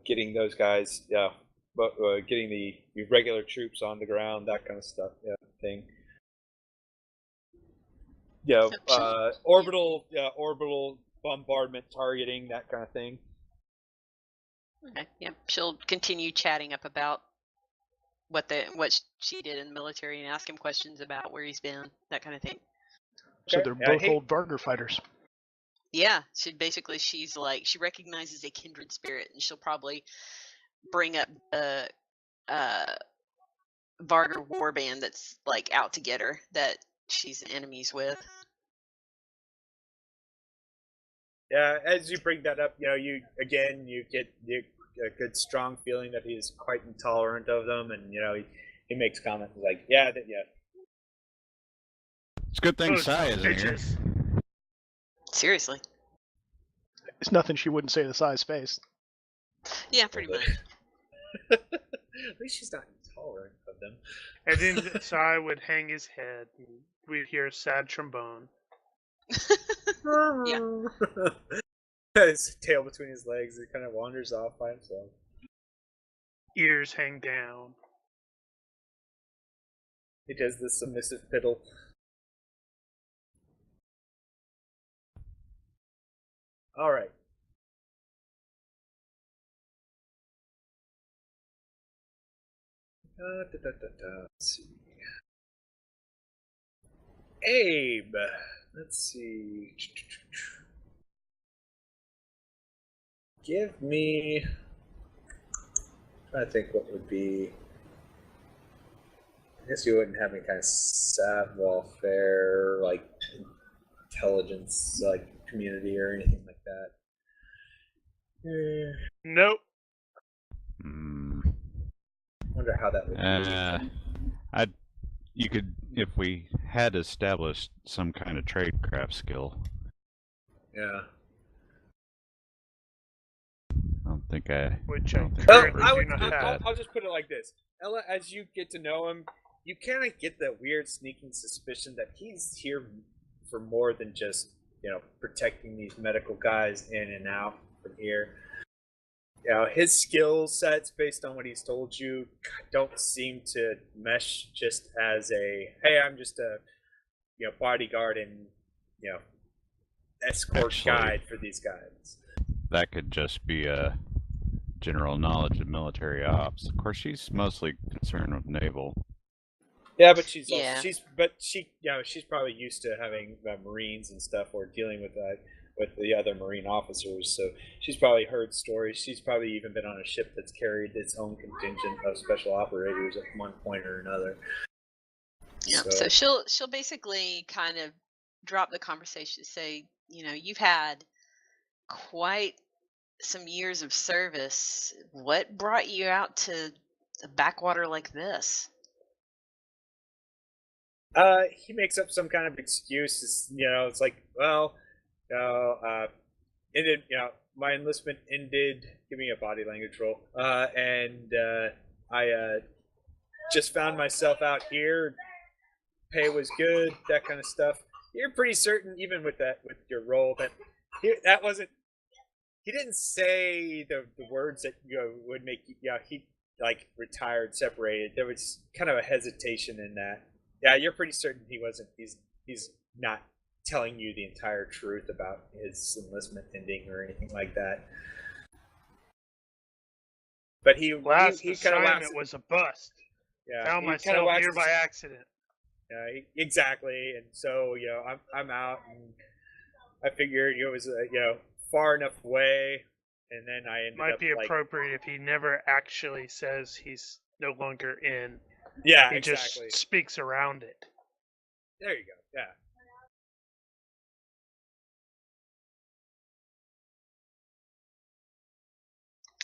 getting those guys. But getting the regular troops on the ground, that kind of stuff. Thing. Orbital bombardment targeting, that kind of thing. Okay, yeah, she'll continue chatting up about what she did in the military and ask him questions about where he's been, that kind of thing. So they're both old Varger fighters. Yeah, she recognizes a kindred spirit, and she'll probably bring up the Varger warband that's like out to get her, that she's enemies with. Yeah, as you bring that up, you get a good strong feeling that he's quite intolerant of them, and he makes comments like, yeah. It's a good thing Sai isn't here. Seriously. It's nothing she wouldn't say to Sai's face. Yeah, pretty much. At least she's not intolerant of them. And then Sai would hang his head, and we'd hear a sad trombone. Yeah. His tail between his legs, it kind of wanders off by himself. Ears hang down. He does the submissive fiddle. All right. Let's see. Abe. Let's see. Give me. I think what would be. I guess you wouldn't have any kind of savoir-faire, like intelligence, like community or anything like that. Nope. Wonder how that would be. You could, if we had established some kind of tradecraft skill. Yeah. I don't think I. Which I don't think I'll just put it like this: Ella, as you get to know him, you kind of get the weird sneaking suspicion that he's here for more than just protecting these medical guys in and out from here. His skill sets, based on what he's told you, don't seem to mesh just as a, hey, I'm just a bodyguard and escort guide for these guys. That could just be a general knowledge of military ops. Of course, she's mostly concerned with naval. Yeah, but she's probably used to having Marines and stuff, or dealing with the other Marine officers. So she's probably heard stories. She's probably even been on a ship that's carried its own contingent of special operators at one point or another. Yeah. So she'll basically kind of drop the conversation, say, you've had quite some years of service. What brought you out to a backwater like this? He makes up some kind of excuse. It's like, well, ended. My enlistment ended. Give me a body language roll. And I just found myself out here. Pay was good. That kind of stuff. You're pretty certain, even with your role, that that wasn't. He didn't say the words that would make he like retired, separated. There was kind of a hesitation in that. Yeah, you're pretty certain he wasn't. He's not telling you the entire truth about his enlistment ending or anything like that. But he kind of laughed. It was a bust. Yeah, found myself here by accident. Yeah, exactly. And so I'm out, and I figured it was far enough away, and then I ended up. Might be appropriate if he never actually says he's no longer in. Yeah, he exactly. just speaks around it. There you go. Yeah.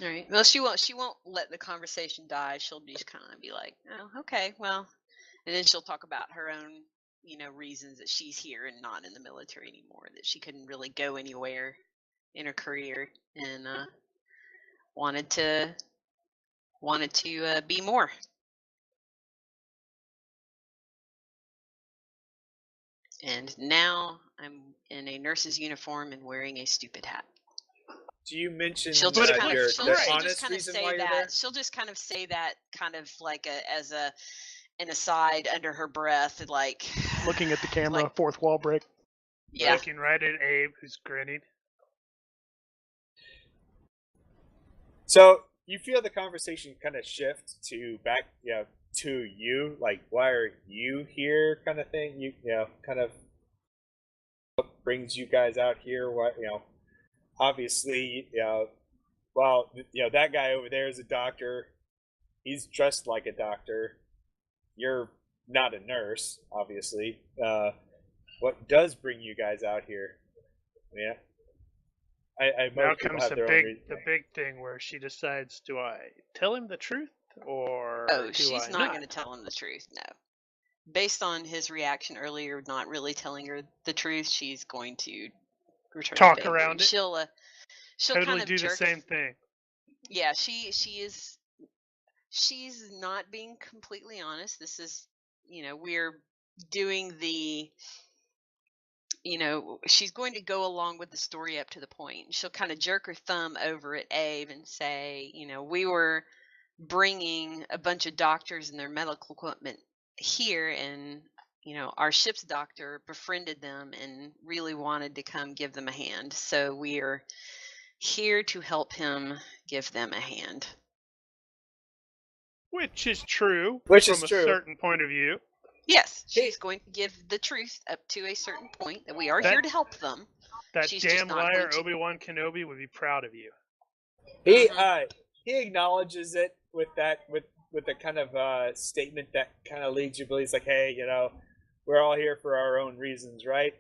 All right. Well, she won't let the conversation die. She'll just kind of be like, "Oh, okay, well," and then she'll talk about her own, reasons that she's here and not in the military anymore. That she couldn't really go anywhere in her career, and wanted to be more. And now I'm in a nurse's uniform and wearing a stupid hat. Do you mention she'll just kind of say that kind of like as an aside under her breath, like looking at the camera, like, fourth wall break. Yeah. Looking right at Abe, who's grinning. So you feel the conversation kind of shift to back, to you, like, why are you here, kind of thing. You kind of what brings you guys out here? What obviously, well, that guy over there is a doctor. He's dressed like a doctor. You're not a nurse, obviously. What does bring you guys out here? Yeah. Now comes the big thing where she decides: do I tell him the truth or Oh, do she's I not going to tell him the truth. No, based on his reaction earlier, not really telling her the truth, she's going to return talk the favor. around it. She'll totally kind of do the same thing. Yeah, she's not being completely honest. This is, we're doing the, she's going to go along with the story up to the point. She'll kind of jerk her thumb over at Abe and say, we were bringing a bunch of doctors and their medical equipment here, and our ship's doctor befriended them and really wanted to come give them a hand, so we're here to help him give them a hand. Which is true from a certain point of view. Yes, she's going to give the truth up to a certain point, that we are here to help them. That damn liar Obi-Wan Kenobi would be proud of you. He acknowledges it with a kind of statement that kind of leads you to believe, like, hey, we're all here for our own reasons, right?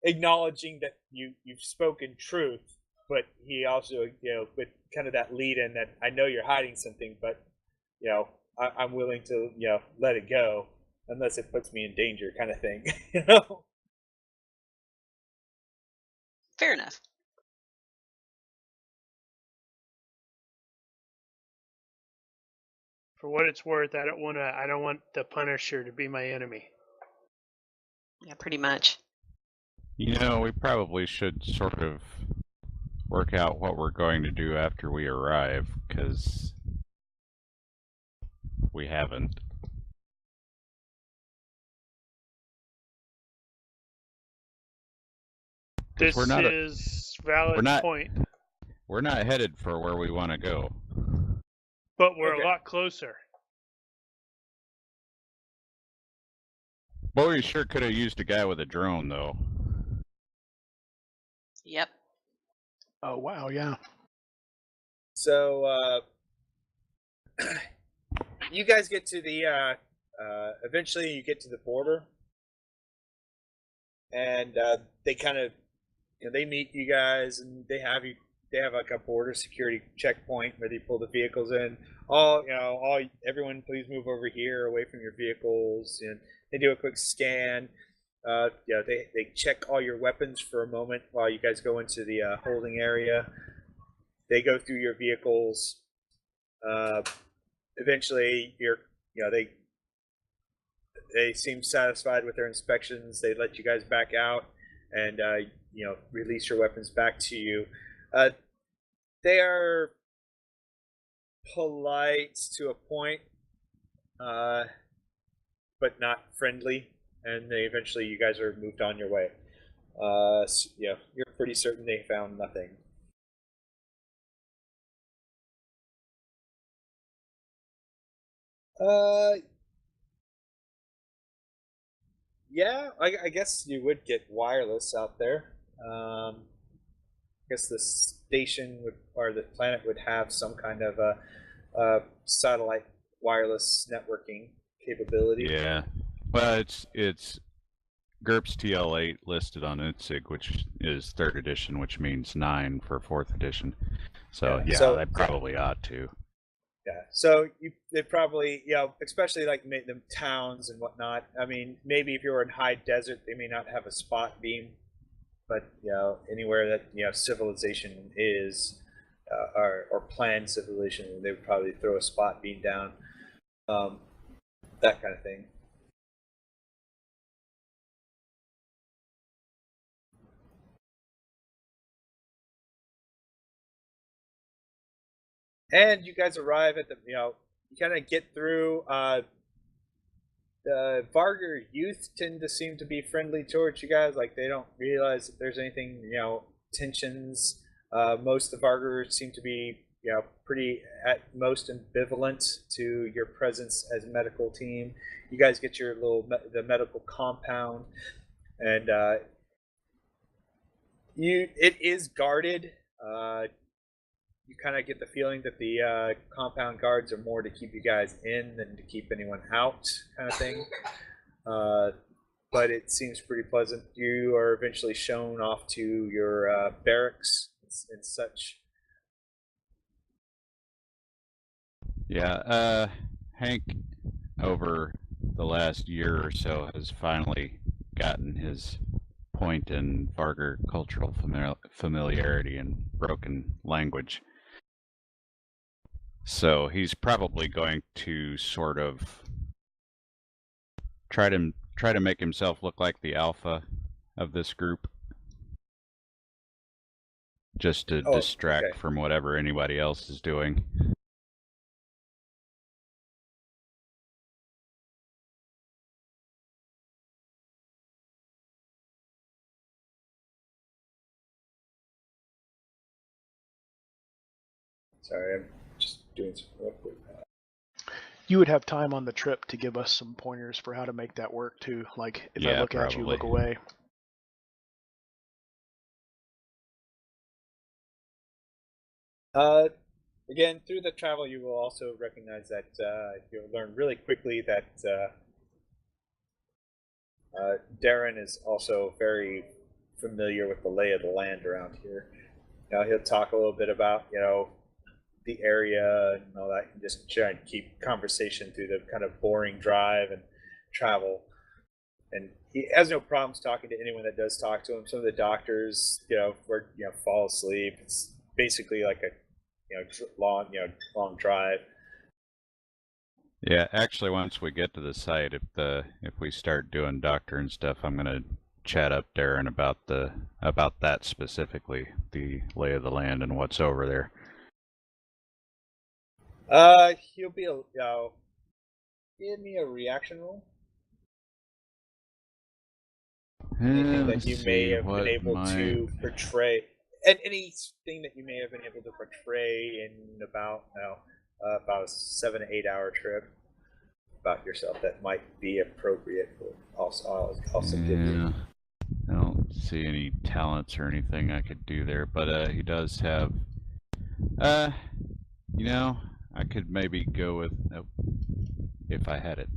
Acknowledging that you've spoken truth, but he also, with kind of that lead in that I know you're hiding something, but I'm willing to let it go unless it puts me in danger, kind of thing. Fair enough. For what it's worth, I don't want the Punisher to be my enemy. Yeah, pretty much. We probably should sort of work out what we're going to do after we arrive, because we haven't. This is valid point. We're not headed for where we want to go. But we're a lot closer. Well, we sure could have used a guy with a drone, though. Yep. Oh, wow, yeah. So, you guys get to the, eventually you get to the border. And they kind of, they meet you guys, and they have like a border security checkpoint where they pull the vehicles in. Everyone please move over here away from your vehicles, and they do a quick scan. They check all your weapons for a moment while you guys go into the holding area. They go through your vehicles. Eventually, they seem satisfied with their inspections. They let you guys back out and release your weapons back to you. They are polite to a point, but not friendly. And eventually you guys are moved on your way. You're pretty certain they found nothing. Yeah, I guess you would get wireless out there. I guess the station or the planet would have some kind of a satellite wireless networking capability. Yeah, well, it's GURPS TL8 listed on ITSIG, which is 3rd edition, which means 9 for 4th edition. So they probably ought to. Yeah, so they probably, especially like the towns and whatnot. I mean, maybe if you're in high desert, they may not have a spot beam, but anywhere that civilization is, or planned civilization, they would probably throw a spot beam down, that kind of thing. And you guys arrive at you kind of get through. The Vargar youth tend to seem to be friendly towards you guys. Like, they don't realize that there's anything, tensions. Most of the Vargar seem to be, pretty at most ambivalent to your presence as a medical team. You guys get your the medical compound, and it is guarded. You kind of get the feeling that the compound guards are more to keep you guys in than to keep anyone out, kind of thing. But but it seems pretty pleasant. You are eventually shown off to your barracks and such. Yeah, Hank, over the last year or so, has finally gotten his point in Vargar cultural familiarity and broken language. So he's probably going to sort of try to make himself look like the alpha of this group, just to distract from whatever anybody else is doing. Sorry, I'm just doing some real quick. You would have time on the trip to give us some pointers for how to make that work too. Like if I look at you, look away. Again, through the travel, you will also recognize that you'll learn really quickly that Darren is also very familiar with the lay of the land around here. He'll talk a little bit about, the area and all that, and just try and keep conversation through the kind of boring drive and travel. And he has no problems talking to anyone that does talk to him. Some of the doctors, fall asleep. It's basically like a long drive. Yeah, actually, once we get to the site, if we start doing doctor and stuff, I'm gonna chat up Darren about that specifically, the lay of the land and what's over there. He'll be give me a reaction roll. Anything that you may have been able to portray, and anything that you may have been able to portray in about a 7 to 8 hour trip about yourself that might be appropriate. I'll also give you. I don't see any talents or anything I could do there, but he does have. I could maybe go with if I had it.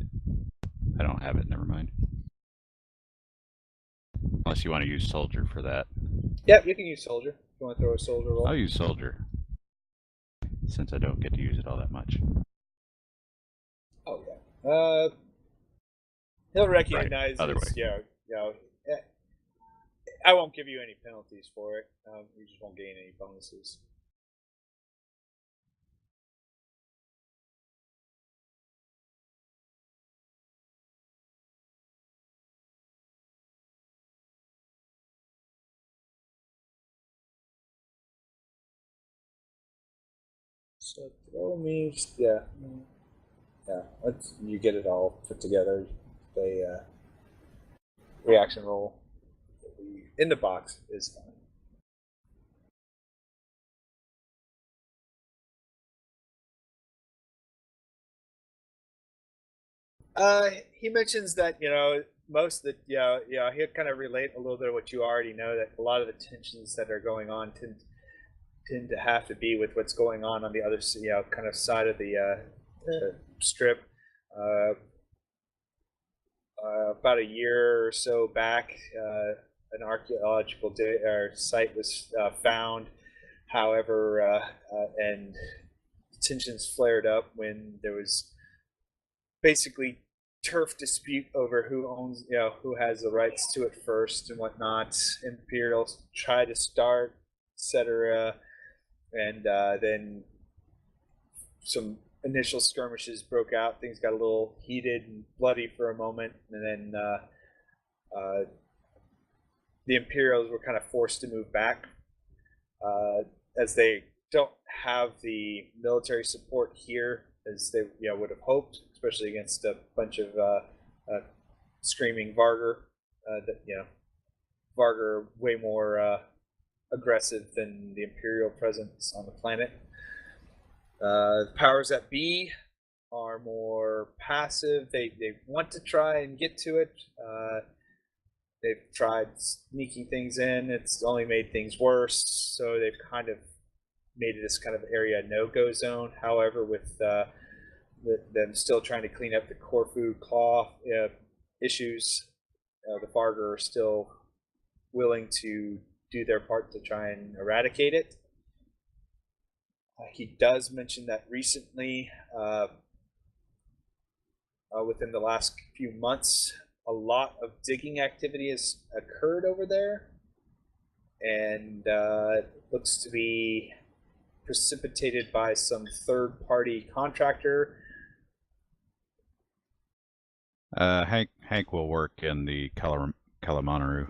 I don't have it. Never mind. Unless you want to use soldier for that. Yeah, you can use soldier. If you want to throw a soldier roll. I'll use soldier, since I don't get to use it all that much. Oh yeah. He'll recognize right. I won't give you any penalties for it. You just won't gain any bonuses. So throw me, yeah. Once you get it all put together, the reaction roll in the box is fine. He mentions that most of the he'll kind of relate a little bit of what you already know, that a lot of the tensions that are going on tend to have to be with what's going on the other kind of side of the strip. About a year or so back, an archaeological site was found. However, and tensions flared up when there was basically turf dispute over who has the rights to it first and whatnot. Imperial tried to start, etc. And then some initial skirmishes broke out. Things got a little heated and bloody for a moment, and then the Imperials were kind of forced to move back as they don't have the military support here as they would have hoped, especially against a bunch of screaming Vargar. Vargar are way more aggressive than the Imperial presence on the planet. The powers that be are more passive. They want to try and get to it. They've tried sneaking things in. It's only made things worse. So they've kind of made this kind of area no-go zone. However, with them still trying to clean up the Corfu Claw issues, the Vargar are still willing to do their part to try and eradicate it. He does mention that recently, within the last few months, a lot of digging activity has occurred over there, and it looks to be precipitated by some third-party contractor. Hank will work in the Kalamanaru.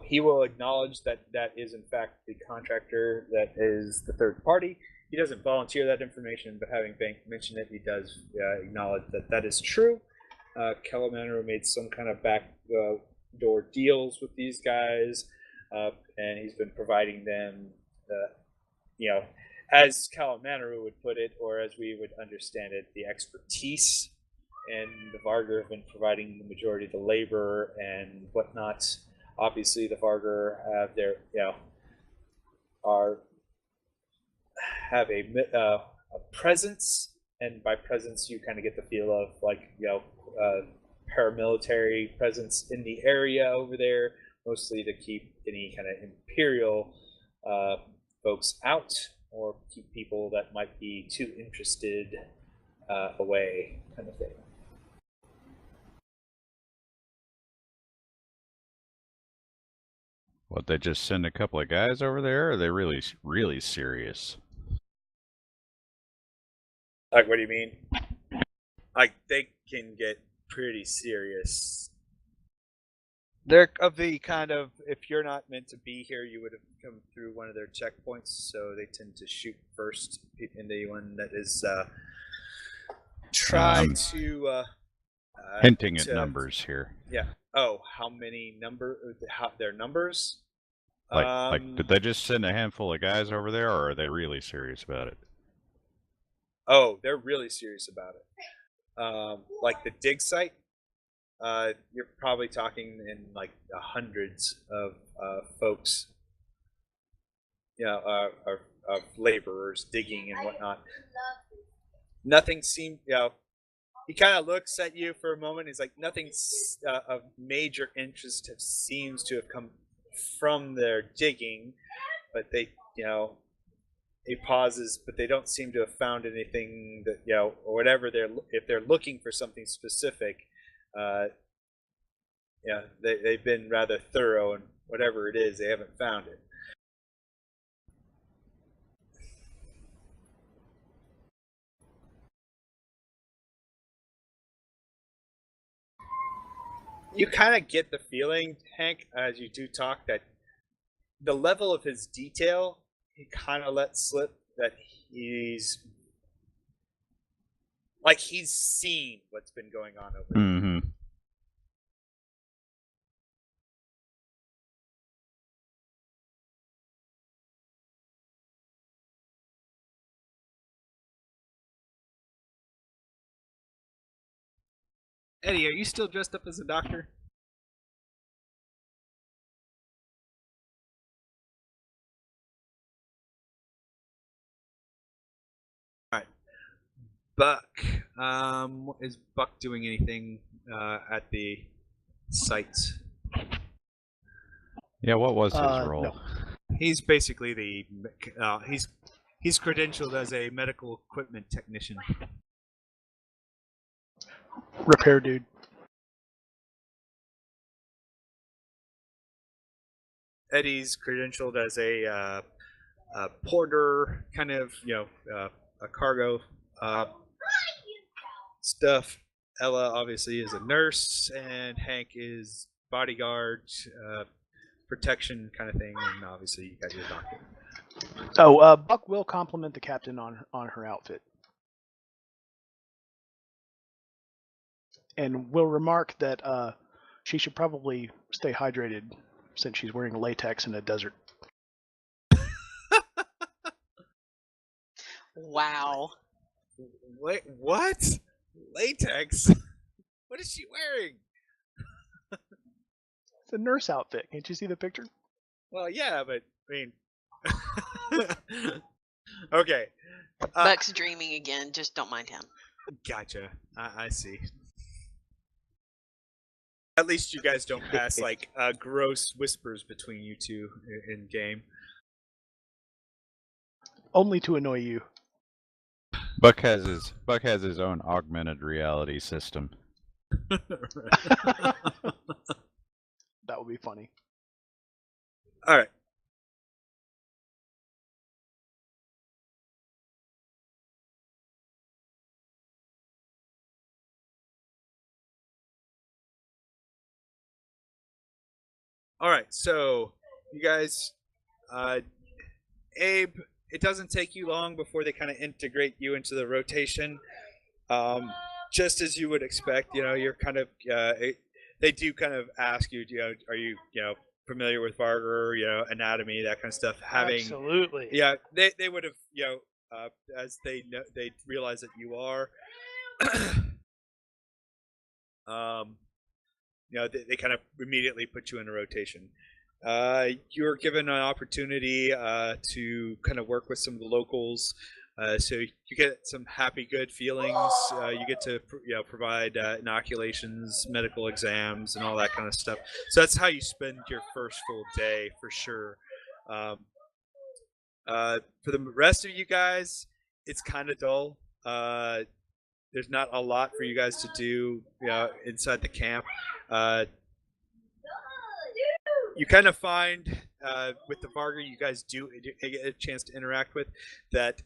He will acknowledge that that is in fact the contractor that is the third party. He doesn't volunteer that information, but having Bank mention it, he does acknowledge that that is true. Kalamanaru made some kind of backdoor deals with these guys, and he's been providing them, as Kalamanaru would put it, or as we would understand it, the expertise. And the Vargar have been providing the majority of the labor and whatnot. Obviously, the Vargar have their, have a presence, and by presence, you kind of get the feel of paramilitary presence in the area over there, mostly to keep any kind of Imperial folks out, or keep people that might be too interested away, kind of thing. What, they just send a couple of guys over there, or are they really, really serious? Like, what do you mean? Like, they can get pretty serious. They're of the kind of, if you're not meant to be here, you would have come through one of their checkpoints, so they tend to shoot first anyone that is try to hinting at numbers here. Yeah. Oh, how many their numbers? Like, did they just send a handful of guys over there, or are they really serious about it? Oh, they're really serious about it. Like the dig site, you're probably talking in like the hundreds of folks, of laborers digging and whatnot. Nothing seemed, he kind of looks at you for a moment. He's like, nothing of major interest seems to have come from their digging, but they, he pauses, but they don't seem to have found anything that, or whatever if they're looking for something specific, they've been rather thorough, and whatever it is, they haven't found it. You kind of get the feeling, Hank, as you do talk, that the level of his detail, he kind of lets slip that he's seen what's been going on over there. Mm-hmm. Eddie, are you still dressed up as a doctor? Alright. Buck. Is Buck doing anything at the site? Yeah, what was his role? No. He's basically he's credentialed as a medical equipment technician. Repair dude. Eddie's credentialed as a porter, kind of, a cargo stuff. Ella obviously is a nurse, and Hank is bodyguard, protection kind of thing, and obviously you got your doctor. Oh, Buck will compliment the captain on her outfit. And will remark that she should probably stay hydrated since she's wearing latex in a desert. Wow. Wait, what? Latex? What is she wearing? It's a nurse outfit. Can't you see the picture? Well, yeah, but I mean, okay. Buck's dreaming again. Just don't mind him. Gotcha. I see. At least you guys don't pass like gross whispers between you two in game. Only to annoy you. Buck has his own augmented reality system. That would be funny. All right. All right, so you guys, Abe, it doesn't take you long before they kind of integrate you into the rotation. Just as you would expect, you're kind of, they do kind of ask you, are you, familiar with Varger, anatomy, that kind of stuff. Absolutely. Yeah, they would have, as they know, they realize that you are. They kind of immediately put you in a rotation. You're given an opportunity to kind of work with some of the locals, so you get some happy, good feelings. You get to provide inoculations, medical exams, and all that kind of stuff. So that's how you spend your first full day for sure. For the rest of you guys, it's kind of dull. There's not a lot for you guys to do inside the camp. You kind of find with the Varga you guys do get a chance to interact with that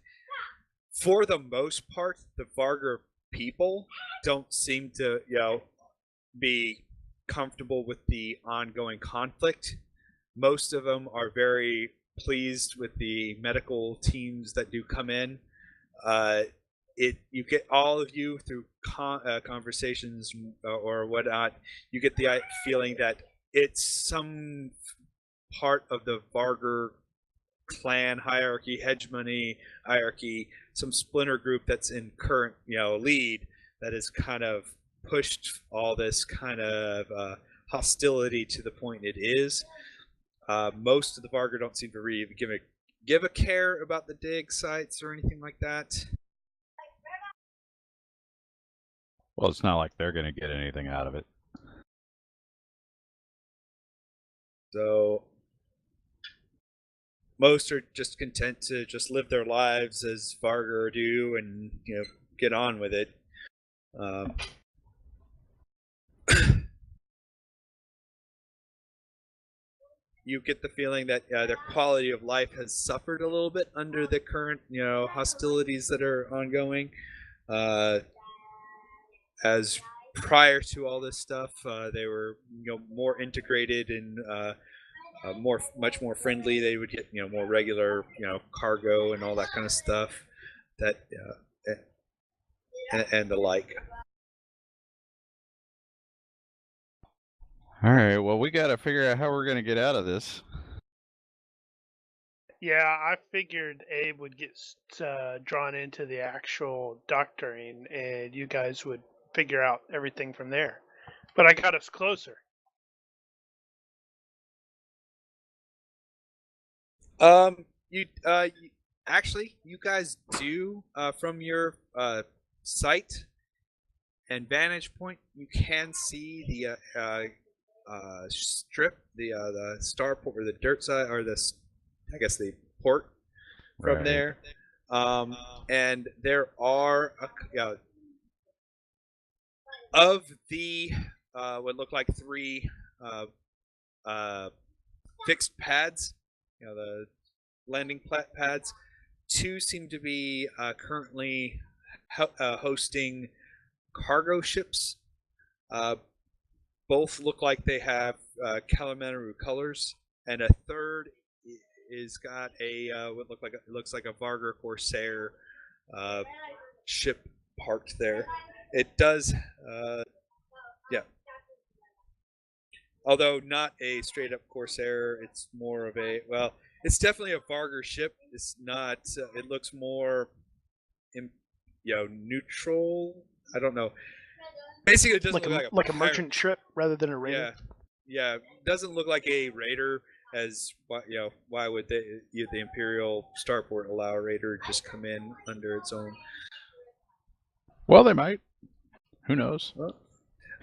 for the most part the Varga people don't seem to be comfortable with the ongoing conflict. Most of them are very pleased with the medical teams that do come in. You get all of you through conversations or whatnot. You get the feeling that it's some part of the Varger clan hierarchy, hegemony hierarchy, some splinter group that's in current lead that has kind of pushed all this kind of hostility to the point it is. Most of the Varger don't seem to really give a care about the dig sites or anything like that. Well, it's not like they're going to get anything out of it. So most are just content to just live their lives as Varger do and get on with it. You get the feeling that their quality of life has suffered a little bit under the current hostilities that are ongoing. As prior to all this stuff, they were more integrated and much more friendly. They would get more regular cargo and all that kind of stuff that and the like. All right, well, we got to figure out how we're going to get out of this. Yeah, I figured Abe would get drawn into the actual doctoring, and you guys would figure out everything from there. But I got us closer. You actually, you guys do from your site and vantage point, you can see the strip, the starport or the dirt side, or the port from there. And there are of the what look like 3 fixed pads, the landing pads. 2 seem to be currently hosting cargo ships. Both look like they have Kalamanaru colors, and a third is got a what looks like a Varger Corsair ship parked there. It does, yeah. Although not a straight up Corsair, it's more of a, well, it's definitely a Varger ship. It's not. It looks more, neutral. I don't know. Basically, it doesn't look like a merchant ship rather than a raider. Yeah. It doesn't look like a raider. As why would the Imperial starport allow a raider to just come in under its own? Well, they might. Who knows? Well,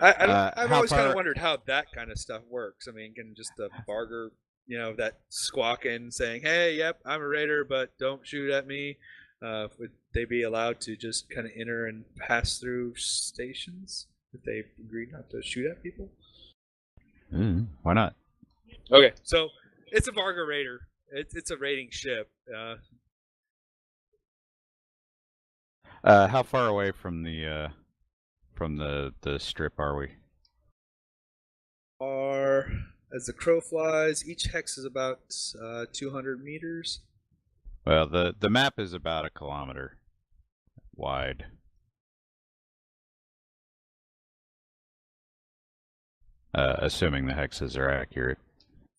I've always kind of wondered how that kind of stuff works. I mean, can just the barger, that squawking saying, "Hey, yep, I'm a raider, but don't shoot at me," would they be allowed to just kind of enter and pass through stations if they agreed not to shoot at people? Why not? Okay, so it's a barger raider. It's a raiding ship. How far away from the strip are we? As the crow flies, each hex is about 200 meters. Well, the map is about 1 kilometer wide. Assuming the hexes are accurate.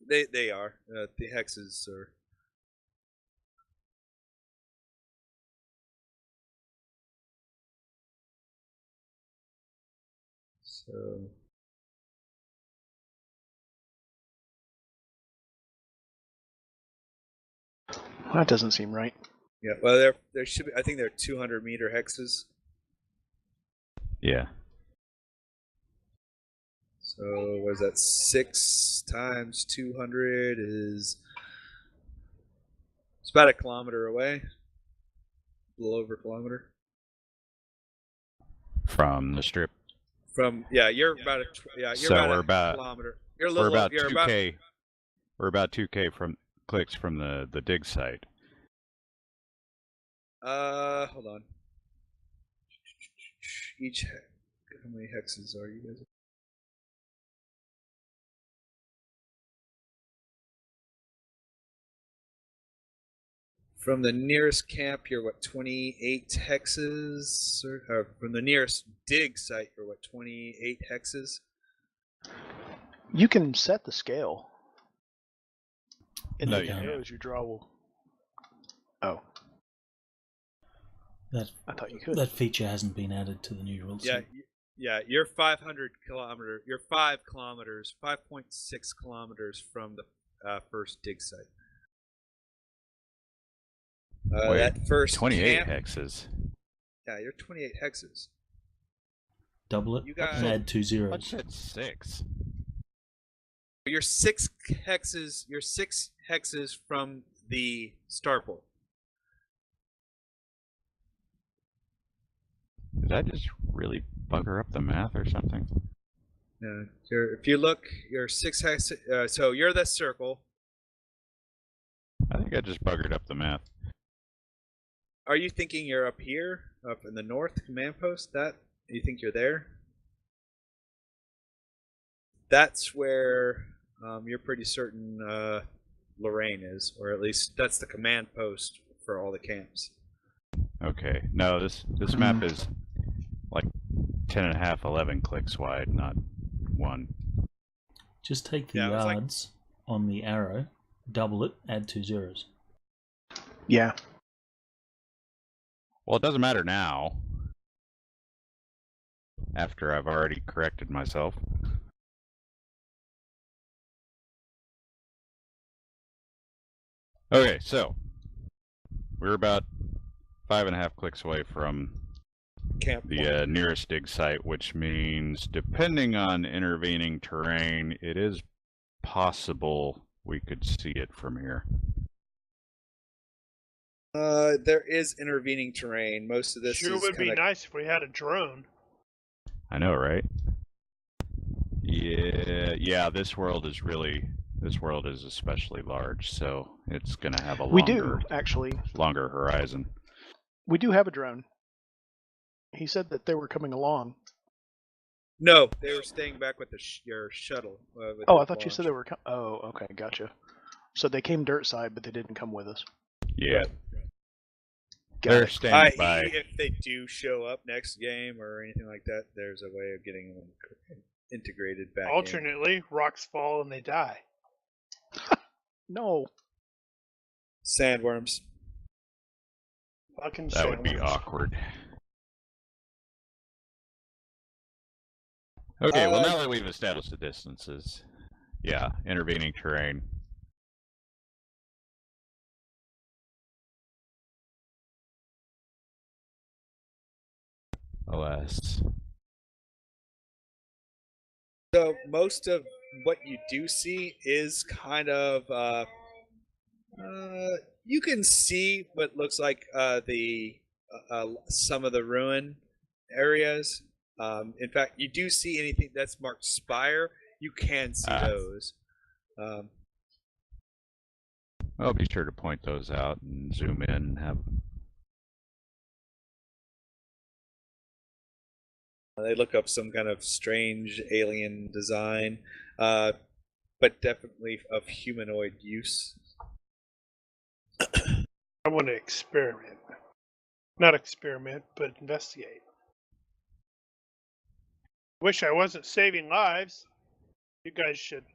They are. The hexes are. So. That doesn't seem right. Yeah, well, there should be. I think they're 200-meter hexes. Yeah. So what is that? 6 times 200 is. It's about 1 kilometer away. A little over 1 kilometer. From the strip. You're about we're about 1 kilometer. We're about 2K. We're about 2K from clicks from the dig site. Hold on. How many hexes are you guys? From the nearest camp, you're 28 hexes? Or from the nearest dig site, you're 28 hexes? You can set the scale. No, the arrows you draw will. Oh. I thought you could. That feature hasn't been added to the new rules. Yeah, you're 500 kilometers. You're 5 kilometers, 5.6 kilometers from the first dig site. That first 28 camp, hexes. Yeah, you're 28 hexes. Double it and add 2 zeros. I said 6. You're 6 hexes. You're 6 hexes from the starport. Did I just really bugger up the math or something? No, if you look, you're 6 hexes. So you're the circle. I think I just buggered up the math. Are you thinking you're up here, up in the north command post? You think you're there? That's where you're pretty certain Lorraine is, or at least that's the command post for all the camps. Okay. No, this map is like 10.5, 11 clicks wide, not 1. Just take the yards on the arrow, double it, add 2 zeros. Yeah. Well, it doesn't matter now. After I've already corrected myself. Okay, so we're about 5.5 clicks away from camp the nearest dig site, which means, depending on intervening terrain, it is possible we could see it from here. There is intervening terrain. Most of this sure would be nice if we had a drone. I know, right? Yeah. This world is especially large, so it's gonna have a longer horizon. We do have a drone. He said that they were coming along. No, they were staying back with your shuttle. I thought you said they were. Oh, okay, gotcha. So they came dirt side, but they didn't come with us. Yeah. Right. They're standing by. If they do show up next game or anything like that, there's a way of getting them integrated back. Alternately, rocks fall and they die. No. Sandworms. Fucking that would be awkward. Okay, well, now that we've established the distances, yeah, intervening terrain. Alas. So most of what you do see is kind of you can see what looks like some of the ruin areas. In fact, you do see anything that's marked Spire. You can see those. I'll be sure to point those out and zoom in and have. They look up some kind of strange alien design, but definitely of humanoid use. I want to experiment. Not experiment, but investigate. Wish I wasn't saving lives. You guys should,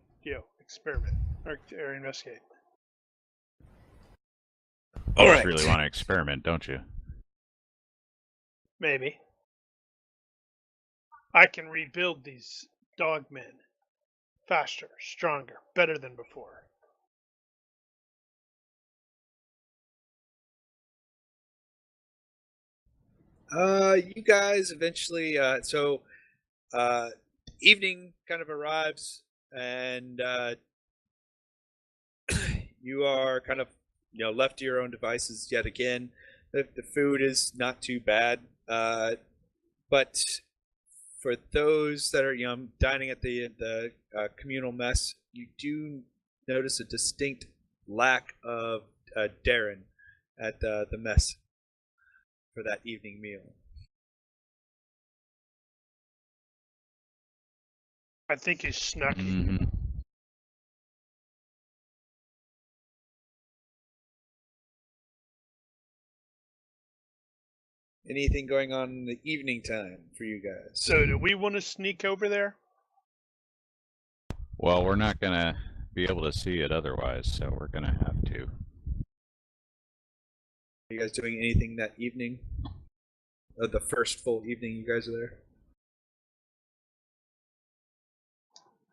experiment or investigate. You just really want to experiment, don't you? Maybe. I can rebuild these dogmen faster, stronger, better than before. You guys eventually, evening kind of arrives, and you are kind of, left to your own devices yet again. The food is not too bad, but for those that are, dining at the communal mess, you do notice a distinct lack of Darren at the mess for that evening meal. I think he's snuck. Mm-hmm. Anything going on in the evening time for you guys? So do we want to sneak over there? Well, we're not going to be able to see it otherwise, so we're going to have to. Are you guys doing anything that evening? The first full evening you guys are there?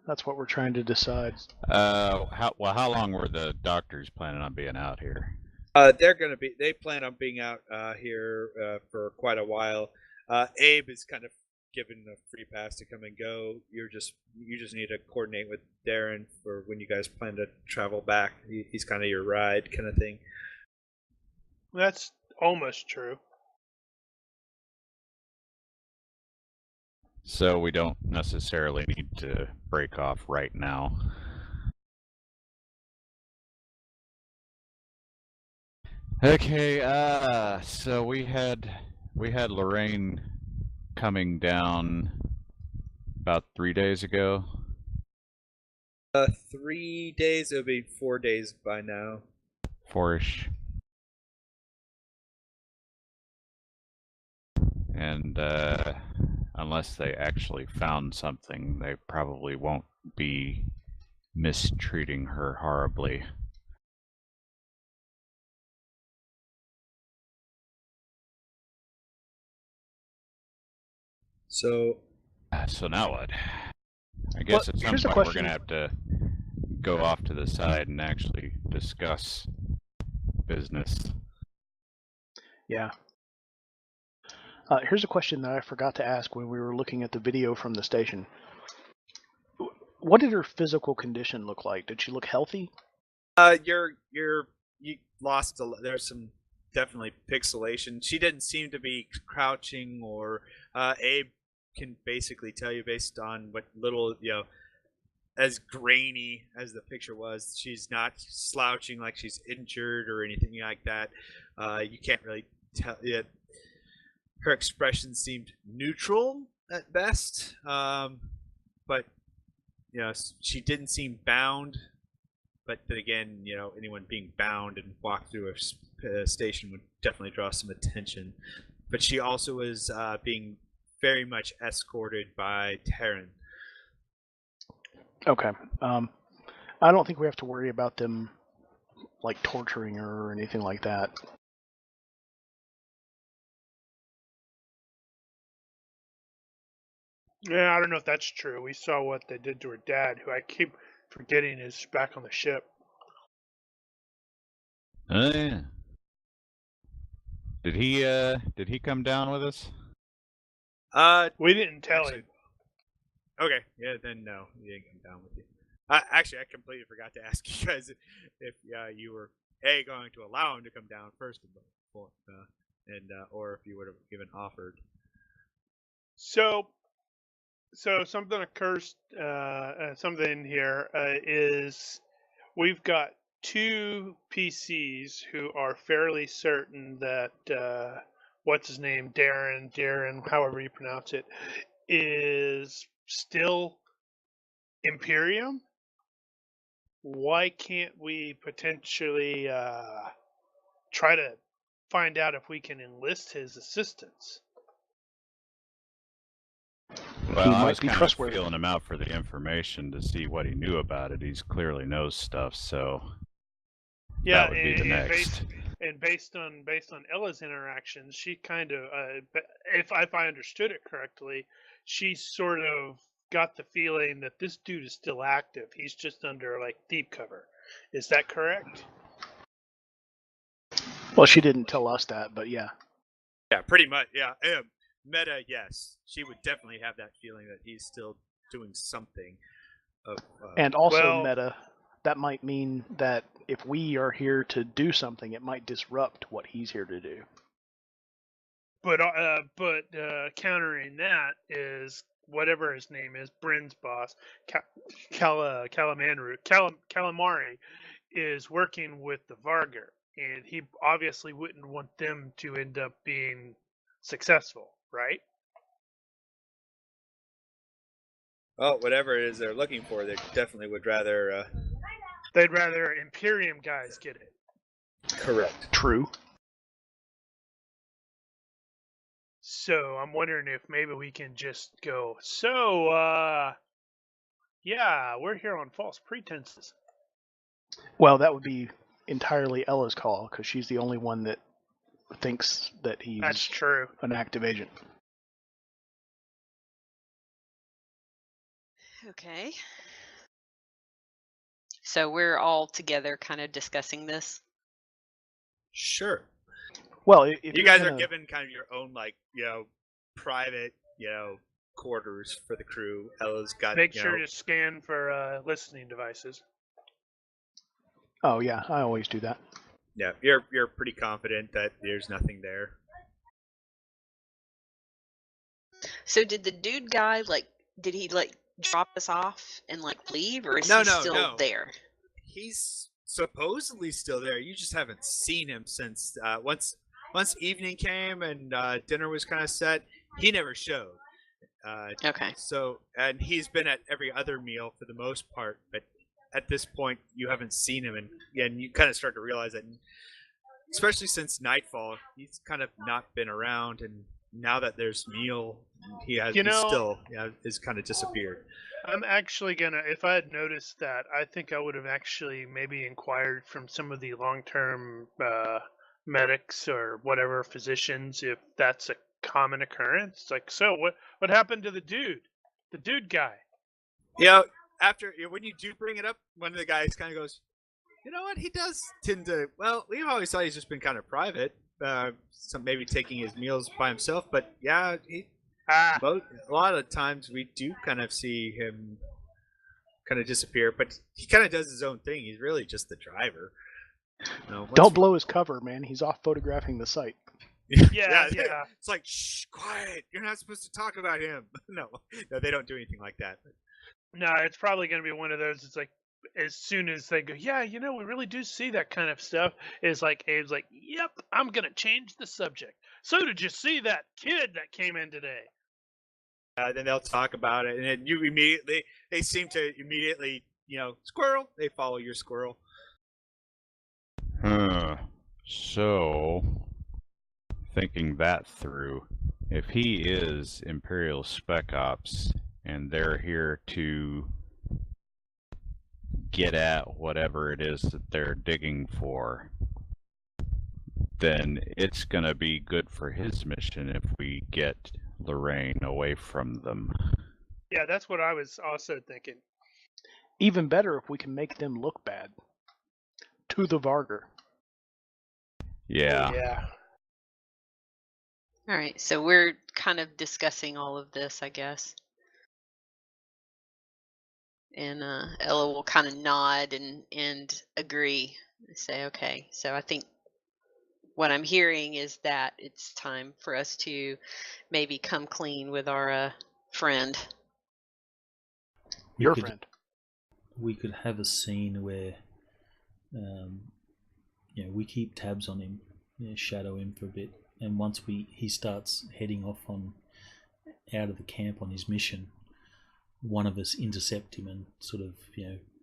That's what we're trying to decide. How long were the doctors planning on being out here? They plan on being out here for quite a while. Abe is kind of given a free pass to come and go. You just need to coordinate with Darren for when you guys plan to travel back. He's kind of your ride kind of thing. That's almost true. So we don't necessarily need to break off right now. Okay, so we had Lorraine coming down about 3 days ago. 3 days, it'll be 4 days by now. 4-ish. And unless they actually found something, they probably won't be mistreating her horribly. So now what? I guess at some point we're going to have to go off to the side and actually discuss business. Yeah. Here's a question that I forgot to ask when we were looking at the video from the station. What did her physical condition look like? Did she look healthy? You lost there's some definitely pixelation. She didn't seem to be crouching, or Abe can basically tell you based on what little, as grainy as the picture was, she's not slouching like she's injured or anything like that. You can't really tell yet. Her expression seemed neutral at best, but she didn't seem bound. But then again, anyone being bound and walk through a station would definitely draw some attention. But she also was being very much escorted by Terran. Okay. I don't think we have to worry about them like torturing her or anything like that. Yeah, I don't know if that's true. We saw what they did to her dad, who I keep forgetting is back on the ship. Oh yeah. Did he come down with us? We didn't tell him. Okay, yeah, then no, he didn't come down with you. Actually, I completely forgot to ask you guys if you were going to allow him to come down first of all, or if you would have even offered. So something occurs. Something here is we've got two PCs who are fairly certain that what's his name, Darren, however you pronounce it, is still Imperium. Why can't we potentially try to find out if we can enlist his assistance? Well, I might was be kind of trustworthy. feeling him out for the information to see what he knew about it. He's clearly knows stuff, so Yeah, that would be the next. Based on Ella's interactions, she kind of, if I understood it correctly, she sort of got the feeling that this dude is still active. He's just under like deep cover. Is that correct? Well, she didn't tell us that, but yeah. Yeah, pretty much. Yeah, Meta, yes, she would definitely have that feeling that he's still doing something. And also, Meta, that might mean that if we are here to do something, it might disrupt what he's here to do. But countering that is whatever his name is, Bryn's boss, Calamari, is working with the Vargar, and he obviously wouldn't want them to end up being successful, right? Well, whatever it is they're looking for, they definitely would rather. They'd rather Imperium guys get it. Correct. True. So I'm wondering if maybe we can just go, so, yeah, we're here on false pretenses. Well, that would be entirely Ella's call, because she's the only one that thinks that he's That's true. An active agent. Okay. So we're all together kind of discussing this? Sure. Well, if you guys are given kind of your own, like, private, quarters for the crew. Ella's got. Make sure to scan for listening devices. Oh yeah, I always do that. Yeah, you're pretty confident that there's nothing there. So did the dude guy did he drop us off and leave, or is he still there? He's supposedly still there. You just haven't seen him since once evening came and dinner was kind of set. He never showed. Okay. So, and he's been at every other meal for the most part, but at this point you haven't seen him, and you kind of start to realize that, especially since nightfall, he's kind of not been around, and now that there's meal, he's kind of disappeared. I'm actually gonna, if I had noticed that, I think I would have actually maybe inquired from some of the long-term medics or whatever physicians if that's a common occurrence. It's like, so what happened to the dude guy? After when you do bring it up, one of the guys kind of goes, you know what, he does tend to. Well, we've always thought he's just been kind of private, maybe taking his meals by himself. But yeah, a lot of times we do kind of see him kind of disappear. But he kind of does his own thing. He's really just the driver. Don't blow his cover, man. He's off photographing the site. Yeah. It's like, shh, quiet. You're not supposed to talk about him. No, they don't do anything like that. No, it's probably going to be one of those. It's like, as soon as they go, yeah, we really do see that kind of stuff. It's like Abe's like, yep, I'm going to change the subject. So did you see that kid that came in today? Then they'll talk about it, and then they seem to immediately, squirrel. They follow your squirrel. So, thinking that through, if he is Imperial Spec Ops and they're here to get at whatever it is that they're digging for, then it's going to be good for his mission if we get Lorraine away from them. Yeah, that's what I was also thinking. Even better if we can make them look bad. To the Vargar. Yeah. Yeah. All right, so we're kind of discussing all of this, I guess. Ella will kind of nod and agree. Say, okay. So I think what I'm hearing is that it's time for us to maybe come clean with our friend. Your friend. We could have a scene where, we keep tabs on him, shadow him for a bit, and once he starts heading off out of the camp on his mission, one of us intercept him and sort of,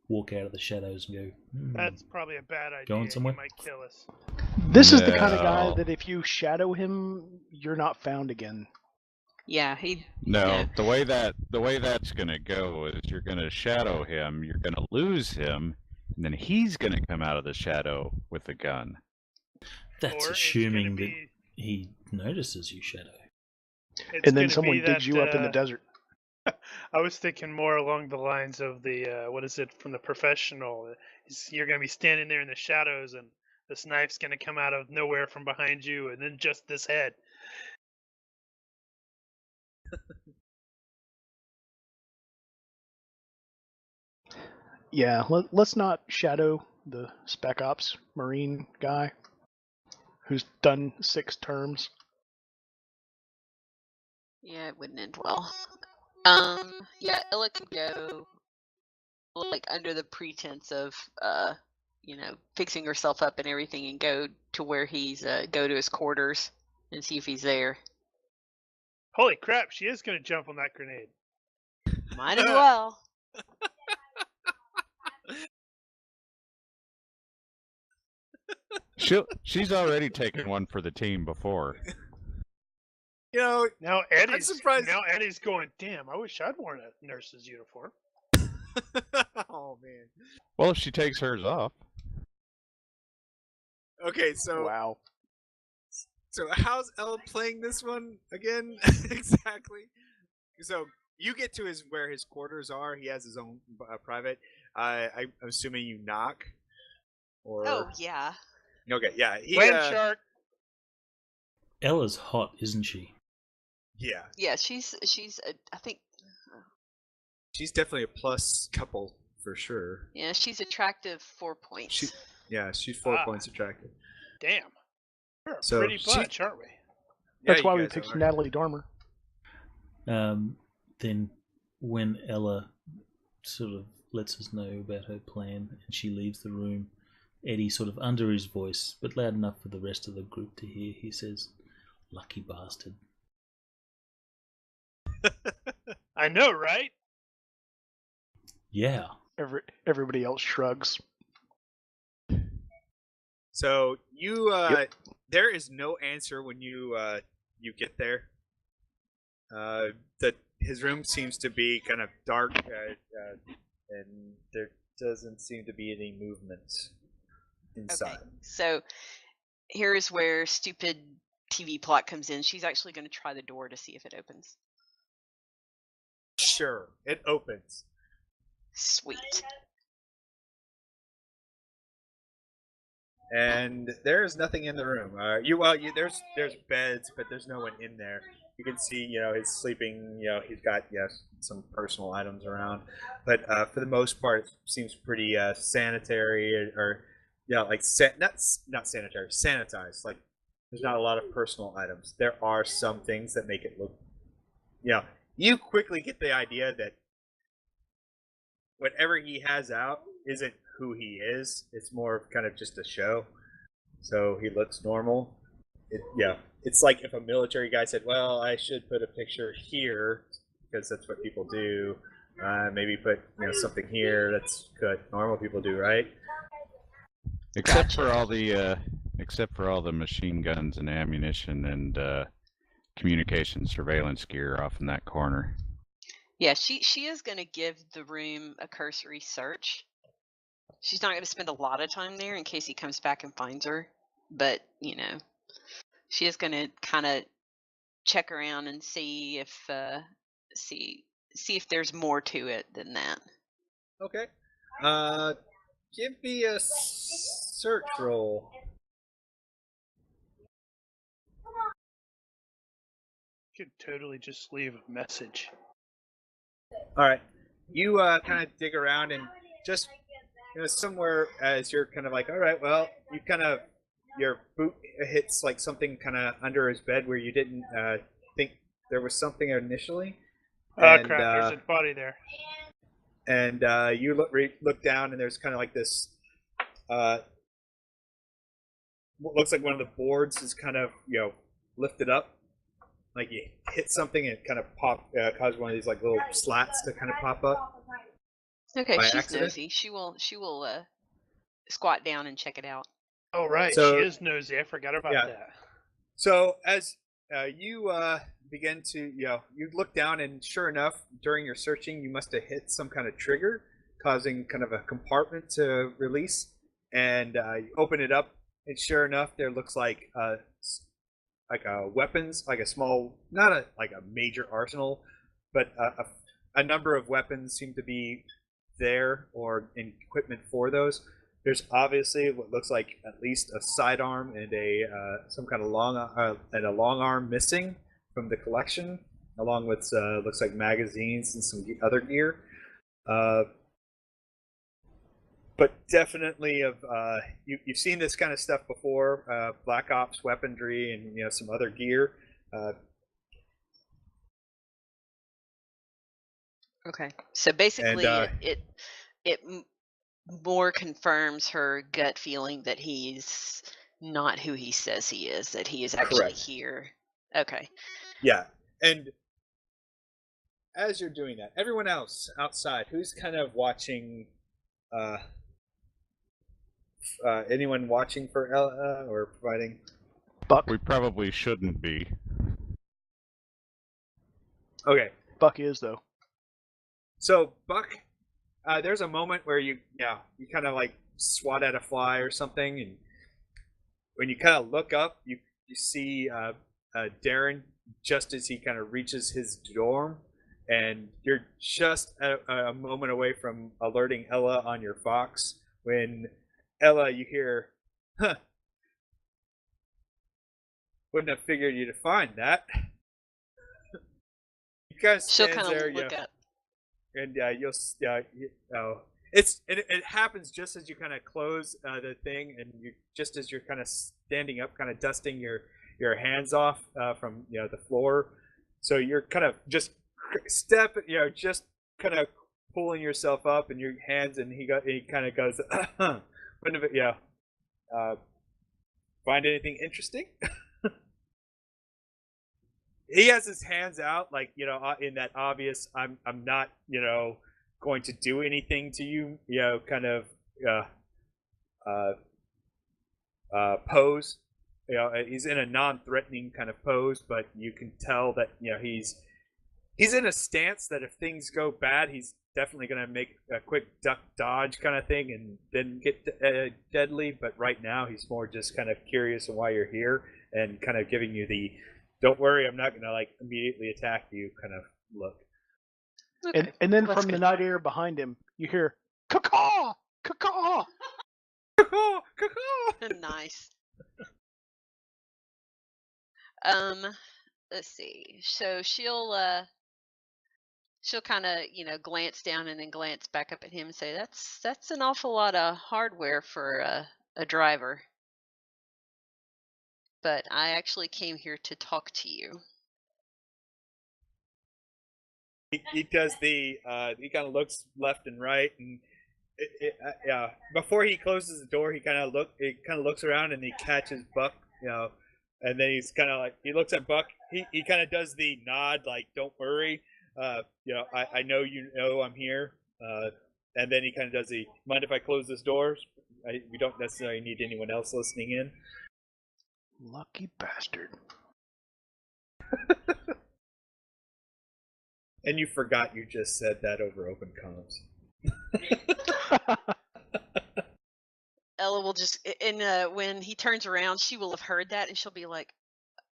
walk out of the shadows and go. That's probably a bad idea. Going somewhere? He might kill us. This is the kind of guy that if you shadow him, you're not found again. Yeah, No, the way that's gonna go is you're gonna shadow him, you're gonna lose him, and then he's gonna come out of the shadow with a gun. That's assuming that he notices you shadow. And then someone digs you up in the desert. I was thinking more along the lines of the what is it from The Professional? You're gonna be standing there in the shadows, and this knife's gonna come out of nowhere from behind you, and then just this head. Yeah, let's not shadow the Spec Ops Marine guy who's done 6 terms. Yeah, it wouldn't end well. Yeah, Ella could go like under the pretense of fixing herself up and everything, and go to where he's go to his quarters and see if he's there. Holy crap, she is gonna jump on that grenade. Might as well. She's already taken one for the team before. Now Eddie's surprised. Now Eddie's going, damn, I wish I'd worn a nurse's uniform. Oh man. Well, if she takes hers off. Okay, so wow. So how's Ella playing this one again? Exactly. So you get to where his quarters are. He has his own private. I'm assuming you knock. Or... Oh yeah. Okay, yeah. Land shark. Ella's hot, isn't she? Yeah. Yeah, she's. I think. She's definitely a plus couple for sure. Yeah, she's attractive 4 points. She's 4 points attractive. Damn. We're a pretty bunch, aren't we? That's why we picked Natalie Dormer. Then when Ella sort of lets us know about her plan and she leaves the room, Eddie sort of under his voice, but loud enough for the rest of the group to hear, he says, "Lucky bastard." I know, right? Yeah. Everybody else shrugs. So you, there is no answer when you get there. His room seems to be kind of dark, and there doesn't seem to be any movement inside. Okay, so here's where stupid TV plot comes in. She's actually going to try the door to see if it opens. Sure, it opens. Sweet. And there's nothing in the room. There's beds, but there's no one in there. You can see, he's sleeping. He's got some personal items around, but for the most part, it seems pretty sanitary, or like not sanitary, sanitized. Like there's not a lot of personal items. There are some things that make it look. You quickly get the idea that whatever he has out isn't who he is. It's more kind of just a show. So he looks normal. It's like if a military guy said, well, I should put a picture here because that's what people do. Maybe put something here. That's what normal people do, right? Except for all the machine guns and ammunition and communication surveillance gear off in that corner. Yeah, she is going to give the room a cursory search. She's not going to spend a lot of time there in case he comes back and finds her, but she is going to kind of check around and see if there's more to it than that. Okay. Give me a search roll. You could totally just leave a message. All right. You kind of dig around and just somewhere as you're kind of like, all right, well, you kind of your boot hits like something kind of under his bed where you didn't think there was something initially. Oh crap! There's a body there. And you look down, and there's kind of like this. What looks like one of the boards is kind of lifted up, like you hit something and it kind of cause one of these like little slats to kind of pop up. Okay, she's nosy. She will squat down and check it out. Oh right, so, she is nosy. I forgot about that. So as you begin to you look down, and sure enough, during your searching, you must have hit some kind of trigger, causing kind of a compartment to release, and you open it up, and sure enough, there looks like weapons, like a small, not a major arsenal, but a number of weapons seem to be there, or in equipment for those. There's obviously what looks like at least a sidearm and a some kind of long arm missing from the collection, along with looks like magazines and some other gear. But definitely you've seen this kind of stuff before, Black Ops weaponry and some other gear. Okay, so basically it more confirms her gut feeling that he's not who he says he is, that he is actually here. Okay. Yeah, and as you're doing that, everyone else outside, who's kind of watching, anyone watching for Ella or providing? Buck. We probably shouldn't be. Okay. Buck is, though. So Buck, there's a moment where you kind of like swat at a fly or something, and when you kind of look up, you see Darren just as he kind of reaches his dorm, and you're just a moment away from alerting Ella on your Fox when Ella, you hear, "Huh, wouldn't have figured you'd find that." You guys she'll kind of look up. And it happens just as you kind of close the thing, and just as you're kind of standing up, kind of dusting your hands off from the floor, so you're kind of just just kind of pulling yourself up in your hands, and he kind of goes, find anything interesting? He has his hands out, like in that obvious I'm not going to do anything to you, kind of pose. He's in a non-threatening kind of pose, but you can tell that he's in a stance that if things go bad, he's definitely going to make a quick duck dodge kind of thing and then get deadly. But right now, he's more just kind of curious on why you're here and kind of giving you the "don't worry, I'm not going to immediately attack you" kind of look. Okay. And then from the night air behind him, you hear "caw, caw, caw, caw." Nice. Let's see. So she'll kind of glance down and then glance back up at him and say, "That's an awful lot of hardware for a driver. But I actually came here to talk to you." He does he kind of looks left and right, and before he closes the door, he kind of looks around, and he catches Buck, and then he's kind of he looks at Buck. He kind of does the nod, like "don't worry, I know I'm here," and then he kind of does the "mind if I close this door? We don't necessarily need anyone else listening in." Lucky bastard. And you forgot you just said that over open comms. Ella will just, and when he turns around, she will have heard that, and she'll be like,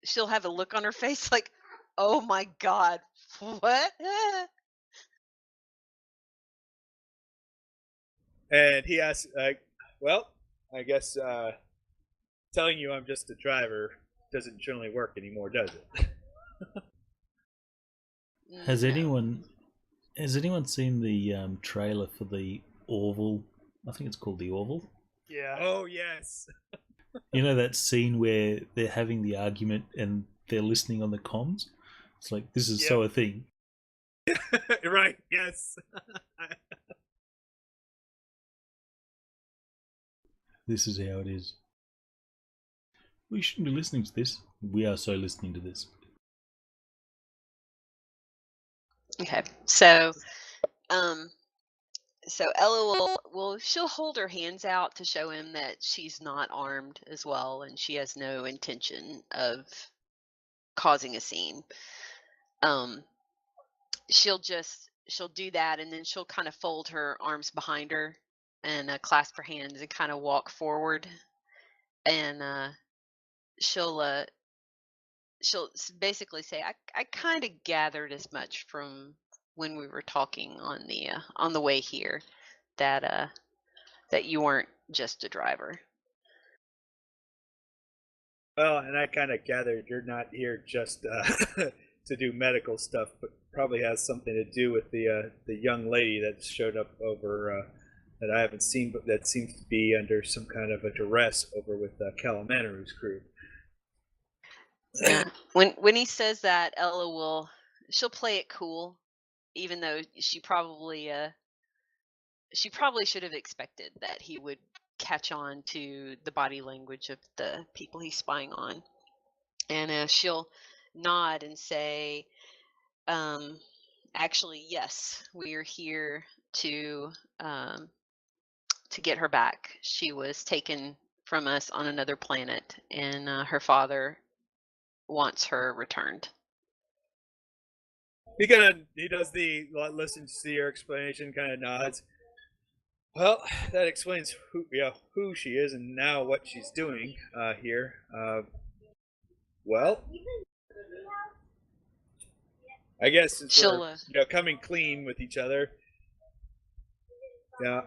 she'll have a look on her face like, "Oh my God, what?" And he asks, "Well, I guess telling you I'm just a driver doesn't generally work anymore, does it?" Has anyone Has anyone seen the trailer for the Orville? I think it's called the Orville. Yeah. Oh yes. You know that scene where they're having the argument and they're listening on the comms? It's like, this is so a thing. Right. Yes. This is how it is. We shouldn't be listening to this. We are so listening to this. Okay, so Ella she'll hold her hands out to show him that she's not armed as well, and she has no intention of causing a scene. She'll do that, and then she'll kind of fold her arms behind her and clasp her hands and kind of walk forward, and she'll basically say, I kind of gathered as much from when we were talking on the way here that you weren't just a driver. Well, and I kind of gathered you're not here just to do medical stuff, but probably has something to do with the young lady that showed up over that I haven't seen, but that seems to be under some kind of a duress over with Calamanaru's crew. Yeah. When he says that, Ella she'll play it cool, even though she probably should have expected that he would catch on to the body language of the people he's spying on, and she'll nod and say, actually, yes, we are here to get her back. She was taken from us on another planet, and her father wants her returned. He does the listens to your explanation, kind of nods. Well, that explains who she is and now what she's doing here. Well, I guess since we're coming clean with each other. Yeah.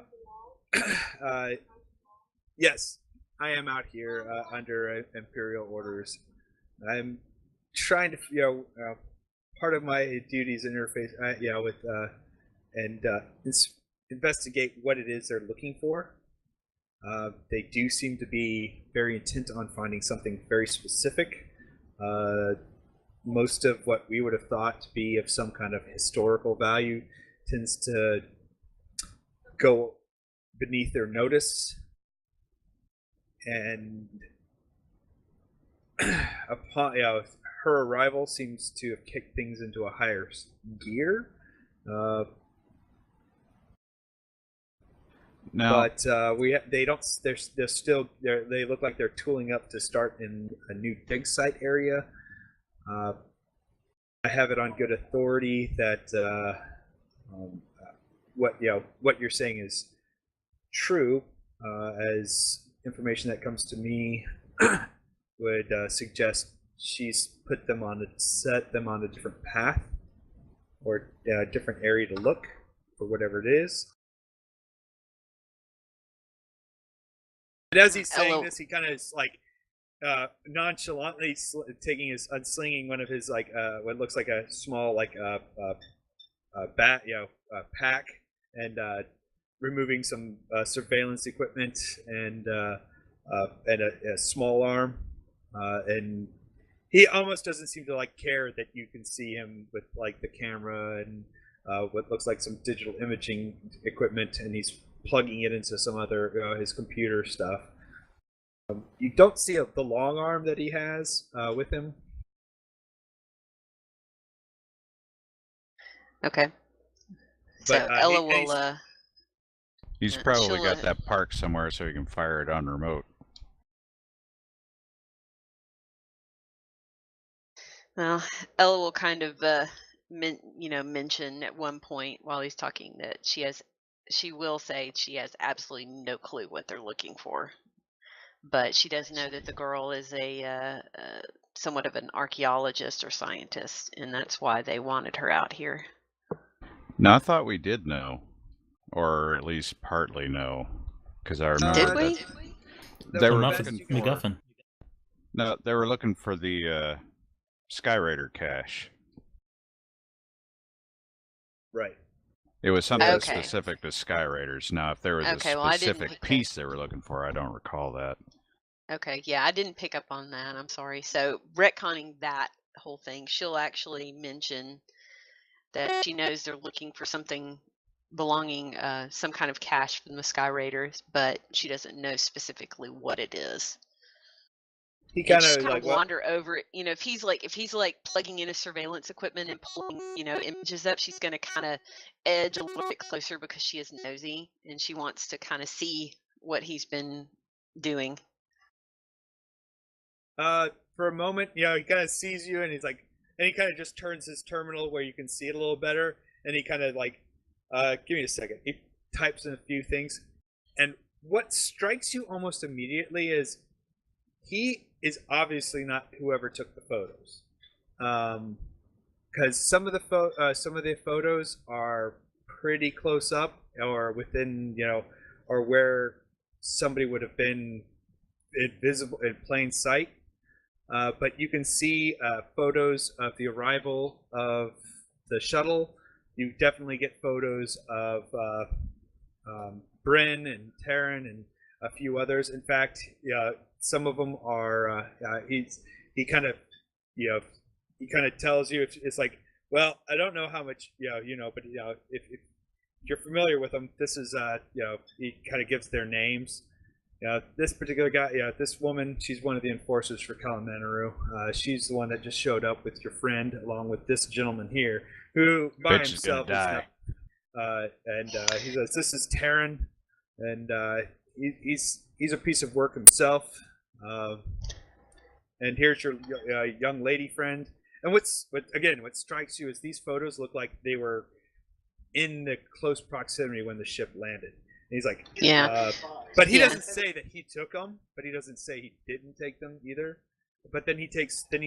Yes, I am out here under Imperial orders. I'm trying to, part of my duties interface, with and investigate what it is they're looking for. They do seem to be very intent on finding something very specific. Most of what we would have thought to be of some kind of historical value tends to go beneath their notice, and upon her arrival seems to have kicked things into a higher gear. No. But they don't. They look like they're tooling up to start in a new dig site area. I have it on good authority that what you're saying is true, as information that comes to me would suggest she's set them on a different path or a different area to look for whatever it is. And as he's saying this, he kind of is like nonchalantly unslinging one of his what looks like a small pack, and removing some surveillance equipment and a small arm, and he almost doesn't seem to care that you can see him with the camera and what looks like some digital imaging equipment, and he's plugging it into some other his computer stuff. You don't see the long arm that he has with him. Okay. So Ella will. He's probably got that parked somewhere so he can fire it on remote. Well, Ella will kind of mention at one point while he's talking that she will say she has absolutely no clue what they're looking for, but she does know that the girl is a somewhat of an archaeologist or scientist, and that's why they wanted her out here. No, I thought we did know, or at least partly know, because I remember did we? They were looking for MacGuffin. No, they were looking for the Skyraider cache. Right. It was something Okay. specific to Skyraiders. Now, if there was a specific piece they were looking for, I don't recall that. Okay, yeah, I didn't pick up on that. I'm sorry. So retconning that whole thing, she'll actually mention that she knows they're looking for something belonging, some kind of cash from the Sky Raiders, but she doesn't know specifically what it is. He kind of like wander over it. You know, if he's like plugging in his surveillance equipment and pulling, images up, she's going to kind of edge a little bit closer because she is nosy and she wants to kind of see what he's been doing. For a moment, he kind of sees you, and he's like, and he kind of just turns his terminal where you can see it a little better, and he kind of like, give me a second. He types in a few things, and what strikes you almost immediately is he is obviously not whoever took the photos, because some of the photos are pretty close up or within, or where somebody would have been invisible in plain sight. But you can see photos of the arrival of the shuttle. You definitely get photos of Bryn and Terran and a few others. In fact, some of them are. He kind of tells you, it's like, well, I don't know how much but if you're familiar with them, this is he kind of gives their names. This particular guy, this woman, she's one of the enforcers for Kalamanaru. She's the one that just showed up with your friend, along with this gentleman here, who by himself is not. And he says, "This is Terran, and he's a piece of work himself. And here's your young lady friend." And what strikes you is these photos look like they were in the close proximity when the ship landed. And he's like, yeah. But he doesn't say that he took them, but he doesn't say he didn't take them either. But then he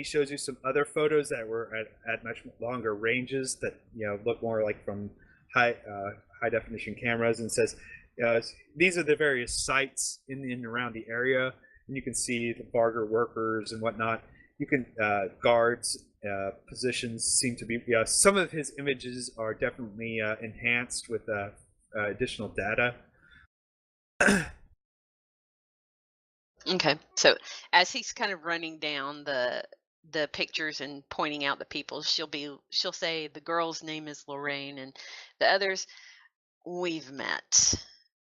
shows you some other photos that were at much longer ranges that look more like from high definition cameras, and says these are the various sites in and around the area, and you can see the barger workers and whatnot. You can guards positions seem to be some of his images are definitely enhanced with additional data. Okay, so as he's kind of running down the pictures and pointing out the people, she'll say the girl's name is Lorraine, and the others we've met,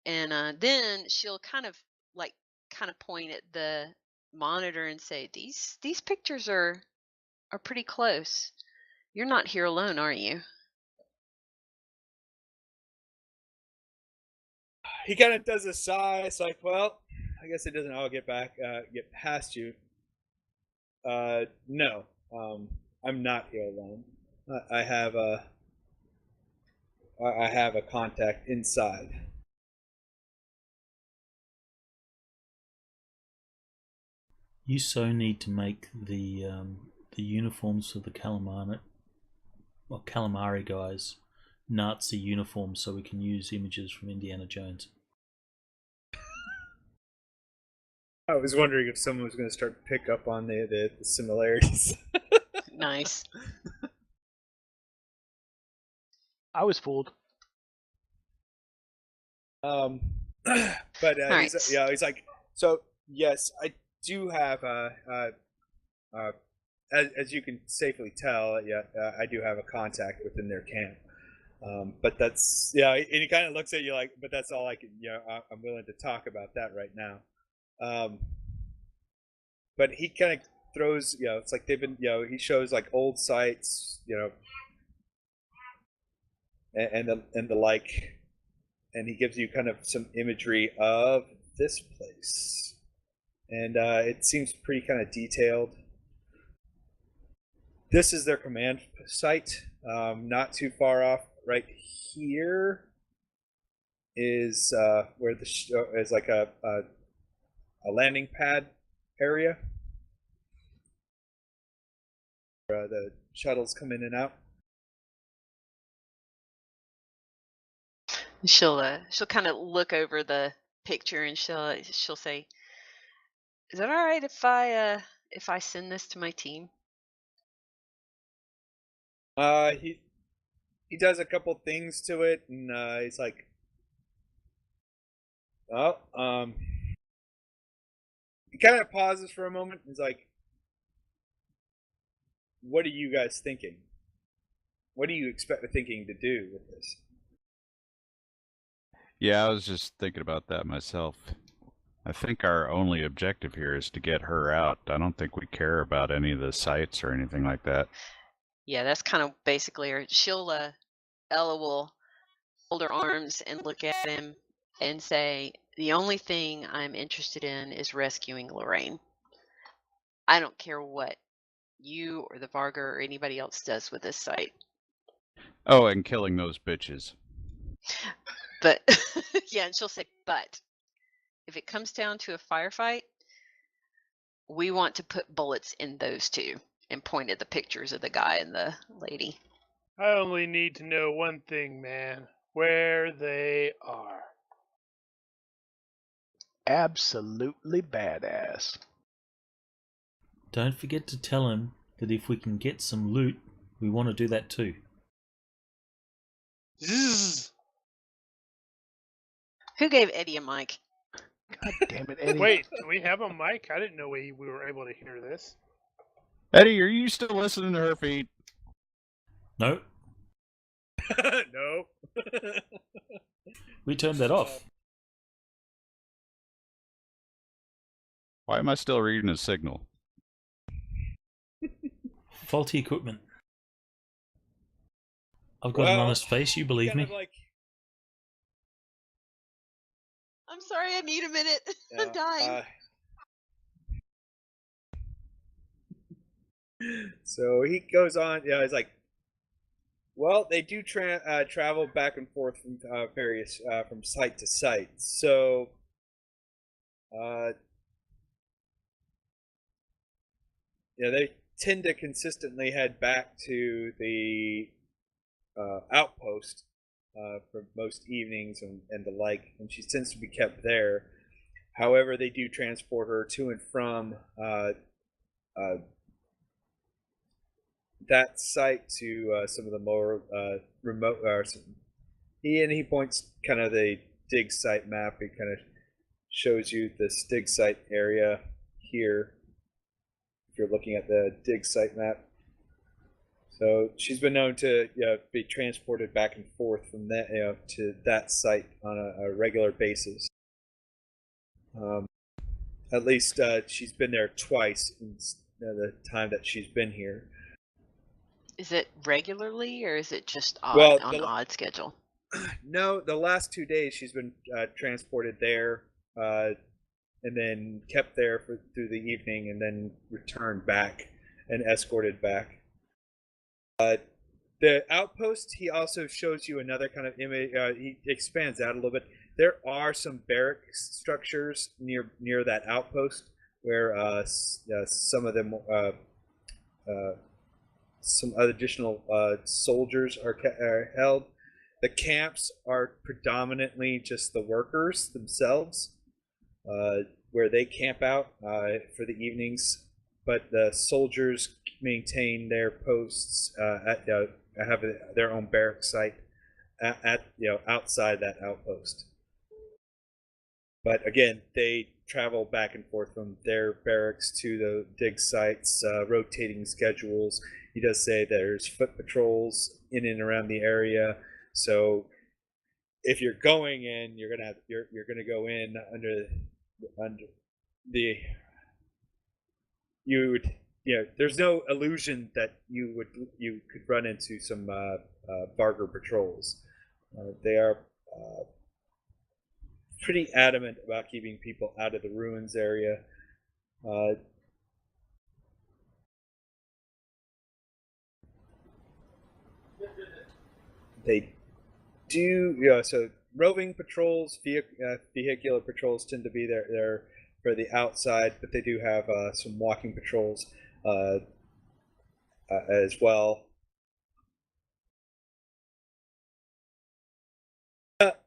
and then she'll kind of point at the monitor and say, these pictures are pretty close. You're not here alone, are you? He kind of does a sigh. It's like, well, I guess it doesn't all get past you. No, I'm not here alone. I have a contact inside. You so need to make the uniforms for the calamari guys Nazi uniforms so we can use images from Indiana Jones. I was wondering if someone was going to start to pick up on the similarities. Nice. I was fooled. But right. He's like, so yes, I do have as you can safely tell, I do have a contact within their camp. But that's and he kind of looks at you like, but that's all I can. I'm willing to talk about that right now. But he kind of throws, it's like they've been, he shows like old sites, and the like, and he gives you kind of some imagery of this place, and it seems pretty kind of detailed. This is their command site, not too far off. Right here is where is like a landing pad area. The shuttles come in and out. She'll kind of look over the picture and she'll say, "Is that all right if I send this to my team?" he does a couple things to it, and he's like, "Oh, He kind of pauses for a moment. And he's like, "What are you guys thinking? What do you expect thinking to do with this?" Yeah, I was just thinking about that myself. I think our only objective here is to get her out. I don't think we care about any of the sites or anything like that. Yeah, that's kind of basically her. Ella will hold her arms and look at him and say, "The only thing I'm interested in is rescuing Lorraine. I don't care what you or the Varga or anybody else does with this site." Oh, and killing those bitches. But yeah, and she'll say, "But if it comes down to a firefight, we want to put bullets in those two," and point at the pictures of the guy and the lady. I only need to know one thing, man. Where they are. Absolutely badass. Don't forget to tell him that if we can get some loot, we want to do that too. Zzz. Who gave Eddie a mic? God damn it, Eddie. Wait, do we have a mic? I didn't know we were able to hear this. Eddie, are you still listening to her feet? No, No. we turned that off. Why am I still reading a signal? Faulty equipment. I've got an honest face, you believe me? I'm sorry, I need a minute. I'm dying. So he goes on. Yeah, he's like, "Well, they do travel back and forth from various from site to site. So, they tend to consistently head back to the outpost for most evenings and the like, and she tends to be kept there. However, they do transport her to and from that site to some of the more remote. He points kind of the dig site map. It kind of shows you this dig site area here. If you're looking at the dig site map, so she's been known to be transported back and forth from that to that site on a regular basis. At least she's been there twice in the time that she's been here. Is it regularly, or is it just Well, on odd schedule? No, the last 2 days she's been transported there, and then kept there through the evening, and then returned back and escorted back. The outpost, he also shows you another kind of image. He expands out a little bit. There are some barracks structures near that outpost where some of them, some additional soldiers are held. The camps are predominantly just the workers themselves, where they camp out for the evenings. But the soldiers maintain their posts have their own barrack site at outside that outpost. But again, they travel back and forth from their barracks to the dig sites, rotating schedules. He does say there's foot patrols in and around the area. So if you're going in, you're gonna go in under the there's no illusion that you could run into some Varga patrols. They are pretty adamant about keeping people out of the ruins area. They do, so roving patrols, vehicular patrols tend to be there for the outside, but they do have some walking patrols as well.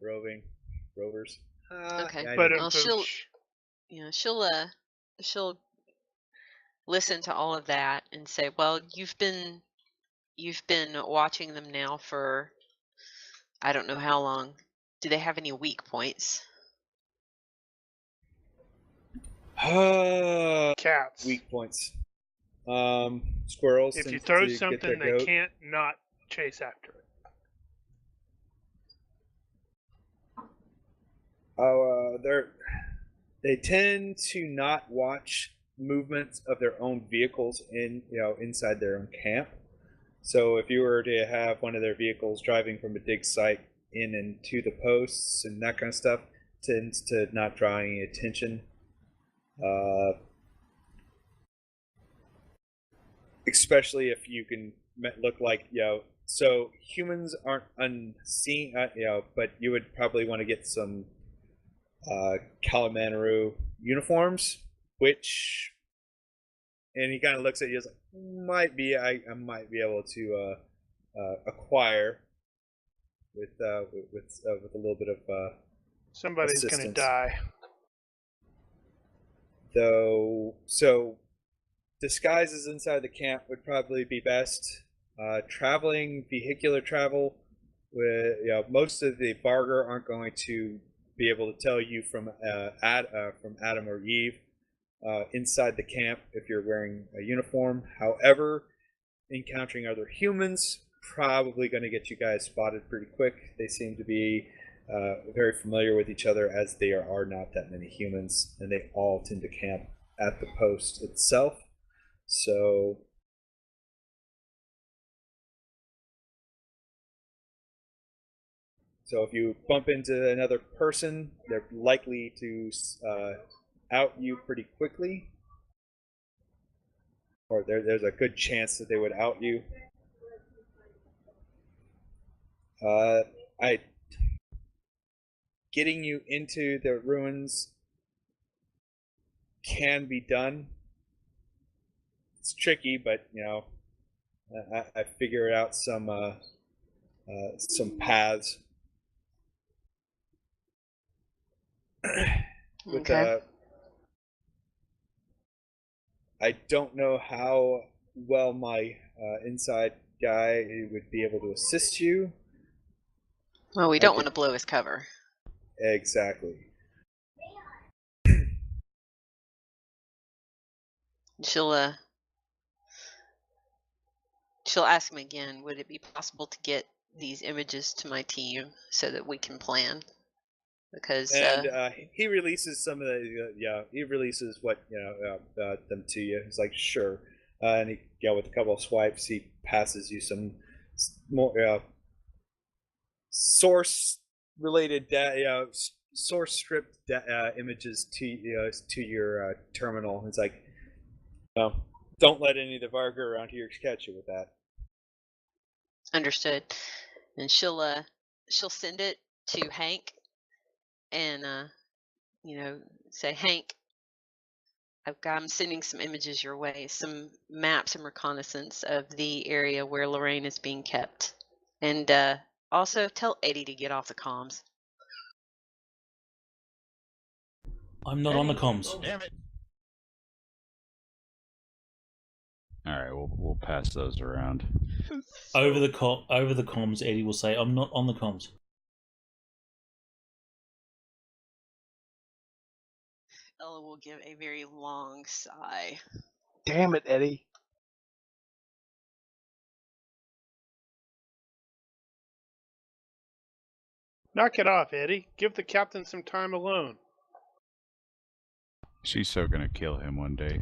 Rovers. Okay, But well, she'll listen to all of that and say, "Well, you've been you've been watching them now for I don't know how long. Do they have any weak points? Cats. Weak points. Squirrels. If you tend throw to get something, their they goat. can't not chase after it. They tend to not watch movements of their own vehicles inside their own camp. So if you were to have one of their vehicles driving from a dig site in and to the posts and that kind of stuff, tends to not draw any attention. Especially if you can look like, so humans aren't unseen, but you would probably want to get some Kalamanaru uniforms, and he kind of looks at you as like, I might be able to acquire with a little bit of somebody's assistance. Gonna die. Though, so disguises inside the camp would probably be best. Traveling, vehicular travel, with most of the Vargar aren't going to be able to tell you from Adam or Eve inside the camp if you're wearing a uniform. However, encountering other humans probably going to get you guys spotted pretty quick. They seem to be very familiar with each other, as there are not that many humans, and they all tend to camp at the post itself. So if you bump into another person, they're likely to out you pretty quickly, or there's a good chance that they would out you. Getting you into the ruins can be done. It's tricky, but I figure out some paths. Okay. I don't know how well my inside guy would be able to assist you. Well, we don't want to blow his cover. Exactly. She'll ask him again, would it be possible to get these images to my team so that we can plan? Because he releases some of the he releases what them to you. He's like, sure, and he with a couple of swipes, he passes you some more source related source stripped images to your terminal. It's like, don't let any of the Vargar around here catch you with that. Understood. And she'll send it to Hank and say, Hank, I'm sending some images your way, some maps and reconnaissance of the area where Lorraine is being kept, and also tell Eddie to get off the comms. I'm not on the comms. Damn it! All right, we'll pass those around. Over the comms, Eddie will say, "I'm not on the comms." Ella will give a very long sigh. Damn it, Eddie. Knock it off, Eddie. Give the captain some time alone. She's so gonna kill him one day.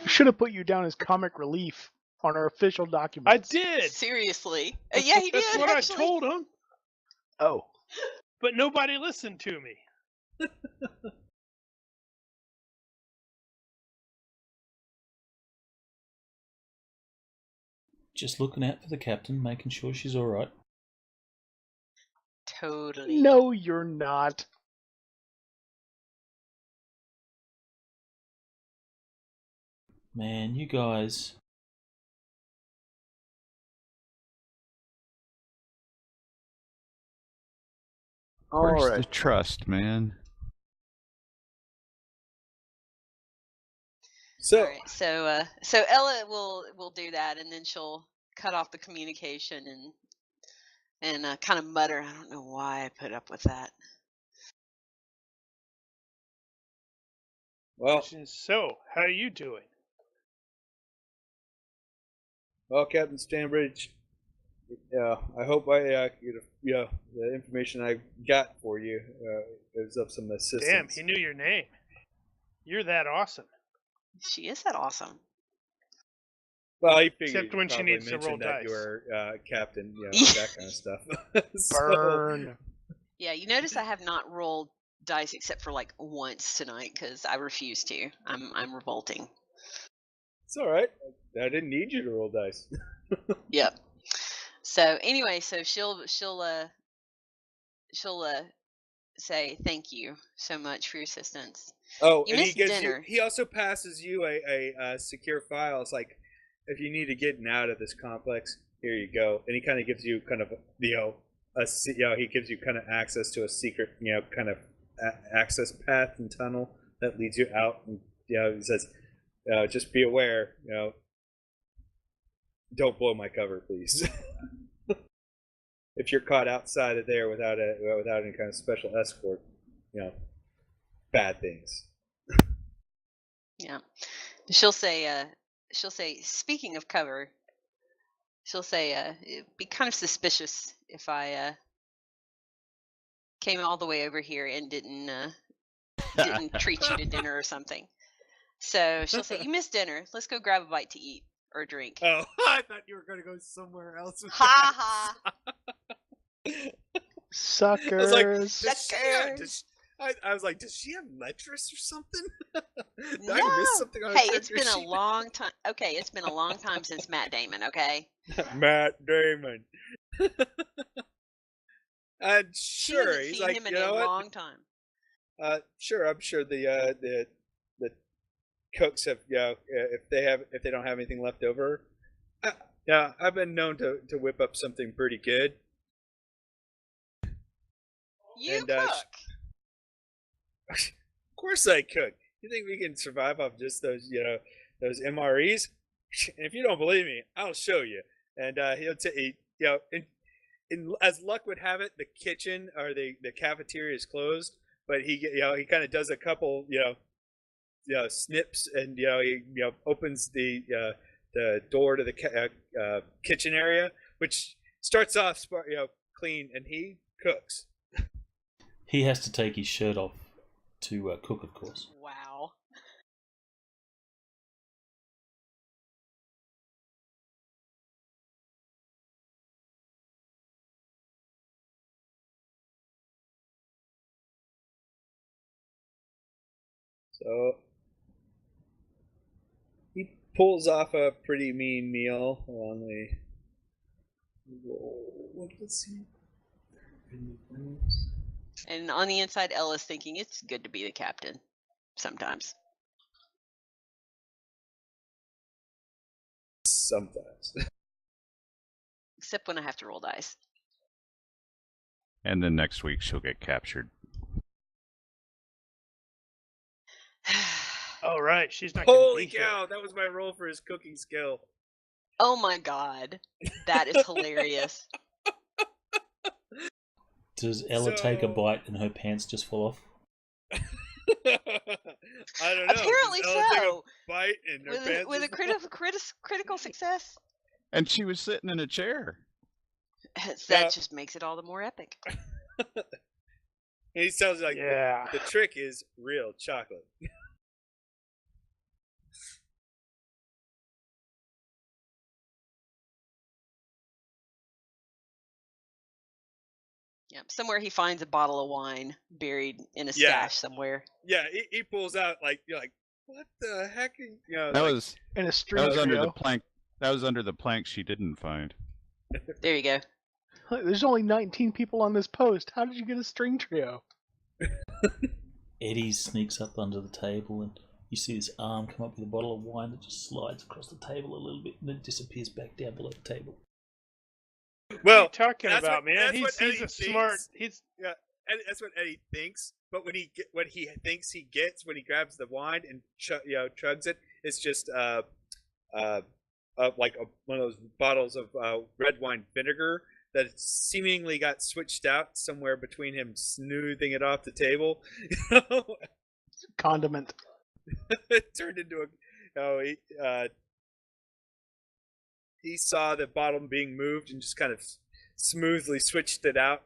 Should have put you down as comic relief on our official documents. I did. Seriously. Yeah, he did. That's what actually. I told him. Oh. But nobody listened to me. Just looking out for the captain, making sure she's all right. Totally. No, you're not. Man, you guys. Where's the trust, man? So, all right, so Ella will do that, and then she'll cut off the communication and kind of mutter, I don't know why I put up with that. Well, so how are you doing? Well, Captain Stanbridge, I hope I the information I got for you is of some assistance. Damn, he knew your name. You're that awesome. She is that awesome. Well, he figured except when she needs to roll dice. You were captain, that kind of stuff. Burn. Yeah, you notice I have not rolled dice except for like once tonight because I refuse to. I'm revolting. It's all right. I didn't need you to roll dice. Yep. So anyway, so she'll say thank you so much for your assistance. Oh, you and missed dinner. He also passes you a secure file. It's like, if you need to get out of this complex, here you go. And he kind of gives you kind of he gives you kind of access to a secret kind of access path and tunnel that leads you out. And he says, just be aware, don't blow my cover, please. If you're caught outside of there without any kind of special escort, bad things. Yeah, she'll say, speaking of cover, she'll say, it'd be kind of suspicious if I came all the way over here and didn't treat you to dinner or something. So she'll say, you missed dinner. Let's go grab a bite to eat or a drink. Oh, I thought you were going to go somewhere else. Ha ha. Suckers. I was like, Suckers. I was like, does she have letrous or something? Did No. I miss something on Hey, it's been a long time. Okay, it's been a long time since Matt Damon, okay? Matt Damon. And She sure, hasn't he's seen like, him in you know a what? long time. Sure, I'm sure the cooks have, if they don't have anything left over, yeah, I've been known to whip up something pretty good. You cook. Of course I cook. You think we can survive off just those MREs? And if you don't believe me, I'll show you. And he'll as luck would have it, the kitchen or the cafeteria is closed, but he kind of does a couple snips, and he opens the door to the kitchen area, which starts off clean, and he cooks. He has to take his shirt off to cook, of course. Wow. So he pulls off a pretty mean meal along the roll. Let's see. And on the inside, Ella's thinking it's good to be the captain sometimes. Sometimes. Except when I have to roll dice. And then next week she'll get captured. Oh, right. She's not Holy gonna be cow, here. that was my roll for his cooking skill. Oh my god. That is hilarious. Does Ella take a bite and her pants just fall off? I don't know. Apparently so. Bite and her pants with a critical success. And she was sitting in a chair. That just makes it all the more epic. He sounds like the trick is real chocolate. Yeah, somewhere he finds a bottle of wine buried in a stash somewhere. Yeah, he pulls out you're like, what the heck? That was in a string. That was under the plank. That was under the plank she didn't find. There you go. There's only 19 people on this post. How did you get a string trio? Eddie sneaks up under the table, and you see his arm come up with a bottle of wine that just slides across the table a little bit and then disappears back down below the table. Well, what are you talking about, man? He's a smart. That's what Eddie thinks. But when he thinks he gets when he grabs the wine and chugs it, it's just one of those bottles of red wine vinegar that seemingly got switched out somewhere between him smoothing it off the table. Condiment. It turned into he saw the bottle being moved and just kind of smoothly switched it out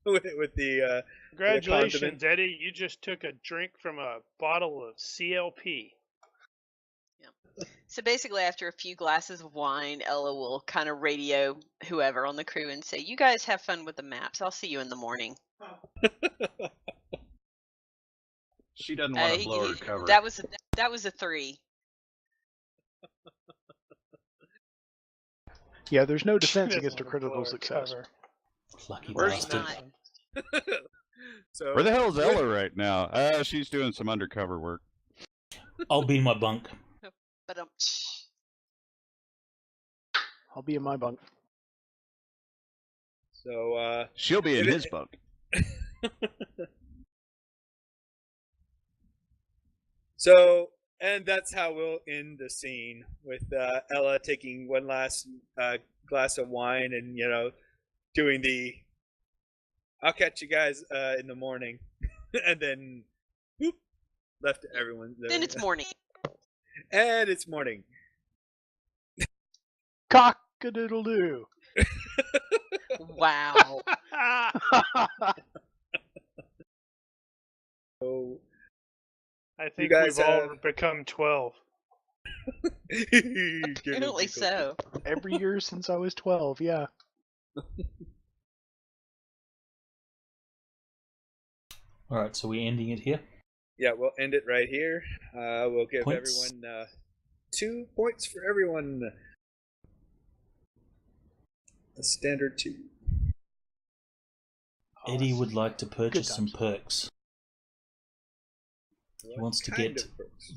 with the. Congratulations, Eddie! You just took a drink from a bottle of CLP. So basically, after a few glasses of wine, Ella will kind of radio whoever on the crew and say, "You guys have fun with the maps. I'll see you in the morning." She doesn't want to blow her cover. That was a 3. Yeah, there's no defense against a critical success. Lucky Where's bastard. So where the hell is Ella right now? She's doing some undercover work. I'll be in my bunk. But I'll be in my bunk. So she'll be in his bunk. So, and that's how we'll end the scene with Ella taking one last glass of wine and doing the "I'll catch you guys in the morning," and then whoop, left everyone. Then it's morning. And it's morning. Cock-a-doodle-doo. Wow. So, I think we've all become 12. Apparently so. Every year since I was 12, yeah. Alright, so we're ending it here? Yeah, we'll end it right here. We'll give Points. everyone 2 points for everyone. A standard 2. Eddie would like to purchase some perks. He wants to get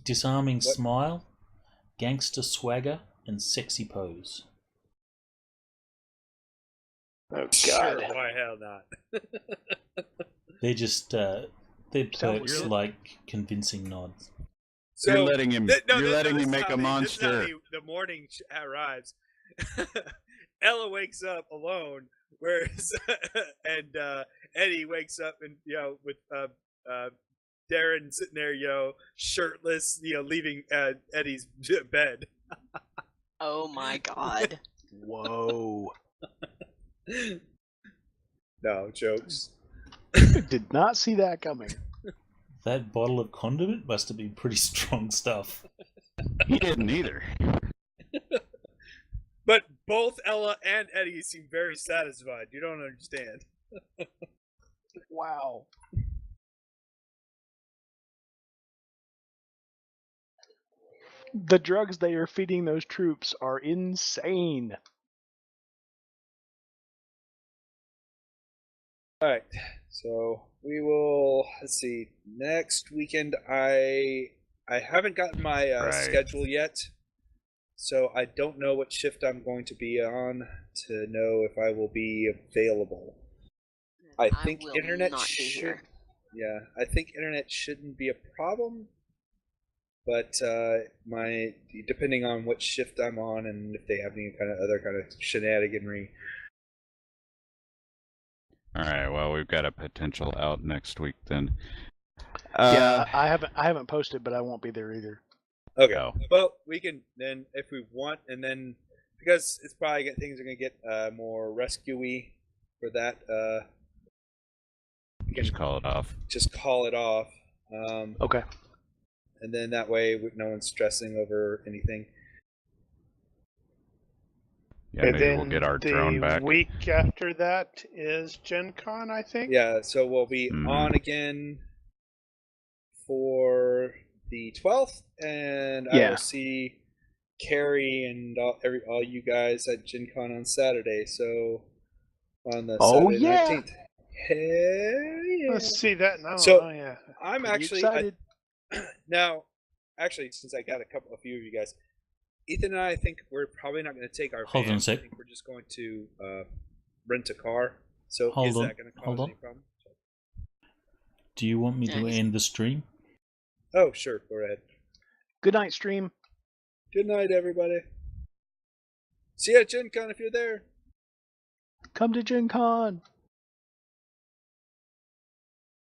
Disarming Smile, Gangster Swagger, and Sexy Pose. Oh, God. Sure, why hell not? They're just, they're perks like convincing nods. So, you're letting him. You're letting him make a monster. This is how the morning arrives. Ella wakes up alone, whereas and Eddie wakes up and with Darren sitting there, shirtless, leaving Eddie's bed. Oh my God! Whoa! No jokes. Did not see that coming. That bottle of condiment must have been pretty strong stuff. He didn't either. But both Ella and Eddie seem very satisfied. You don't understand. Wow. The drugs they are feeding those troops are insane. All right, so we will. Let's see. Next weekend, I haven't gotten my schedule yet, so I don't know what shift I'm going to be on to know if I will be available. I think internet should. Yeah, I think internet shouldn't be a problem, but depending on what shift I'm on and if they have any other kind of shenaniganry. All right. Well, we've got a potential out next week then. Yeah, I haven't posted, but I won't be there either. Okay. Well, we can then, if we want, and then because it's probably things are gonna get more rescue-y for that. Just call it off. Just call it off. Okay. And then that way, no one's stressing over anything. Yeah, maybe we'll get our drone back. The week after that is Gen Con, I think. Yeah, so we'll be on again for the 12th, and I will see Carrie and all you guys at Gen Con on Saturday. So on the Saturday 19th. Hell yeah! Let's see that now. So yeah. I'm Pretty actually excited. now. Actually, since I got a few of you guys, Ethan and I think we're probably not going to take our Hold on a sec. I think we're just going to rent a car. So is that going to cause any problem? Do you want me to end the stream? Oh, sure. Go ahead. Good night, stream. Good night, everybody. See you at Gen Con if you're there. Come to Gen Con.